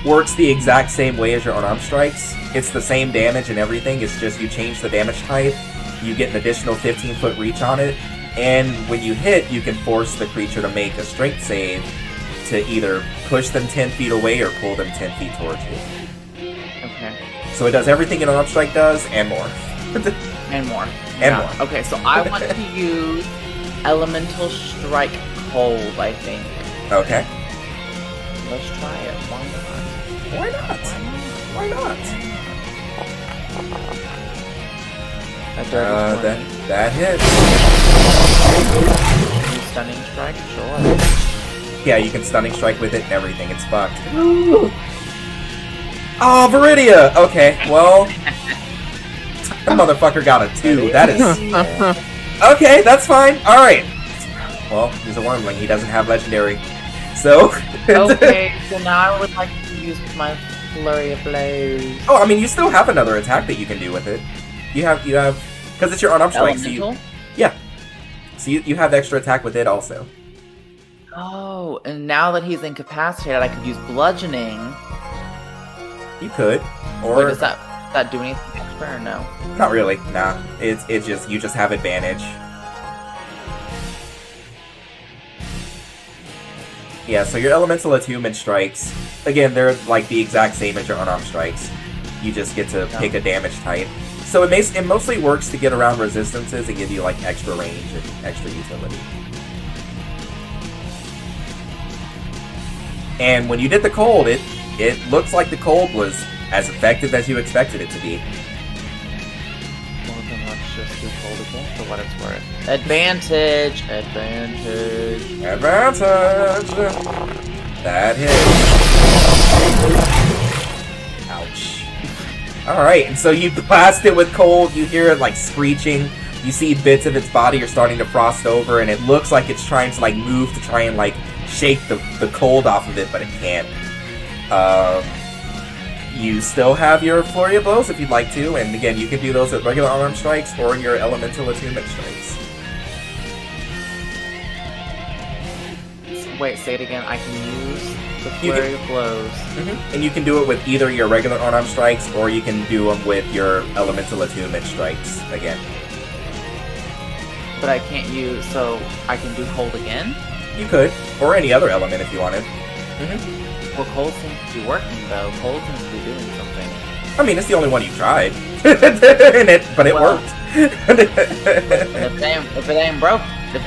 works the exact same way as your unarmed strikes. It's the same damage and everything, it's just you change the damage type, you get an additional 15-foot reach on it, and when you hit, you can force the creature to make a strength save to either push them 10 feet away or pull them 10 feet towards you. Okay. So it does everything an unarmed strike does, and more. And more. And more. Okay, so I want to use Elemental Strike Cold, I think. Okay. Let's try it. Why not? Why not? Why not? That hits. Stunning Strike? Sure. Yeah, you can Stunning Strike with it, everything. It's fucked. Oh, Viridia! Okay, well... that motherfucker got a 2. That is... Okay, that's fine. Alright. Well, he's a Wormling. He doesn't have Legendary. So... Okay, so now I would like to use my Flurry of Blows. Oh, I mean, you still have another attack that you can do with it. You have... Because it's your unarmed strike, so you... Yeah. So you have extra attack with it also. Oh, and now that he's incapacitated, I could use Bludgeoning. You could. Or... Wait, does that do anything extra or no? Not really, nah. It's just, you just have advantage. Yeah, so your elemental attunement strikes, again, they're like the exact same as your unarmed strikes. You just get to pick a damage type. So it mostly works to get around resistances and give you like extra range and extra utility. And when you did the cold, it looks like the cold was as effective as you expected it to be. Well, then let's just do cold again for what it's worth. Advantage! Advantage! Advantage! That hits. Ouch. Alright, and so you blast it with cold, you hear it like screeching, you see bits of its body are starting to frost over, and it looks like it's trying to like move to try and like shake the cold off of it, but it can't. You still have your Flurry of Blows if you'd like to, and again, you can do those with regular unarmed strikes or your elemental attunement strikes. Wait, say it again. I can use the Flurry of Blows. And you can do it with either your regular unarmed strikes or you can do them with your elemental attunement strikes again. But I can't use, so I can do cold again? You could, or any other element if you wanted. Well, cold seems to be working though. Cold seems to be doing something. I mean, it's the only one you've tried, but it worked. if it ain't broke, you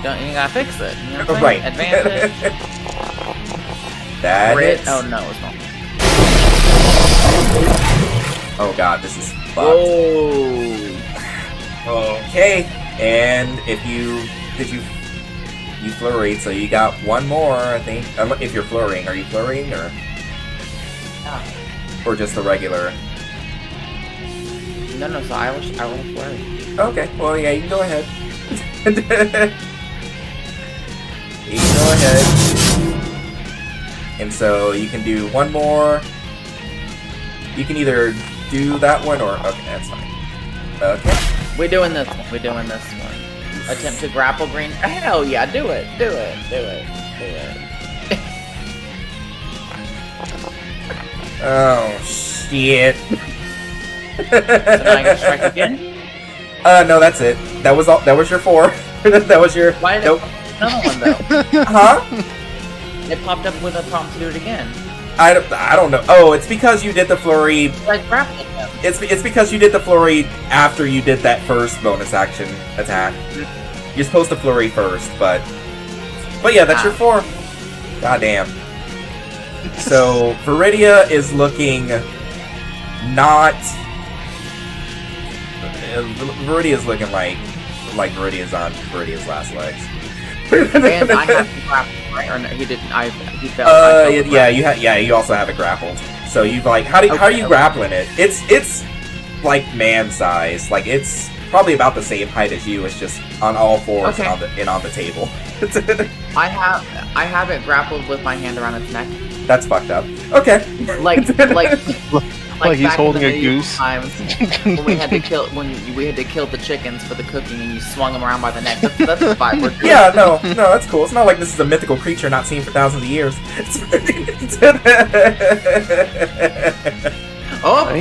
gotta fix it. You know what I'm saying? Right. Advantage. That Crit. hits. Oh no, it's not. Oh god, this is fucked. Oh. Okay, and if you flurried, so you got one more, I think. If you're flurrying, are you flurrying or? Yeah. Or just the regular? No, so I will flurry. Okay, well, yeah, you can go ahead. You can go ahead. And so you can do one more. You can either do that one or... Okay, that's fine. Okay. We're doing this one. Attempt to grapple green. Hell yeah, do it. Oh, shit. So now I can strike again? No, that's it. That was all. That was your 4. That was your... Why did Nope. another one, though? Huh? It popped up with a prompt to do it again. I don't know. Oh, it's because you did the flurry... Like grappling them. It's because you did the flurry after you did that first bonus action attack. You're supposed to flurry first, but yeah, that's your 4. Goddamn. So Viridia is looking not. Viridia's looking like Viridia's on Viridia's last legs. And I have to grapple, right? Or no, he didn't. He fell. You also have it grappled. So you've like, how are you grappling it? It's like man size. Like it's probably about the same height as you. It's just on all fours and on the table. I have it grappled with my hand around its neck. That's fucked up. Okay. Like he's back holding in a the goose. Times when we had to kill the chickens for the cooking, and you swung them around by the neck. That's the vibe we're doing. Yeah, no, that's cool. It's not like this is a mythical creature not seen for thousands of years. Oppa!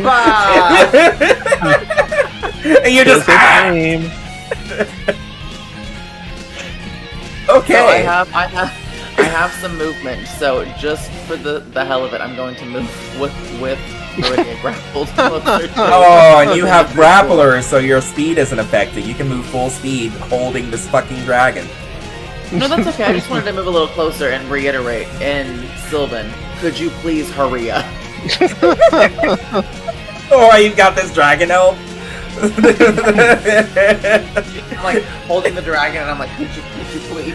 And you're just okay. So I have some movement. So just for the hell of it, I'm going to move with Viridia grappled. Oh, and you have grapplers, so your speed isn't affected. You can move full speed holding this fucking dragon. No, that's okay. I just wanted to move a little closer and reiterate. And Sylvan, could you please hurry up? Oh, you got this dragon elf? I'm like holding the dragon, and I'm like, could you please?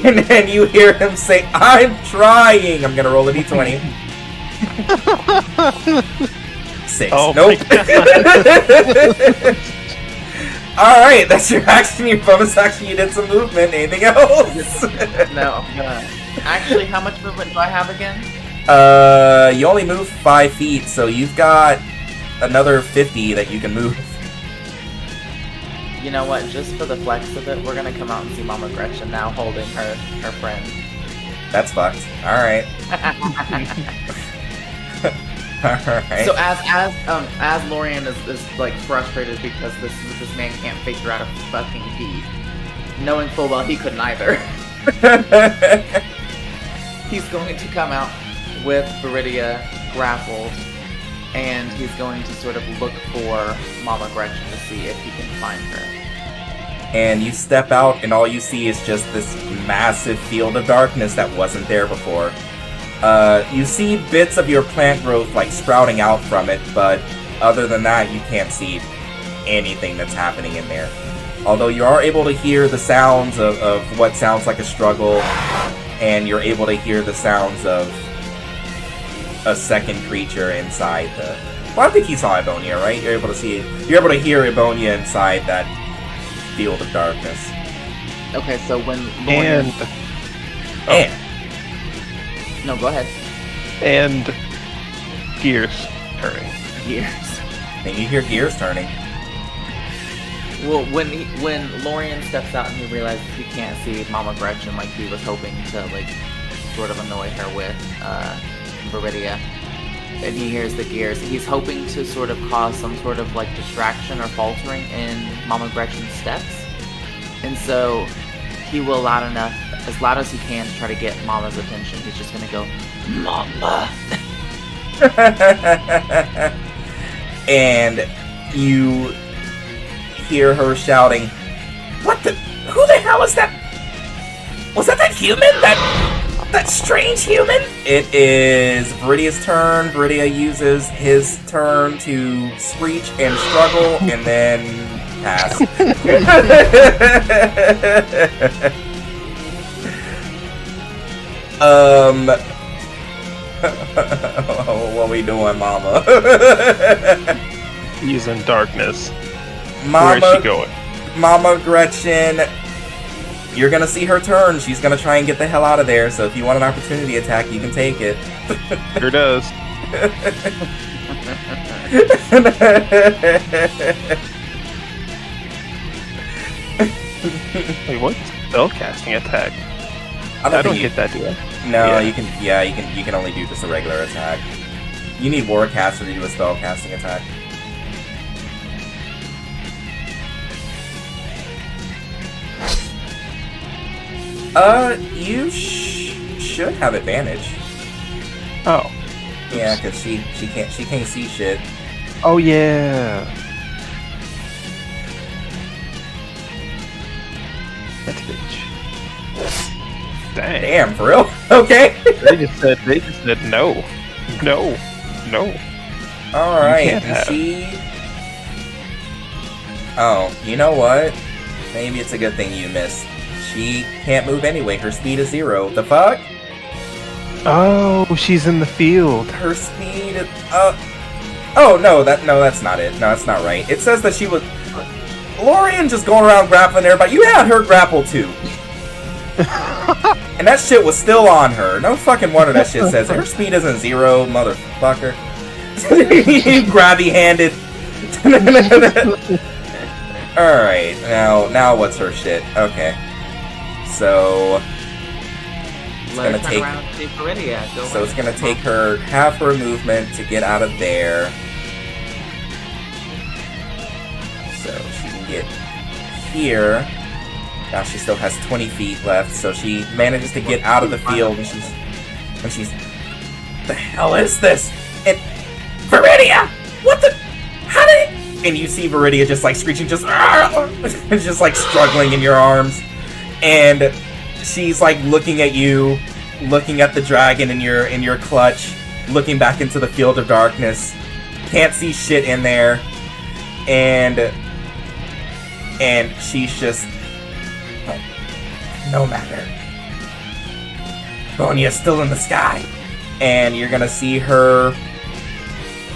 And then you hear him say, "I'm trying." I'm gonna roll a d20. 6. Oh nope. Alright, that's your action, your bonus action, you did some movement. Anything else? No, I'm gonna... Actually, how much movement do I have again? You only move 5 feet, so you've got another 50 that you can move. You know what, just for the flex of it, we're gonna come out and see Mama Gretchen now holding her friend. That's fucked. Alright. Alright. So as Lorian is like frustrated because this man can't figure out a fucking key, knowing full well he couldn't either. He's going to come out with Viridia grappled, and he's going to sort of look for Mama Gretchen to see if he can find her. And you step out, and all you see is just this massive field of darkness that wasn't there before. You see bits of your plant growth like sprouting out from it, but other than that, you can't see anything that's happening in there. Although you are able to hear the sounds of what sounds like a struggle, and you're able to hear the sounds of a second creature inside the... Well, I think he saw Ebonia, right? You're able to hear Ebonia inside that field of darkness. Okay, so when Lorian... And... No, go ahead. And gears turning. Gears. And you hear gears turning. Well, when Lorian steps out and he realizes he can't see Mama Gretchen like he was hoping to like sort of annoy her with Viridia, and he hears the gears, he's hoping to sort of cause some sort of like distraction or faltering in Mama Gretchen's steps, and so he will as loud as he can to try to get Mama's attention. He's just gonna go, "Mama." And you hear her shouting, "What the? Who the hell is that? Was that human? That strange human?" It is Viridia's turn. Viridia uses his turn to screech and struggle, and then pass. What we doing, Mama? He's in darkness. Mama, Where is she going? Mama Gretchen, you're gonna see her turn. She's gonna try and get the hell out of there. So if you want an opportunity attack, you can take it. Sure does. Wait, what's spell casting attack? I don't get that, do I? No, Yeah. you can. Yeah, you can only do just a regular attack. You need Warcaster to do a spell casting attack. You should have advantage. Oh. Yeah, because she can't see shit. Oh yeah. That's a bitch. Dang. Damn, for real? Okay. They just said no. No. No. Alright, can't have. she... Oh, you know what? Maybe it's a good thing you missed. She can't move anyway. Her speed is 0. The fuck? Oh, she's in the field. Her speed is... Oh, no, that's not it. No, that's not right. It says that she was... Lorian just going around grappling everybody. You had her grapple too. And that shit was still on her. No fucking wonder that shit says her speed isn't 0, motherfucker. Grabby handed. Alright, now what's her shit? Okay. So it's Let gonna her turn take around and see Viridia. Go so ahead. it's gonna take her half her movement to get out of there. So she can get here. Now she still has 20 feet left, so she manages to get out of the field, and she's... The hell is this? And... Viridia! What the... How did... And you see Viridia just, like, screeching, just... just, like, struggling in your arms. And she's, like, looking at you, looking at the dragon in your clutch, looking back into the field of darkness. Can't see shit in there. And she's just... No matter. Bonia's still in the sky. And you're gonna see her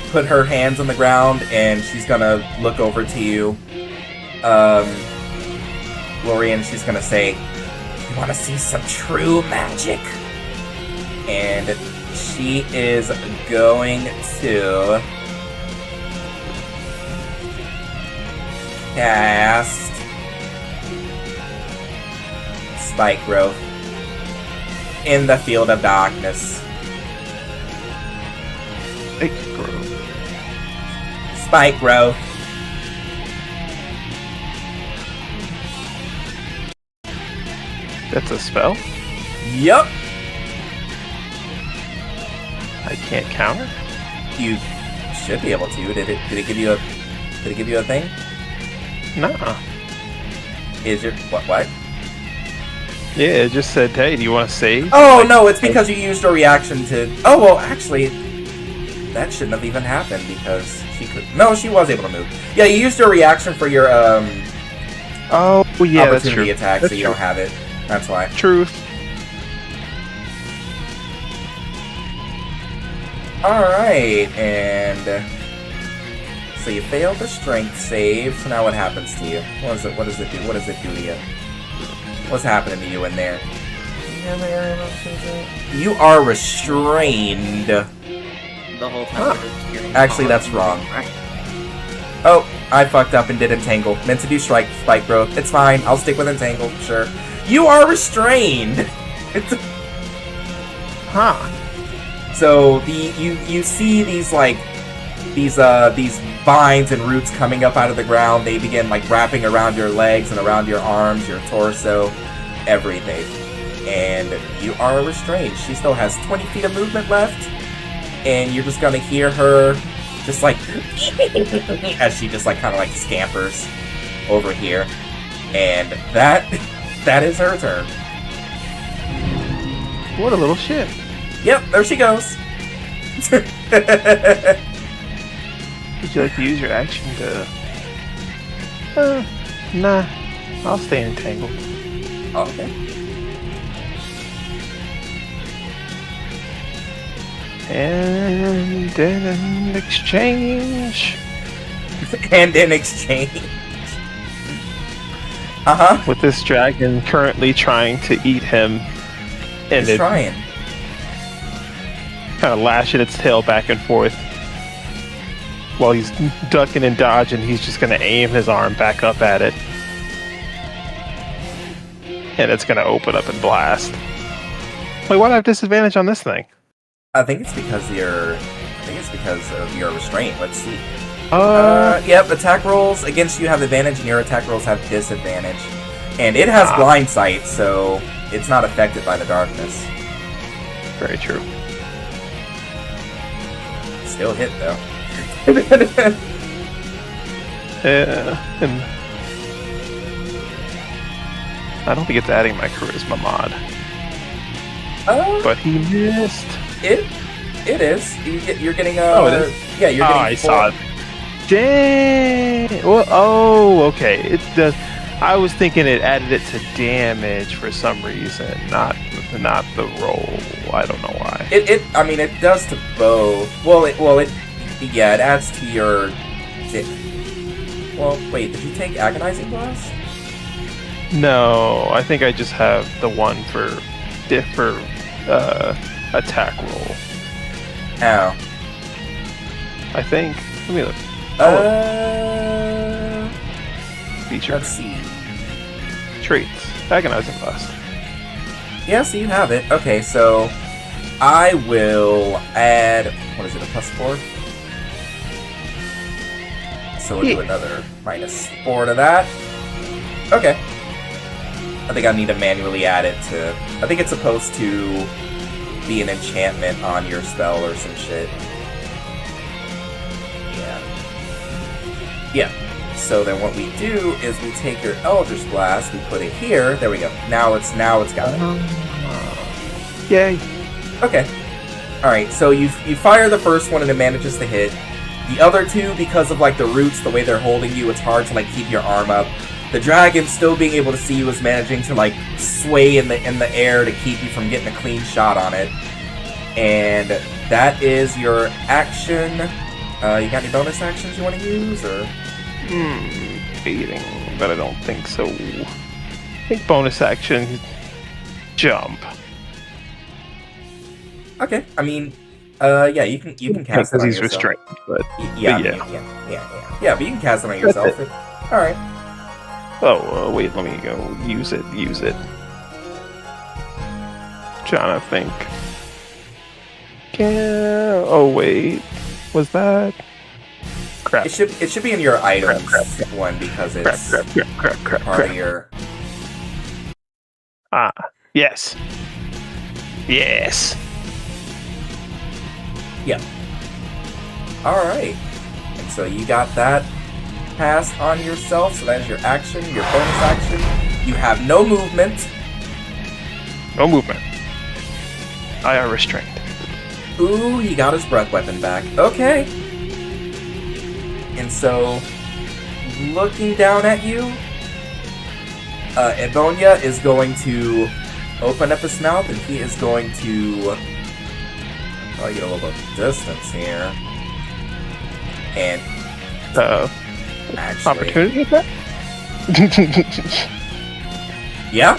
put her hands on the ground, and she's gonna look over to you. Lorian, she's gonna say, "You wanna see some true magic?" And she is going to cast Spike Growth in the field of darkness. Big growth. Spike Growth. That's a spell? Yup. I can't counter? You should be able to. Did it give you a thing? Nah. Is your what? Yeah, it just said, hey, do you want to save? Oh no, it's because you used your reaction to. Oh well, actually, that shouldn't have even happened because she could. No, she was able to move. Yeah, you used your reaction for your Oh, yeah, that's true. opportunity attack, That's so you true. don't have it. That's why. Truth. All right, and so you failed the strength save. So now what happens to you? What does it do? What does it do to you? What's happening to you in there? You are restrained. The whole time. Huh. we're just hearing Actually, calls. that's wrong. Oh, I fucked up and did entangle. Meant to do spike growth. It's fine. I'll stick with entangle. Sure. You are restrained. Huh. So you see these these vines and roots coming up out of the ground. They begin like wrapping around your legs and around your arms, your torso, everything. And you are restrained. She still has 20 feet of movement left, and you're just gonna hear her just like as she just like kind of like scampers over here, and that is her turn. What a little shit. Yep, there she goes. Would you like to use your action to... Nah. I'll stay entangled. Okay. And in exchange, And in exchange. Uh-huh. with this dragon currently trying to eat him, and It's it trying. kind of lashing its tail back and forth. While he's ducking and dodging, he's just going to aim his arm back up at it. And it's going to open up and blast. Wait, why do I have disadvantage on this thing? I think it's because of your restraint. Let's see. Yep, attack rolls against you have advantage and your attack rolls have disadvantage. And it has blind sight, so it's not affected by the darkness. Very true. Still hit, though. And I don't think it's adding my charisma mod. But he missed. It is. You're getting a... Oh, it is? Yeah, you're getting I saw it. Dang! Well, oh, okay. It does. I was thinking it added it to damage for some reason, not the roll. I don't know why. I mean, it does to both. It adds to your... Well, wait, did you take Agonizing Blast? No, I think I just have the one for attack roll. Oh. I think. Let me look. Feature. Let's see. Traits. Agonizing Blast. Yeah, so you have it. Okay, so I will add, what is it, a +4? So we'll do another -4 to that. Okay. I think I need to manually add it to... I think it's supposed to be an enchantment on your spell or some shit. Yeah. So then what we do is we take your Eldritch Blast, we put it here. There we go. Now it's got it. Yay. Okay. Alright, so you fire the first one and it manages to hit. The other two, because of like the roots, the way they're holding you, it's hard to like keep your arm up. The dragon, still being able to see you, is managing to like sway in the air to keep you from getting a clean shot on it. And that is your action. You got any bonus actions you want to use, or? Beating, but I don't think so. I think bonus action, jump. Okay, I mean, yeah, you can cast it Because on he's yourself. restrained, but Yeah, yeah. but you can cast it on yourself. All right. Oh, wait, let me go use it. Trying to think. Yeah. Oh wait, was that? Crap. It should be in your items one because it's Crap. part of your. Yes. Yeah. All right. And so you got that pass on yourself. So that is your action, your bonus action. You have no movement. No movement. I are restrained. Ooh, he got his breath weapon back. Okay. And so, looking down at you, Ebonia is going to open up his mouth and he is going to probably get a little bit of distance here. And actually, Opportunity attack? yeah.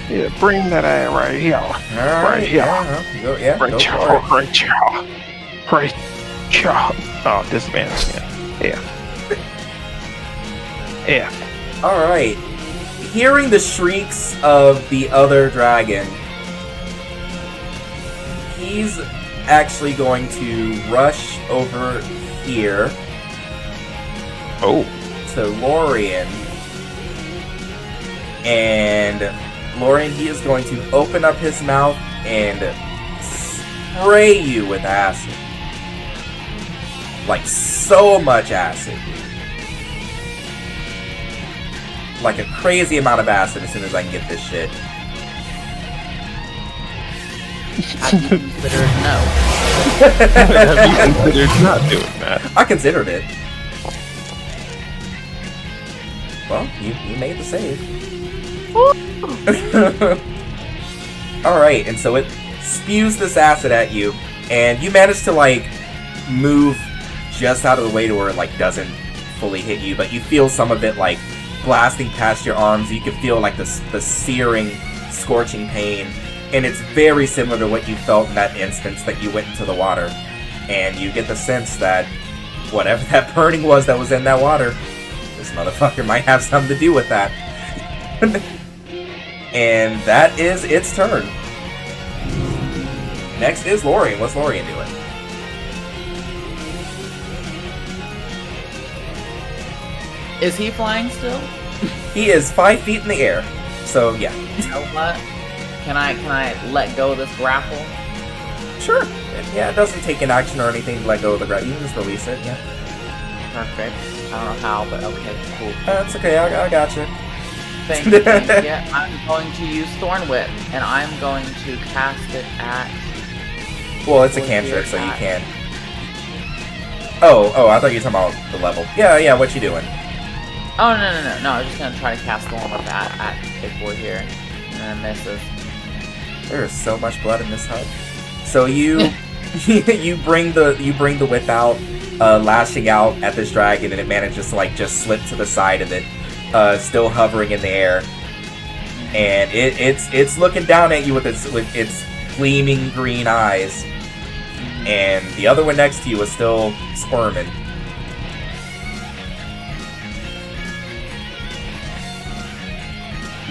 Yeah, bring that ass right here. Right here. Go, yeah, Right go here. for it. Right here. Oh, disadvantage. Yeah. Alright. Hearing the shrieks of the other dragon, he's actually going to rush over here to Lorien. And Lorien, he is going to open up his mouth and spray you with acid. Like, so much acid. Like a crazy amount of acid as soon as I can get this shit. Have you considered no? Have you considered not doing that? I considered it. Well, you made the save. Alright, and so it spews this acid at you, and you manage to like move just out of the way to where it like doesn't fully hit you, but you feel some of it like blasting past your arms. You can feel like the searing, scorching pain, and it's very similar to what you felt in that instance that you went into the water. And you get the sense that whatever that burning was that was in that water, this motherfucker might have something to do with that. And that is its turn. Next is Lorian. What's Lorian doing? Is he flying still? He is 5 feet in the air. So yeah. You know what? Can I let go of this grapple? Sure. Yeah, it doesn't take an action or anything to let go of the grapple. You can just release it, yeah. Perfect. I don't know how, but okay, cool. That's okay, I got you. Thank you, thank you. Yeah, I'm going to use Thorn Whip, and I'm going to cast it at... Well, it's a cantrip, so you can. Oh, I thought you were talking about the level. Yeah, what you doing? Oh, no, I was just gonna try to cast Thorn Whip at Big Boy here, and then it misses. There is so much blood in this hut. So you you bring the whip out, lashing out at this dragon, and it manages to like just slip to the side of it, still hovering in the air, and it's looking down at you with its gleaming green eyes, and the other one next to you is still squirming.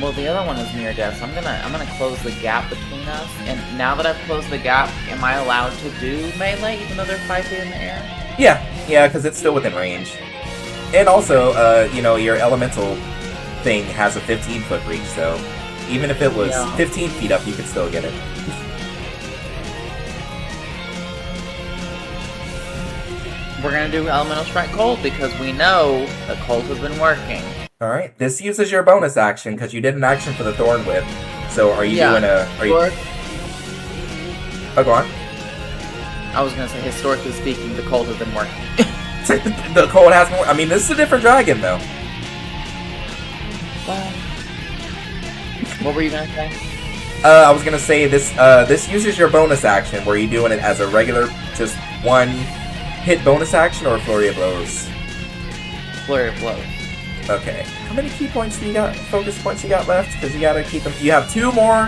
Well, the other one is near death, so I'm gonna close the gap between us. And now that I've closed the gap, am I allowed to do melee even though they're 5 feet in the air? Yeah, because it's still within range. And also, your elemental thing has a 15-foot reach, so even if it was 15 feet up, you could still get it. We're gonna do Elemental Strike Cold because we know that Cold has been working. Alright, this uses your bonus action because you did an action for the Thorn Whip. So are you doing a... Oh, go on. I was gonna say, historically speaking, the Cold has been working. The Cold has been... I mean, this is a different dragon, though. Well, what were you gonna say? I was gonna say, this uses your bonus action. Were you doing it as a regular, just one hit bonus action, or a flurry of blows? Flurry of blows. Okay. How many key points do you got? Focus points you got left? Because you gotta keep them. You have 2 more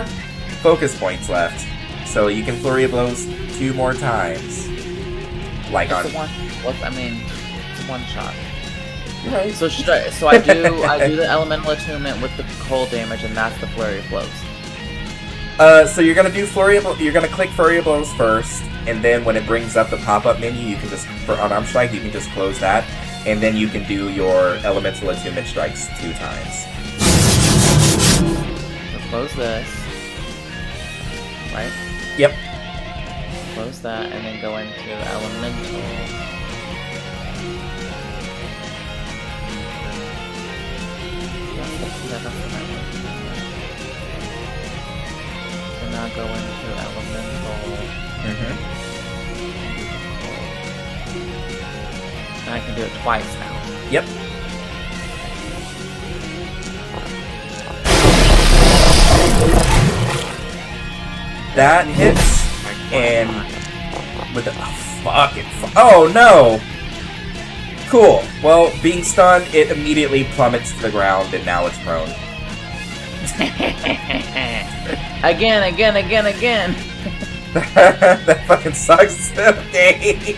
focus points left, so you can flurry of blows 2 more times. Like it's a one shot. You're right. So I do the elemental attunement with the cold damage, and that's the flurry of blows. So you're gonna do you're gonna click flurry of blows first, and then when it brings up the pop-up menu, you can just for unarmed strike, you can just close that. And then you can do your elemental attunement strikes 2 times. So close this. Right? Yep. Close that and then go into elemental. That's the right one. So now go into elemental. Mm-hmm. And I can do it twice now. Yep. That hits, and with the oh no! Cool. Well, being stunned, it immediately plummets to the ground, and now it's prone. Again. That fucking sucks. Okay.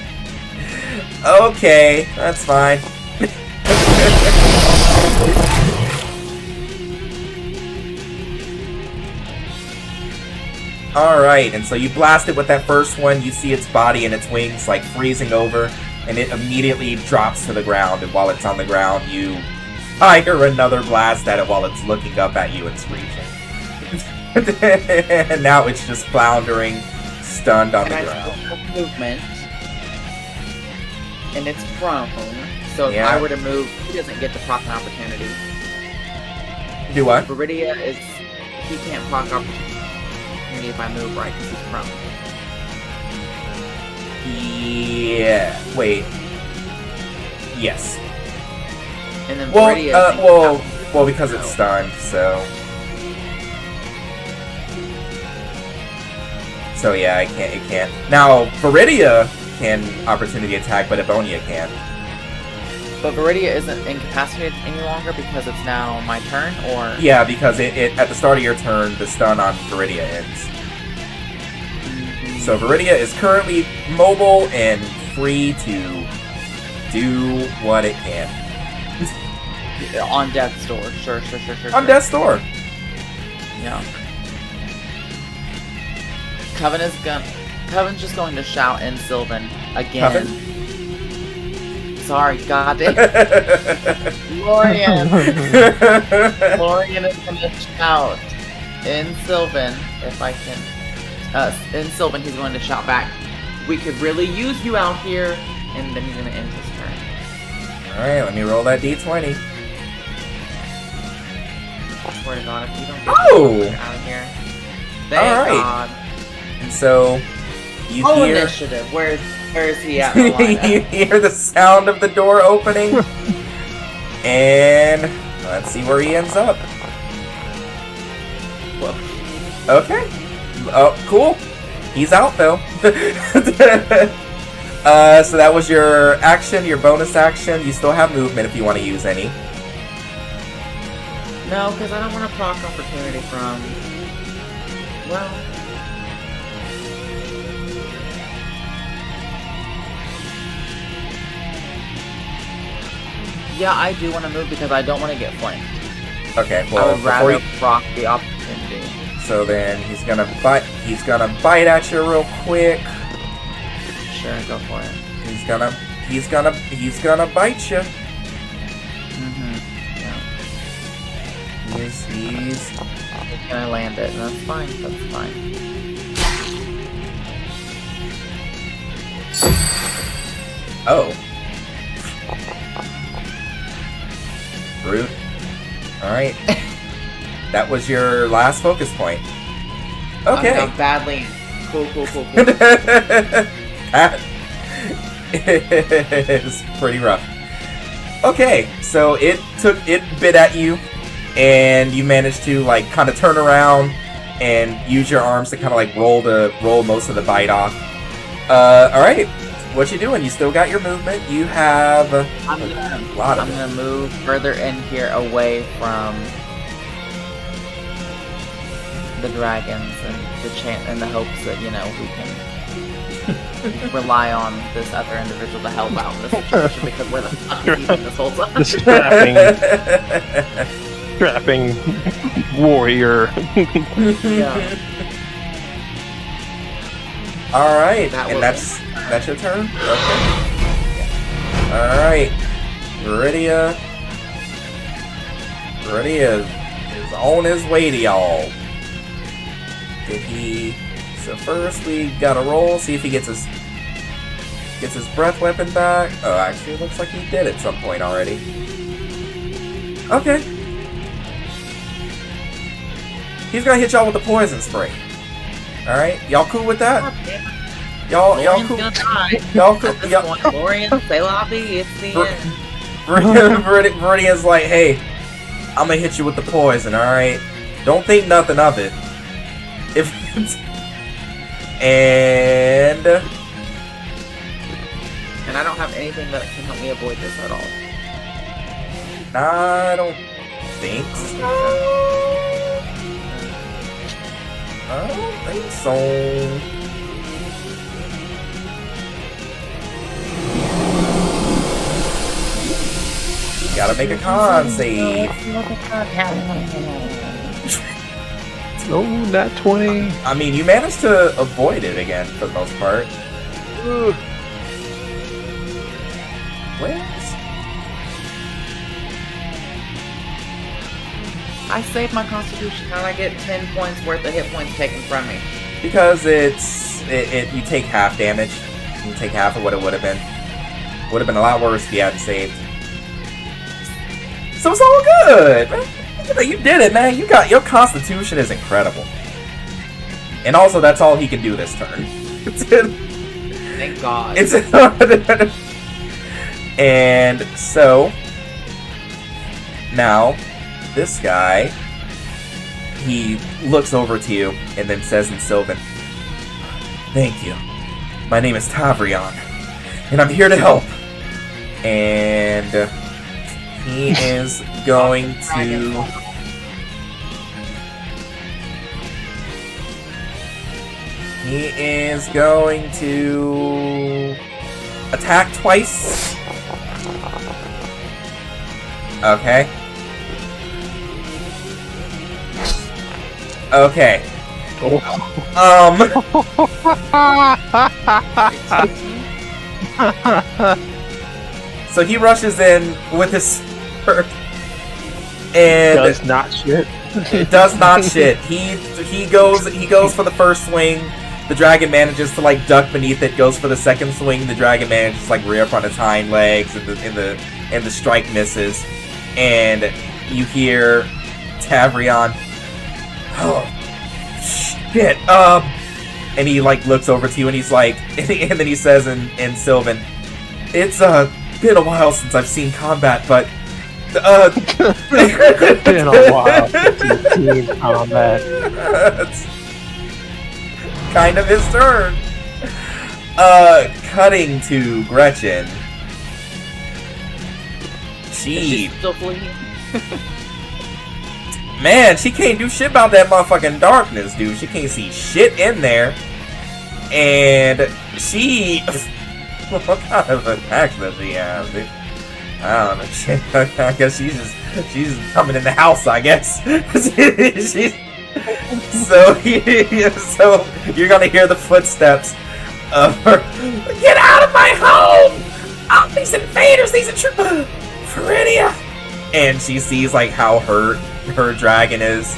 Okay, that's fine. Alright, and so you blast it with that first one, you see its body and its wings like freezing over, and it immediately drops to the ground, and while it's on the ground, you fire another blast at it while it's looking up at you and screeching. And now it's just floundering, stunned on the ground. Movement. And it's prone, so if I were to move, he doesn't get to proc an opportunity. Do what? Viridia he can't proc opportunity if I move right, because he's prone. Yeah, wait. Yes. And then Viridia... well, because it's stunned, so... So yeah, it can't. Now, Viridia can opportunity attack, but Ebonia can't. But Viridia isn't incapacitated any longer because it's now my turn, or? Yeah, because it at the start of your turn, the stun on Viridia ends. So Viridia is currently mobile and free to do what it can. On death's door, sure. On death's door. Yeah. Coven's just going to shout in Sylvan again. Coven? Sorry, goddamn. Lorian. Lorian is going to shout in Sylvan, if I can. In Sylvan, he's going to shout back, "We could really use you out here," and then he's going to end his turn. Alright, let me roll that d20. I swear to God, if you don't get out of here. Thank God. And so, you hear... initiative. Where is he at? The you hear the sound of the door opening. And let's see where he ends up. Whoop. Okay. Oh, cool. He's out, though. So that was your action, your bonus action. You still have movement if you want to use any. No, because I don't want to proc opportunity from... Well... Yeah, I do want to move because I don't want to get flanked. Okay, well, I would rather proc the opportunity. So then he's gonna bite. He's gonna bite at you real quick. Sure, go for it. He's gonna bite you. Yeah. He's gonna land it, and that's fine. That's fine. Oh. Rude. Alright. That was your last focus point. Okay. I'm badly. Cool. That is pretty rough. Okay, so it bit at you, and you managed to like kind of turn around and use your arms to kind of like roll most of the bite off. All right, what you doing? You still got your movement. You have a lot of I'm gonna move further in here away from the dragons and the hopes that we can rely on this other individual to help out in this situation because we're the fucking keeping this whole time. The strapping warrior. Yeah. All right, and that's your turn. Okay. All right, Viridia is on his way to y'all. Did he? So first we gotta roll, see if he gets his breath weapon back. Oh, actually, it looks like he did at some point already. Okay. He's gonna hit y'all with the poison spray. All right, y'all cool with that? Y'all cool? Y'all cool? Lorian, say lobby. It's the end. Viridia's like, hey, I'm gonna hit you with the poison. All right, don't think nothing of it. If and I don't have anything that can help me avoid this at all. I don't think so. I don't think so. Gotta make a con save. Oh, not 20. I mean, you managed to avoid it again for the most part. Ooh. Where's? I saved my constitution. How did I get 10 points worth of hit points taken from me? Because you take half damage. You take half of what it would have been. Would have been a lot worse if you hadn't saved. So it's all good, man. You did it, man. Your constitution is incredible. And also, that's all he can do this turn. Thank God. And so now this guy, he looks over to you and then says in Sylvan, Thank you. My name is Tavrion, and I'm here to help. And he is going to... He is going to attack twice. Okay. Okay. So he rushes in with his sword and Does not shit. it does not shit. He goes for the first swing. The dragon manages to like duck beneath it. Goes for the second swing. The dragon manages to like rear up on its hind legs, and the strike misses. And you hear Tavrion, oh shit, and he like looks over to you and he's like, and then he says in Sylvan, it's been a while since I've seen combat, but It's been a while since you've seen combat. It's kind of his turn. Cutting to Gretchen. She's still fleeing. Man, she can't do shit about that motherfucking darkness, dude. She can't see shit in there. And she... what kind of attack does she have, dude? I don't know. Shit. I guess she's just coming in the house, I guess. So you're gonna hear the footsteps of her. Get out of my home! Oh, these invaders, these intruders! Faridia! And she sees like how hurt her dragon is,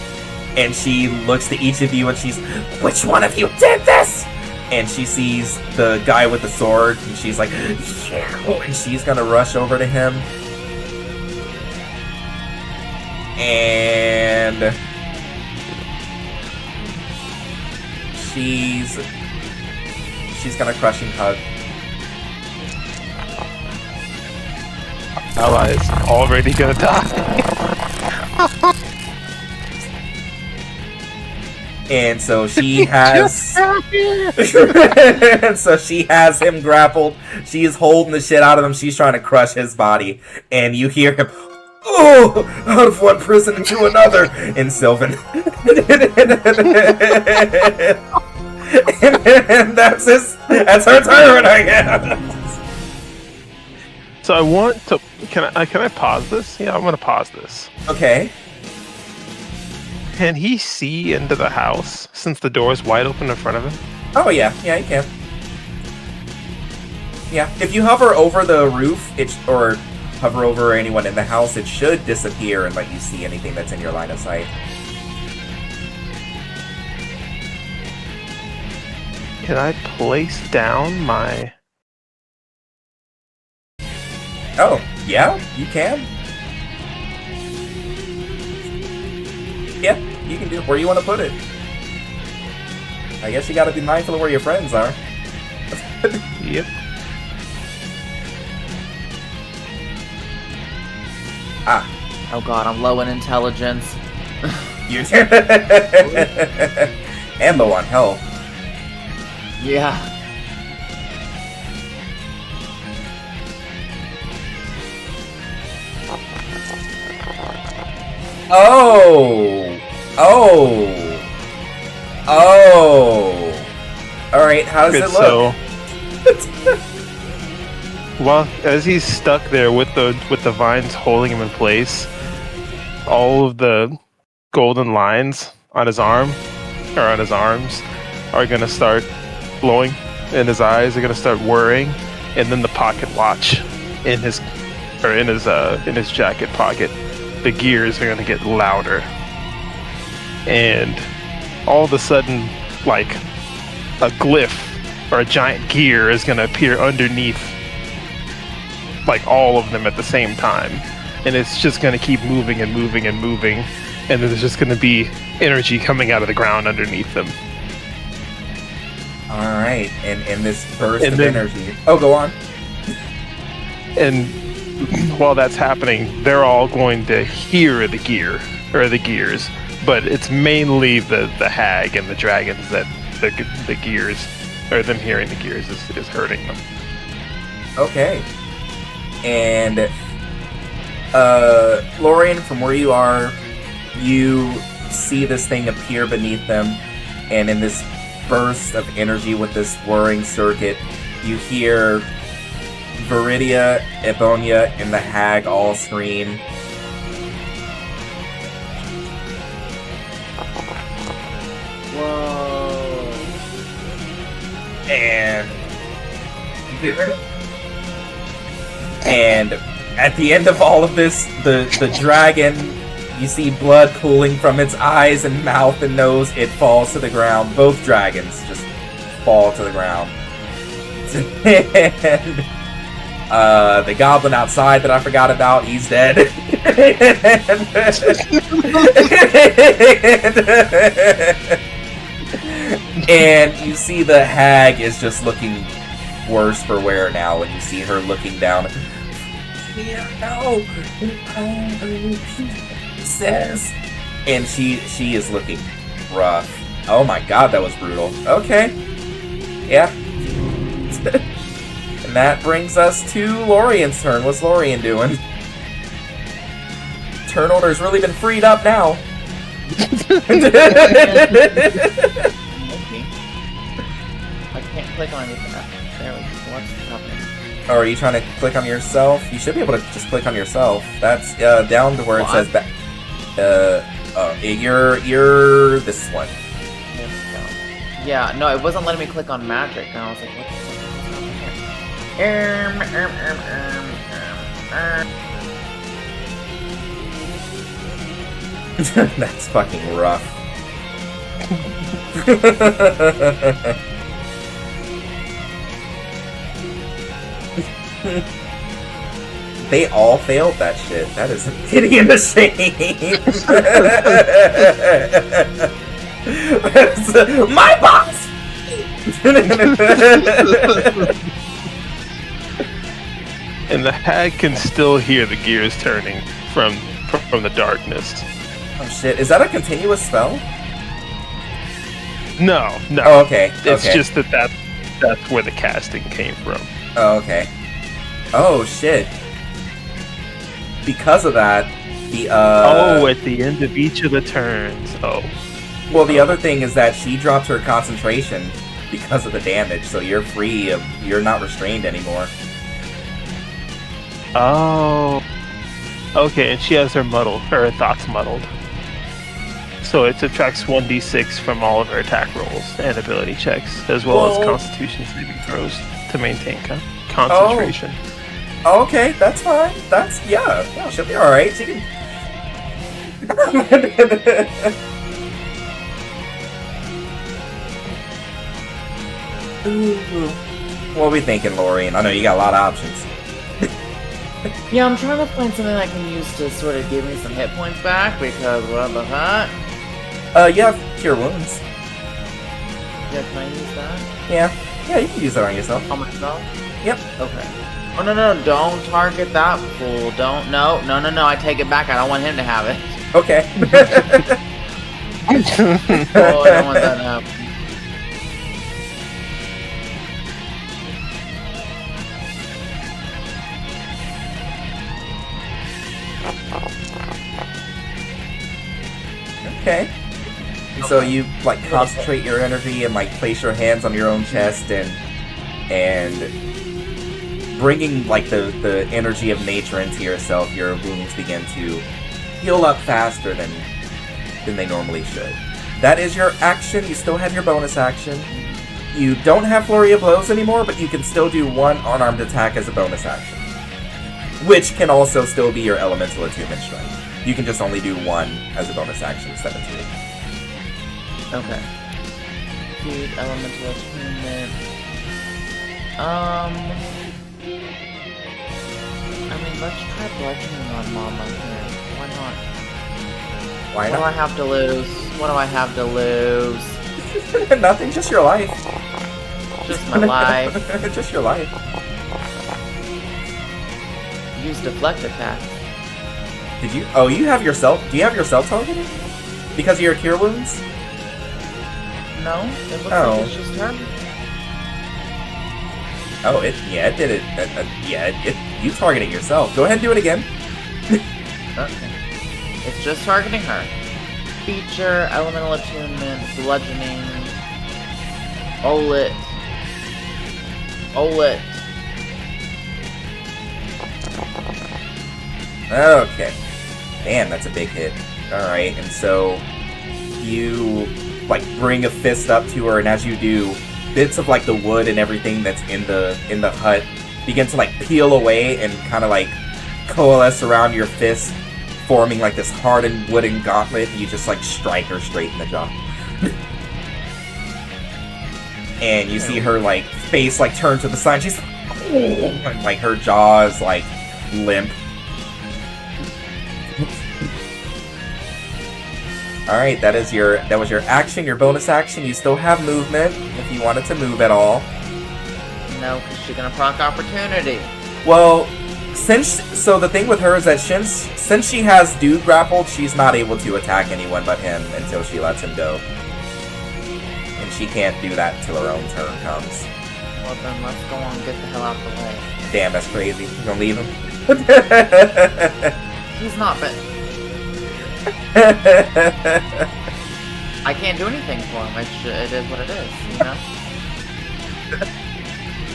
and she looks to each of you and she's, which one of you did this? And she sees the guy with the sword and she's like, yeah, and she's gonna rush over to him. And she's gonna crushing hug. Ally is already gonna die. And so she has and so she has him grappled. She's holding the shit out of him. She's trying to crush his body. And you hear him, oh, out of one prison into another. And Sylvan. And that's her turn, I guess. So I want to. Can I pause this? Yeah, I'm gonna pause this. Okay. Can he see into the house since the door is wide open in front of him? Oh yeah, yeah, you can. Yeah, if you hover over the roof, or hover over anyone in the house, it should disappear and let you see anything that's in your line of sight. Can I place down my? Oh, yeah, you can. Yeah, you can do it. Where you want to put it? I guess you gotta be mindful of where your friends are. Yep. Ah. Oh god, I'm low in intelligence. You and low on health. Yeah. Oh! Oh! Oh! Alright, how does it look? So, well, as he's stuck there with the vines holding him in place, all of the golden lines on his arm or on his arms are gonna start glowing, and his eyes are gonna start whirring, and then the pocket watch in his jacket pocket, the gears are gonna get louder, and all of a sudden, like a glyph or a giant gear is gonna appear underneath, like all of them at the same time, and it's just gonna keep moving and moving and moving, and then there's just gonna be energy coming out of the ground underneath them. Alright, and this burst of energy. Oh, go on. And while that's happening, they're all going to hear the gear, or the gears, but it's mainly the hag and the dragons that the gears or them hearing the gears is hurting them. Okay. And Lorian, from where you are, you see this thing appear beneath them, and in this burst of energy with this whirring circuit, you hear Viridia, Ebonia, and the hag all scream. Whoa. And at the end of all of this, the dragon, you see blood pooling from its eyes and mouth and nose. It falls to the ground. Both dragons just fall to the ground. And the goblin outside that I forgot about, he's dead. And you see the hag is just looking worse for wear now when you see her looking down. Yeah, no. Says, and she is looking rough. Oh my god, that was brutal. Okay, yeah. And that brings us to Lorian's turn. What's Lorian doing? Turn order's really been freed up now. I can't click on anything. There we go. What's happening? Oh, are you trying to click on yourself? You should be able to just click on yourself. That's down to where it says that. You're this one. There we go. Yeah, no, it wasn't letting me click on magic, and I was like, what the fuck is happening here? That's fucking rough. They all failed that shit. That is a pity and a shame. That's my boss! And the hag can still hear the gears turning from the darkness. Oh shit, is that a continuous spell? No. Oh, okay. It's okay. just that's where the casting came from. Oh, okay. Oh shit. Because of that, the at the end of each of the turns. Oh. Well, the other thing is that she dropped her concentration because of the damage, so you're free of, you're not restrained anymore. Oh. Okay, and she has her thoughts muddled. So it subtracts 1d6 from all of her attack rolls and ability checks, as well as Constitution saving throws to maintain concentration. Oh, okay, that's fine. That's, yeah, she'll be alright. She can... Ooh. What are we thinking, Lorian? I know you got a lot of options. Yeah, I'm trying to find something I can use to sort of give me some hit points back, because what the heck? You have Cure Wounds. Yeah, can I use that? Yeah, you can use that on yourself. On myself? Yep. Okay. Oh, no, don't target that fool. Don't, no, I take it back. I don't want him to have it. Okay. Oh, I don't want that to happen. Okay. So you like concentrate your energy and like place your hands on your own chest and bringing like the energy of nature into yourself, your wounds begin to heal up faster than they normally should. That is your action. You still have your bonus action. You don't have Flurry of Blows anymore, but you can still do one unarmed attack as a bonus action, which can also still be your Elemental Attunement Strike. You can just only do one as a bonus action instead of two. Okay. Feed Elemental Attunement. I mean, let's try bludgeoning on Mama here. Why not? Why What do not? I have to lose? What do I have to lose? Nothing, just your life. Just my life. Just your life. Use deflect attack. Did you? Oh, you have yourself. Do you have yourself targeted? Because of your cure wounds? No, it looks Oh. like it's just her. Oh, it did it. You targeted yourself. Go ahead and do it again. Okay. It's just targeting her. Feature, elemental attunement, bludgeoning. Olet. Okay. Man, that's a big hit. Alright, and so you like bring a fist up to her, and as you do, bits of like the wood and everything that's in the hut begin to like peel away and kind of like coalesce around your fist, forming like this hardened wooden gauntlet, and you just like strike her straight in the jaw. And you see her like face like turn to the side. She's and, like her jaw is like limp. Alright, that was your action, your bonus action. You still have movement if you wanted to move at all. No, because she's gonna proc opportunity. Well, so the thing with her is that since she has dude grappled, she's not able to attack anyone but him until she lets him go. And she can't do that until her own turn comes. Well then, let's go on and get the hell out of the way. Damn, that's crazy. You gonna leave him? He's not, but I can't do anything for him. It is what it is, you know?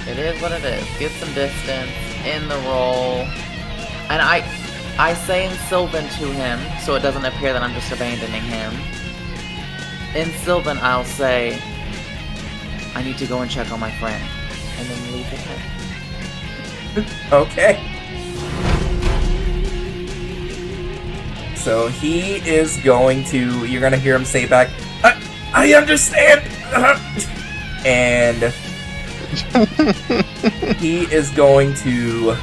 It is what it is. Get some distance in the roll. And I say in Sylvan to him, so it doesn't appear that I'm just abandoning him. In Sylvan, I'll say, I need to go and check on my friend. And then leave the tent. Okay. So he is going to, you're going to hear him say back, I understand! And he is going to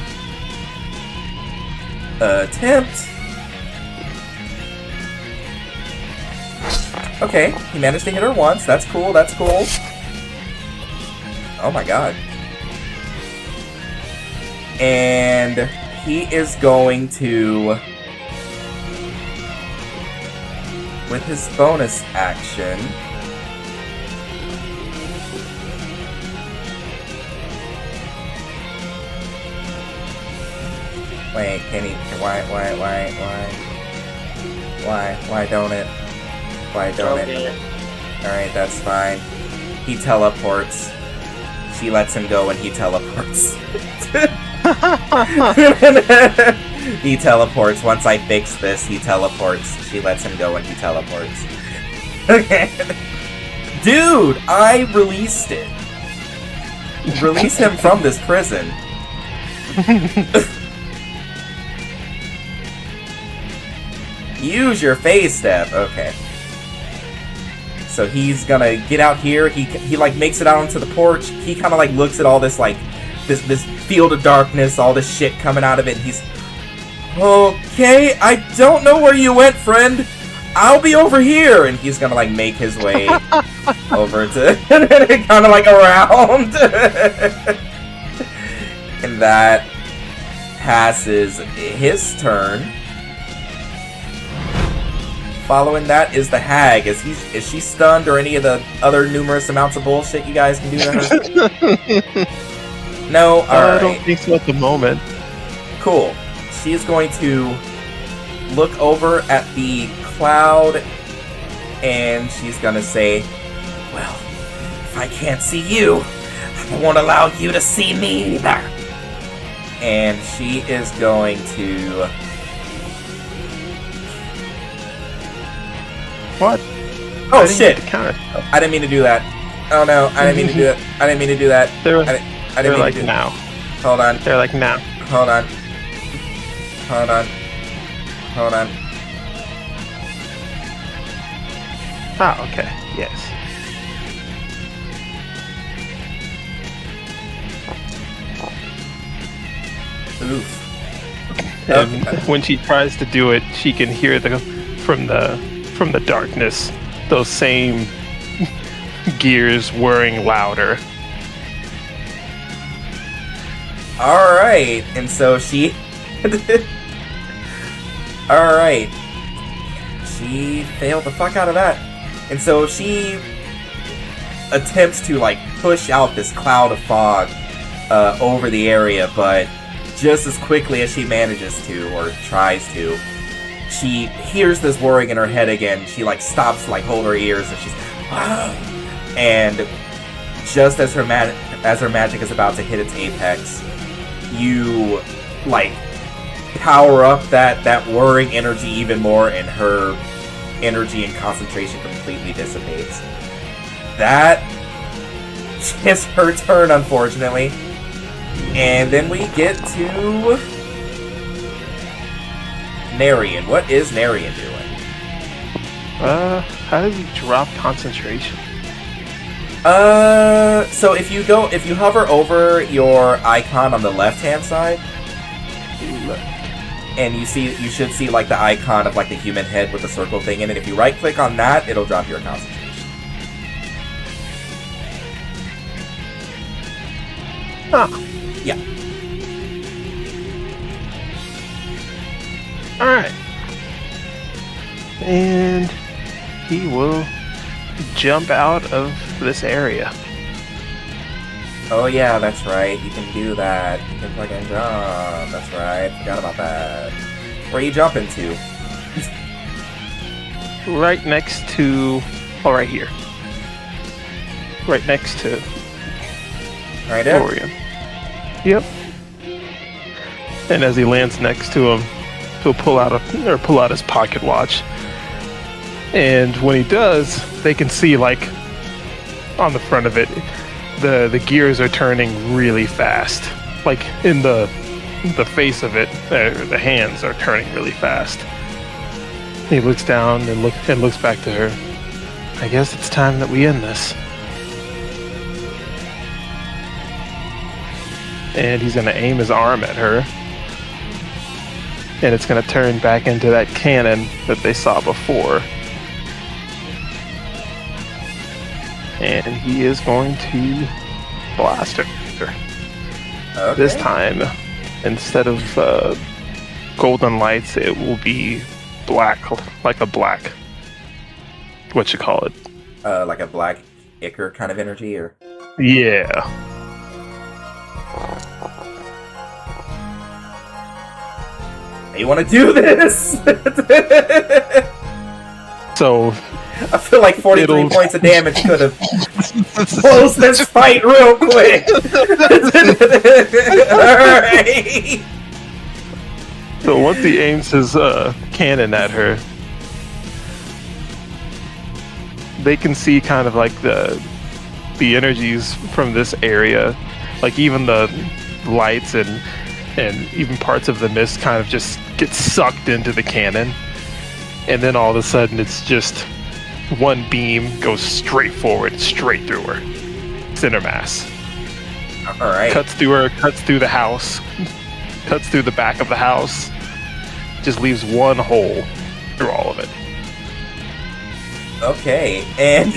attempt. Okay, he managed to hit her once. That's cool, that's cool. Oh my god. And he is going to, with his bonus action, wait, can he, why don't it? Why don't it? Alright, that's fine. He teleports. She lets him go and he teleports. He teleports. Once I fix this, he teleports. She lets him go and he teleports. Okay. Dude, I released it. Release him from this prison. Use your phase step. Okay. So he's gonna get out here. He like makes it out onto the porch. He kind of like looks at all this like this field of darkness, all this shit coming out of it. And he's okay. I don't know where you went, friend. I'll be over here. And he's gonna like make his way over to kind of like around. And that passes his turn. Following that is the hag. Is she stunned or any of the other numerous amounts of bullshit you guys can do to her? No? Alright. I don't think so at the moment. Cool. She is going to look over at the cloud and she's gonna say, well, if I can't see you, I won't allow you to see me either. And she is going to... What? Oh shit! I I didn't mean to do that. Oh no, I didn't mean to do it. I didn't mean to do that. I didn't mean like to do now. Hold on. They're like now. Hold on. Hold on. Hold on. Ah, okay. Yes. Oof. And Okay. when she tries to do it, she can hear from the darkness those same gears whirring louder. Alright, and so she... Alright. She failed the fuck out of that. And so she attempts to, like, push out this cloud of fog over the area, but just as quickly as she manages to, or tries to, she hears this whirring in her head again. She like stops to like hold her ears, and she's and just as her magic is about to hit its apex, you like power up that whirring energy even more, and her energy and concentration completely dissipates. That is her turn, unfortunately. And then we get to Narian. What is Narian doing? How did he drop concentration? So if you hover over your icon on the left-hand side, and you should see like the icon of like the human head with the circle thing in it. If you right-click on that, it'll drop your concentration. Huh. Yeah. Alright. And he will jump out of this area. Oh yeah, that's right. You can do that. You can fucking jump. That's right. Forgot about that. Where are you jumping to? Right next to... Oh, right here. Right next to Right there? Lorian. Yep. And as he lands next to him, he'll pull out his pocket watch. And when he does, they can see like on the front of it, the gears are turning really fast. Like in the face of it, the hands are turning really fast. He looks down and looks back to her. I guess it's time that we end this. And he's going to aim his arm at her. And it's going to turn back into that cannon that they saw before. And he is going to blast her. Okay. This time, instead of golden lights, it will be black, like a black. What you call it? Like a black ichor kind of energy, or? Yeah. You want to do this? So I feel like 43 points of damage could have closed this fight real quick. Alright. So once he aims his cannon at her, they can see kind of like the energies from this area, like even the lights and even parts of the mist kind of just get sucked into the cannon, and then all of a sudden it's just one beam goes straight forward, straight through her center mass. All right. Cuts through her, cuts through the house, cuts through the back of the house, just leaves one hole through all of it. Okay, and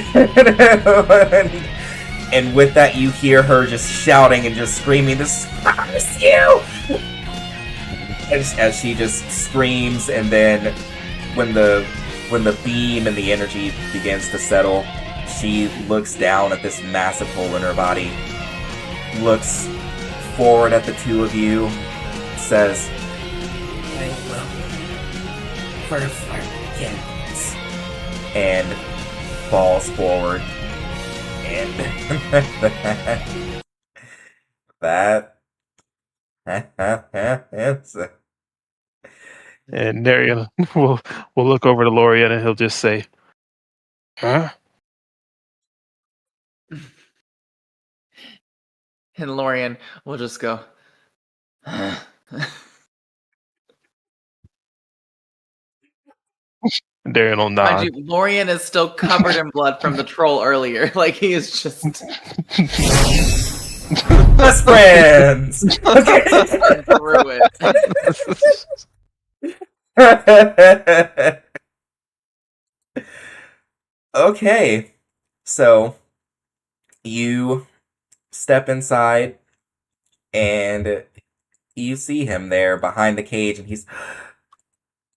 and with that you hear her just shouting and just screaming, "This is you!" As she just screams, and then when the beam and the energy begins to settle, she looks down at this massive hole in her body, looks forward at the two of you, says, "I will forget," and falls forward, and that And Narian will look over to Lorian and he'll just say, "Huh?" And Lorian will just go. Narian will nod. Mind you, Lorian is still covered in blood from the troll earlier. Like he is just best friends. through it. Okay, so you step inside and you see him there behind the cage, and he's,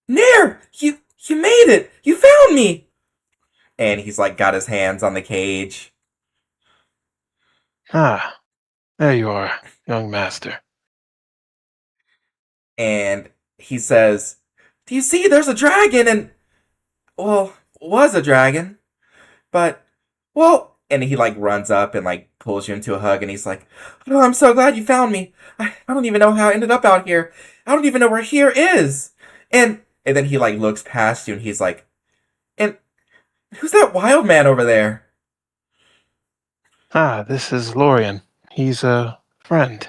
"Nair, you made it! You found me!" And he's like got his hands on the cage. Ah, there you are. young master. And he says, "Do you see? There's a dragon, and well, was a dragon, but well." And he like runs up and like pulls you into a hug, and he's like, "Oh, I'm so glad you found me. I don't even know how I ended up out here. I don't even know where here is." And then he like looks past you, and he's like, "And who's that wild man over there?" Ah, this is Lorian. He's a friend.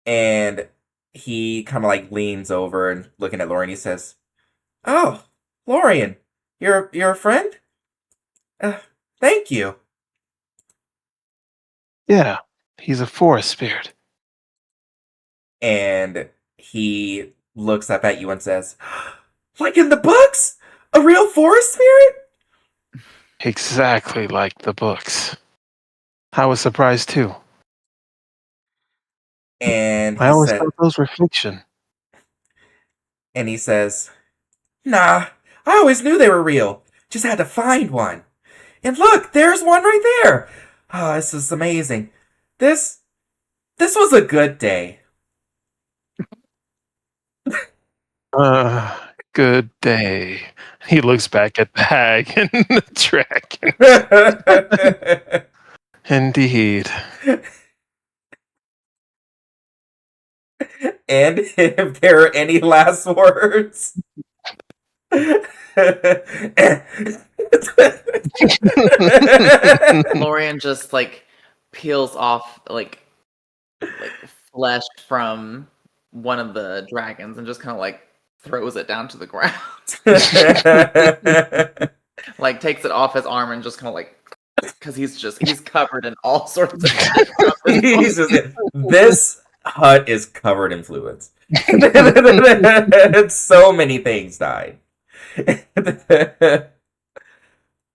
And he kind of like leans over and looking at Lorian, he says, "Oh, Lorian, you're a friend? Uh, Thank you." Yeah, he's a forest spirit. And he looks up at you and says, "Like in the books? A real forest spirit?" Exactly like the books. I was surprised too. And I always thought those were fiction. he says, "Nah, I always knew they were real. Just had to find one. And look, there's one right there. Oh, this is amazing. This was a good day." Good day. He looks back at the hag and the dragon. Indeed. And if there are any last words. Lorian just like peels off like flesh from one of the dragons and just kind of like throws it down to the ground. Like takes it off his arm and just kind of like, because he's covered in all sorts of This hut is covered in fluids. So many things died.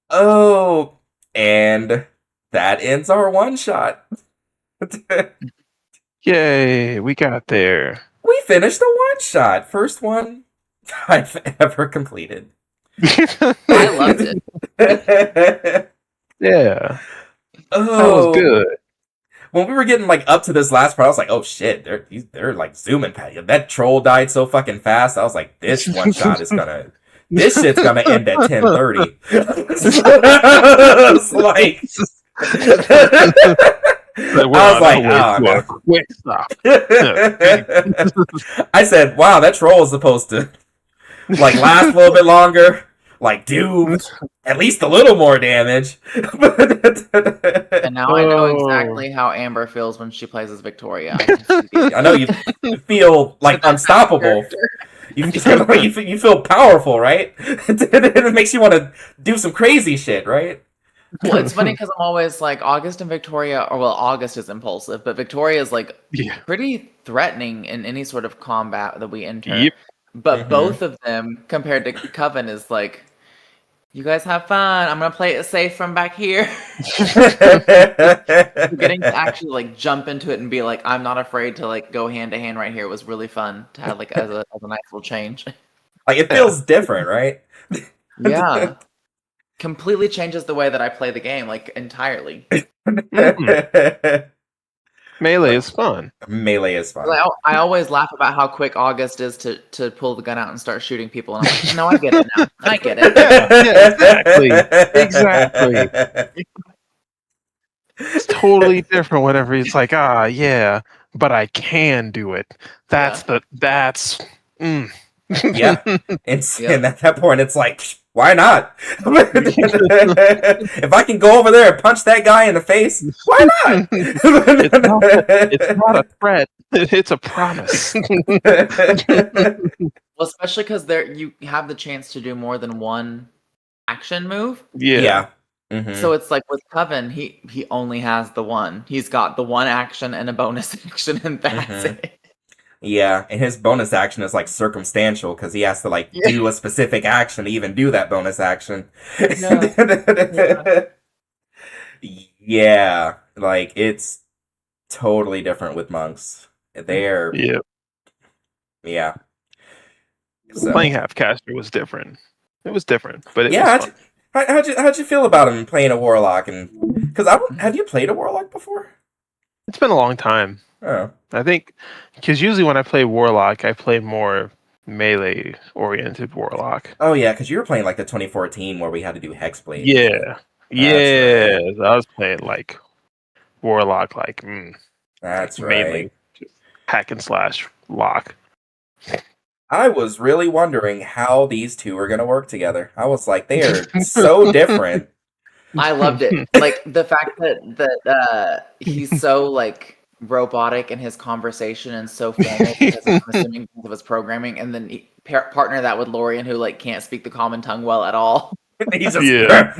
Oh, and that ends our one shot. Yay, we got there. We finished a one shot. First one I've ever completed. I loved it. Yeah. Oh, That was good. When we were getting like up to this last part, I was like, "Oh shit, they're like zooming past." That troll died so fucking fast. I was like, "This one shot is gonna, this shit's gonna end at 10:30." It's like, I was like, "Oh no!" Quick stop. I said, "Wow, that troll is supposed to like last a little bit longer, like do at least a little more damage." And now I know exactly how Amber feels when she plays as Victoria. I know you feel like unstoppable. You feel powerful, right? It makes you want to do some crazy shit, right? Well, it's funny because I'm always like August and Victoria, or well, August is impulsive, but Victoria is like pretty threatening in any sort of combat that we enter. Yep. But both of them, compared to Coven, is like, "You guys have fun. I'm gonna play it safe from back here." Getting to actually like jump into it and be like, "I'm not afraid to like go hand to hand right here" was really fun to have like as a nice little change. Like it feels different, right? Yeah. Completely changes the way that I play the game, like entirely. Melee is fun. Melee is fun. I always laugh about how quick August is to pull the gun out and start shooting people, and I'm like, "No, I get it now. I get it." Yeah, exactly. It's totally different whenever it's like, yeah, but I can do it. That's Yeah. And at that point, it's like, why not? If I can go over there and punch that guy in the face, why not? It's not a threat. It's a promise. Well, especially because you have the chance to do more than one action move. Yeah. Mm-hmm. So it's like with Coven, he only has the one. He's got the one action and a bonus action, and that's it. Yeah, and his bonus action is like circumstantial because he has to like do a specific action to even do that bonus action. Yeah, like it's totally different with monks. They're yeah. So. Playing Half-Caster was different. It was different, but it was fun. How'd you feel about him playing a warlock? And because have you played a warlock before? It's been a long time. Oh. I think because usually when I play Warlock, I play more melee-oriented Warlock. Oh yeah, because you were playing like the 2014 where we had to do Hexblade. Yeah, That's yeah. right. I was playing like Warlock, like That's mainly right. hack and slash lock. I was really wondering how these two are gonna work together. I was like, they are so different. I loved it. Like the fact that he's so like robotic in his conversation and so formal because I'm assuming because of his programming, and then partner that with Lorian, who like can't speak the common tongue well at all, He's just Yeah.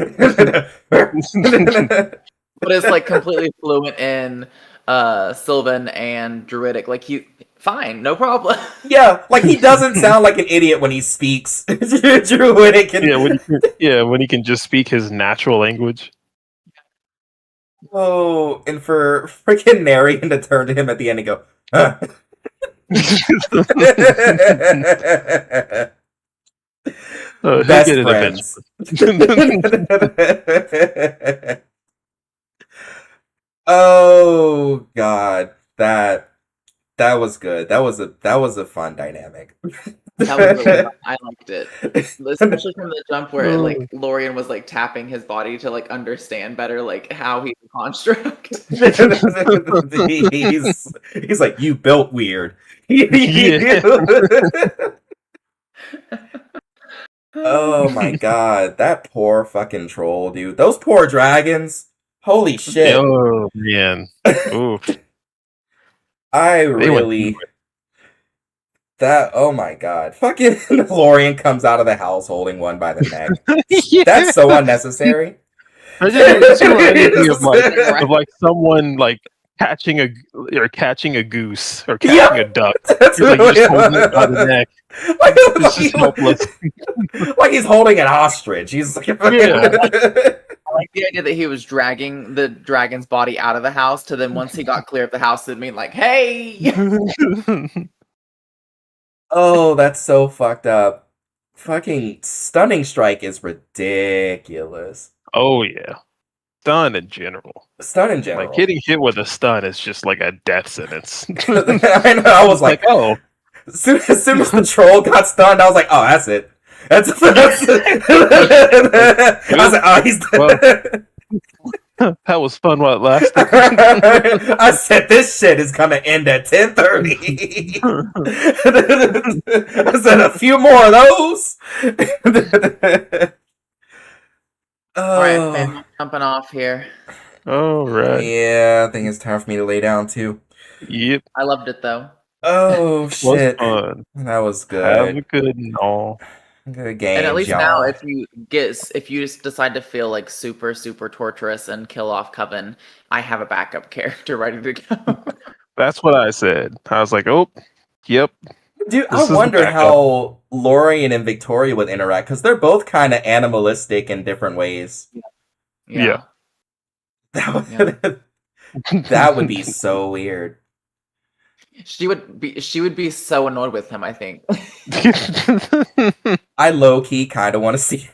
but it's like completely fluent in Sylvan and Druidic. Like he fine, no problem. yeah, like he doesn't sound like an idiot when he speaks Druidic. When he can just speak his natural language. Oh, and for freaking Narian to turn to him at the end and go, huh. He'll Best get it friends. Oh God, that was good. That was a fun dynamic. That was really fun. I liked it, especially from the jump where like Lorian was like tapping his body to like understand better like how he's a construct. he's like, you built weird. Oh my God, that poor fucking troll, dude. Those poor dragons. Holy shit. Oh man. Ooh. I They went really that oh my God. Fucking Lorian comes out of the house holding one by the neck. Yeah. That's so unnecessary. I just reminded me of like someone like catching a goose or catching a duck. That's He's like really just holding it by the neck. It's just helpless. Like he's holding an ostrich. He's like, I like the idea that he was dragging the dragon's body out of the house to then once he got clear of the house, it'd mean like, hey. oh, that's so fucked up. Fucking stunning strike is ridiculous. Oh yeah. Stun in general. Stun in general. Like getting hit with a stun is just like a death sentence. I know, I was like, oh. As soon as the troll got stunned, I was like, oh, that's it. That's it. I was like, oh, he's dead. That was fun while it lasted. I said, this shit is gonna end at 10:30. I said, a few more of those. Alright, fam, jumping off here. All right. Yeah, I think it's time for me to lay down too. Yep. I loved it though. Oh shit. Was fun. That was good. Have a good and all. Good game. And at least y'all. now, if you just decide to feel like super, super torturous and kill off Coven, I have a backup character ready to go. That's what I said. I was like, oh, yep. Dude, I wonder how Lorian and Victoria would interact, because they're both kind of animalistic in different ways. Yeah. That would be so weird. She would be so annoyed with him, I think. I low-key kind of want to see